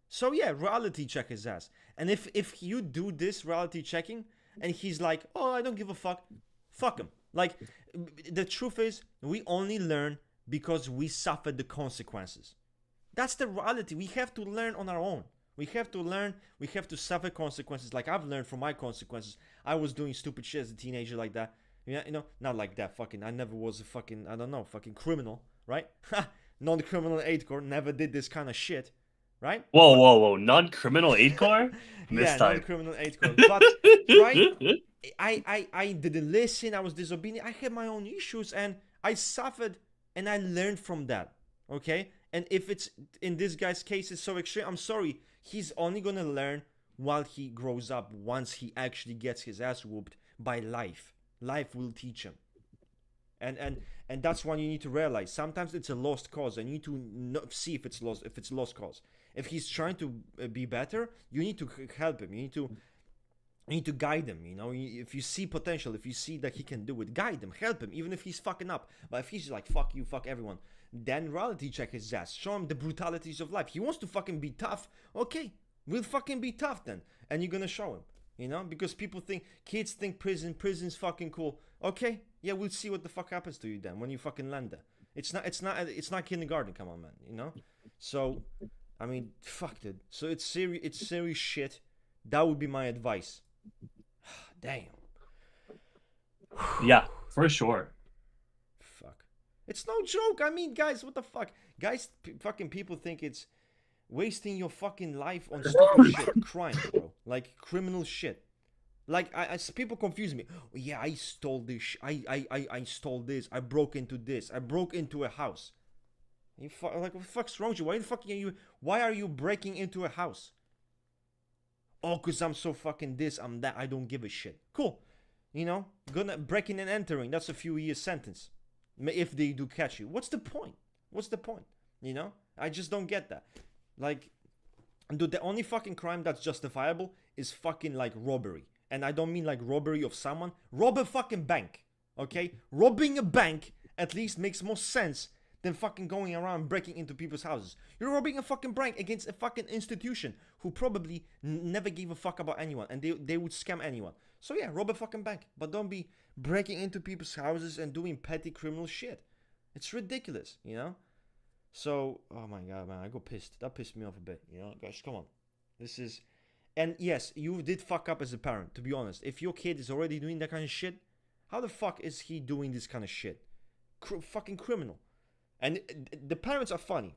So yeah, reality check his ass. And if you do this reality checking and he's like, oh, I don't give a fuck him. Like, the truth is, we only learn because we suffered the consequences. That's the reality. We have to learn on our own. We have to learn, we have to suffer consequences. Like I've learned from my consequences. I was doing stupid shit as a teenager like that. Not like that fucking, I never was a fucking, fucking criminal, right? Non-criminal 8-core, never did this kind of shit. Right? Whoa. Non-criminal 8-core? Yeah, non-criminal 8-core. But, right? I didn't listen. I was disobedient. I had my own issues and I suffered and I learned from that. Okay? And if it's, in this guy's case, it's so extreme, I'm sorry. He's only going to learn while he grows up, once he actually gets his ass whooped by life. Life will teach him. And that's one you need to realize. Sometimes it's a lost cause, and you need to see if it's lost cause. If he's trying to be better, you need to help him. You need to guide him. If you see potential, if you see that he can do it, guide him, help him, even if he's fucking up. But if he's like, fuck you, fuck everyone, then reality check his ass. Show him the brutalities of life. He wants to fucking be tough. Okay, we'll fucking be tough then. And you're gonna show him. Because kids think prison's fucking cool. Okay, Yeah, we'll see what the fuck happens to you then when you fucking land there. It's not kindergarten. Come on, man. You know. So, I mean, fuck, dude. So it's serious shit. That would be my advice. Damn. Yeah, for sure. Fuck. It's no joke. I mean, guys, what the fuck? Guys, fucking people think it's wasting your fucking life on stupid shit, crimes, bro. Like criminal shit. Like people confuse me. Oh, yeah, I stole this. I stole this. I broke into this. I broke into a house. Like, what the fuck's wrong with you? Why the fuck are you? Why are you breaking into a house? Oh, cause I'm so fucking this. I'm that. I don't give a shit. Cool. You know, gonna breaking and entering. That's a few years sentence. If they do catch you, what's the point? What's the point? You know, I just don't get that. Like, dude, the only fucking crime that's justifiable is fucking like robbery. And I don't mean like robbery of someone. Rob a fucking bank, okay? Robbing a bank at least makes more sense than fucking going around breaking into people's houses. You're robbing a fucking bank against a fucking institution who probably never gave a fuck about anyone, and they would scam anyone. So yeah, rob a fucking bank, but don't be breaking into people's houses and doing petty criminal shit. It's ridiculous, you know? So, oh my god, man, I got pissed. That pissed me off a bit, you know? Guys, come on. This is... And yes, you did fuck up as a parent, to be honest. If your kid is already doing that kind of shit, how the fuck is he doing this kind of shit? Fucking criminal. And the parents are funny.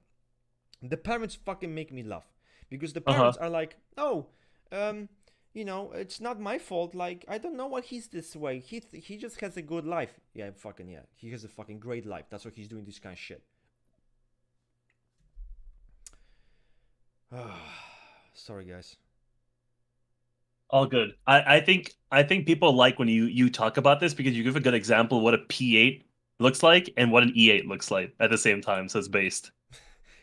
The parents fucking make me laugh. Because the parents are like, oh, you know, it's not my fault. Like, I don't know why he's this way. He just has a good life. Yeah, fucking yeah. He has a fucking great life. That's why he's doing this kind of shit. Sorry, guys. All good. I think people like when you talk about this because you give a good example of what a P8 looks like and what an E8 looks like at the same time. So it's based.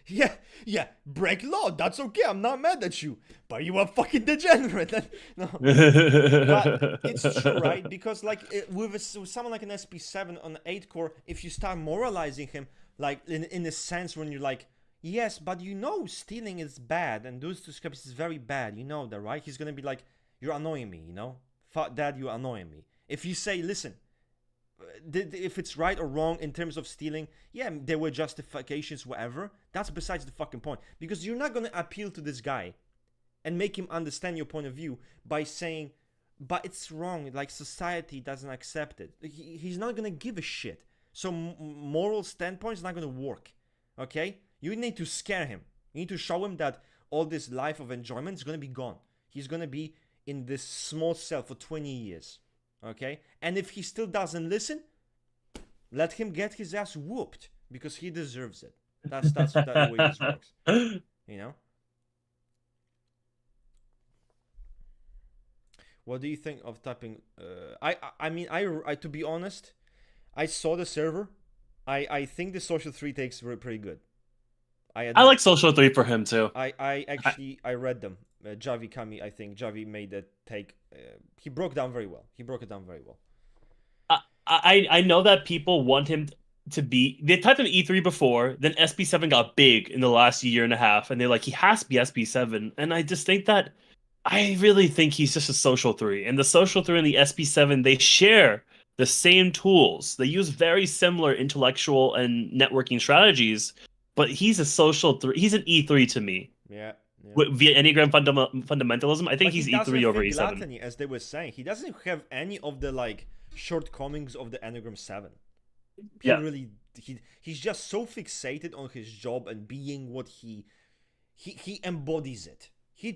Yeah, break law. That's okay. I'm not mad at you, but you are fucking degenerate. No, but it's true, right? Because like with someone like an SP7 on 8 core, if you start moralizing him, like in a sense when you're like, yes, but you know stealing is bad and those two scripts is very bad. You know that, right? He's gonna be like, you're annoying me, you know? Fuck dad, you're annoying me. If you say, listen, if it's right or wrong in terms of stealing, yeah, there were justifications, whatever. That's besides the fucking point. Because you're not gonna appeal to this guy and make him understand your point of view by saying, but it's wrong, like society doesn't accept it. He's not gonna give a shit. So moral standpoint is not gonna work, okay? You need to scare him. You need to show him that all this life of enjoyment is gonna be gone. He's gonna be in this small cell for 20 years, okay? And if he still doesn't listen, let him get his ass whooped because he deserves it. That's the way this works, you know? What do you think of typing? I mean, to be honest, I saw the server. I think the social 3 takes were pretty good. I like social 3 for him too. I actually read them. Javi Kami, I think Javi made that take. He broke down very well. He broke it down very well. I know that people want him to be. They typed in E3 before, then SP7 got big in the last year and a half, and they're like, he has to be SP7. And I just think that I really think he's just a social 3. And the social 3 and the SP7, they share the same tools. They use very similar intellectual and networking strategies, but he's a social 3. He's an E3 to me. Yeah. Via Enneagram fundamentalism, I think he's E3 over E7. Gluttony, as they were saying, he doesn't have any of the like shortcomings of the Enneagram 7. He's just so fixated on his job and being what he embodies it. He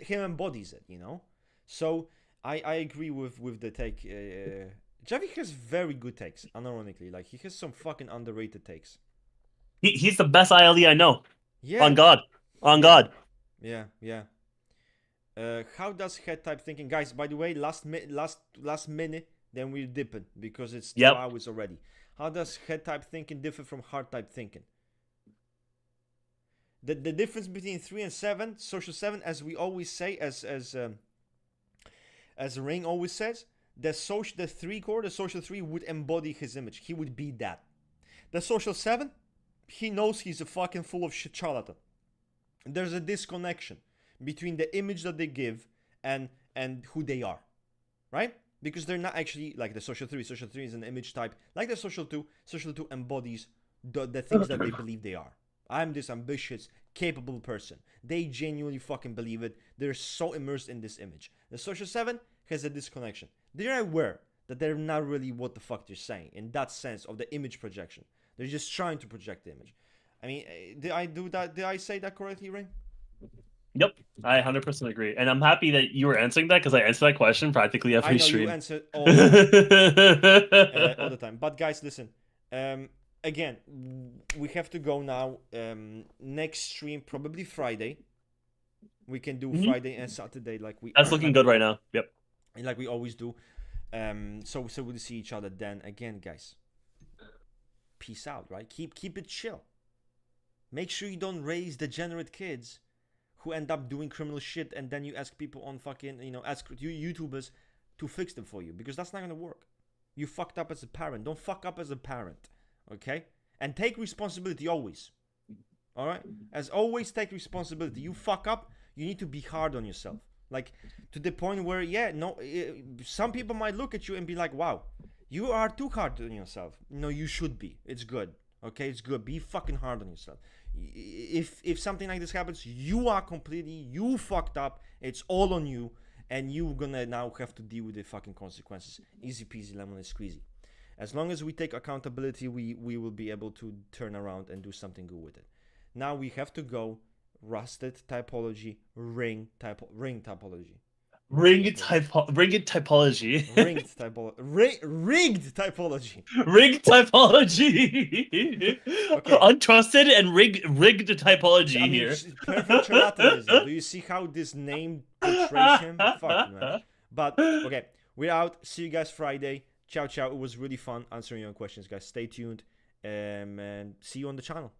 embodies it, you know. So I agree with the take. Javi has very good takes, unironically. Like he has some fucking underrated takes. He's the best ILE I know. Yeah. On God. God. Yeah. How does head type thinking, guys? By the way, last minute, then we're dipping because it's 2 hours already. How does head type thinking differ from heart type thinking? The difference between 3 and 7, social 7, as we always say, as Ring always says, the 3 core, the social 3 would embody his image. He would be that. The social 7, he knows he's a fucking full of shit charlatan. There's a disconnection between the image that they give and who they are, right? because they're not actually like the social 3. Social 3 is an image type like the social 2. Social 2 embodies the things that they believe they are. I'm this ambitious, capable person. They genuinely fucking believe it. They're so immersed in this image. The social 7 has a disconnection. They're aware that they're not really what the fuck they're saying in that sense of the image projection. They're just trying to project the image. I mean, did I do that? Did I say that correctly, Ring? Yep, I 100% agree, and I'm happy that you were answering that because I answered that question practically every I know stream. you answer all the time. All the time. But guys, listen. Again, we have to go now. Next stream probably Friday. We can do Friday and Saturday like we. That's looking good right now. Yep. Like we always do. So we'll see each other then. Again, guys. Peace out, right? Keep it chill. Make sure you don't raise degenerate kids who end up doing criminal shit, and then you ask people on fucking, ask you YouTubers to fix them for you, because that's not gonna work. You fucked up as a parent. Don't fuck up as a parent, okay? And take responsibility always. All right? As always, take responsibility. You fuck up, you need to be hard on yourself. Like, to the point where, some people might look at you and be like, wow, you are too hard on yourself. No, you should be. It's good. Okay, it's good. Be fucking hard on yourself. If something like this happens, you fucked up. It's all on you, and you're gonna now have to deal with the fucking consequences. Easy peasy, lemon squeezy. As long as we take accountability, we will be able to turn around and do something good with it. Now we have to go. Rusted typology, ring typology. Rigged typology. Rigged typology. Rigged typology. Okay. Untrusted and rigged typology I mean, here. Perfect charlatanism. Do you see how this name portrays him? Fuck, man. But, okay, we're out. See you guys Friday. Ciao, ciao. It was really fun answering your questions, guys. Stay tuned. And see you on the channel.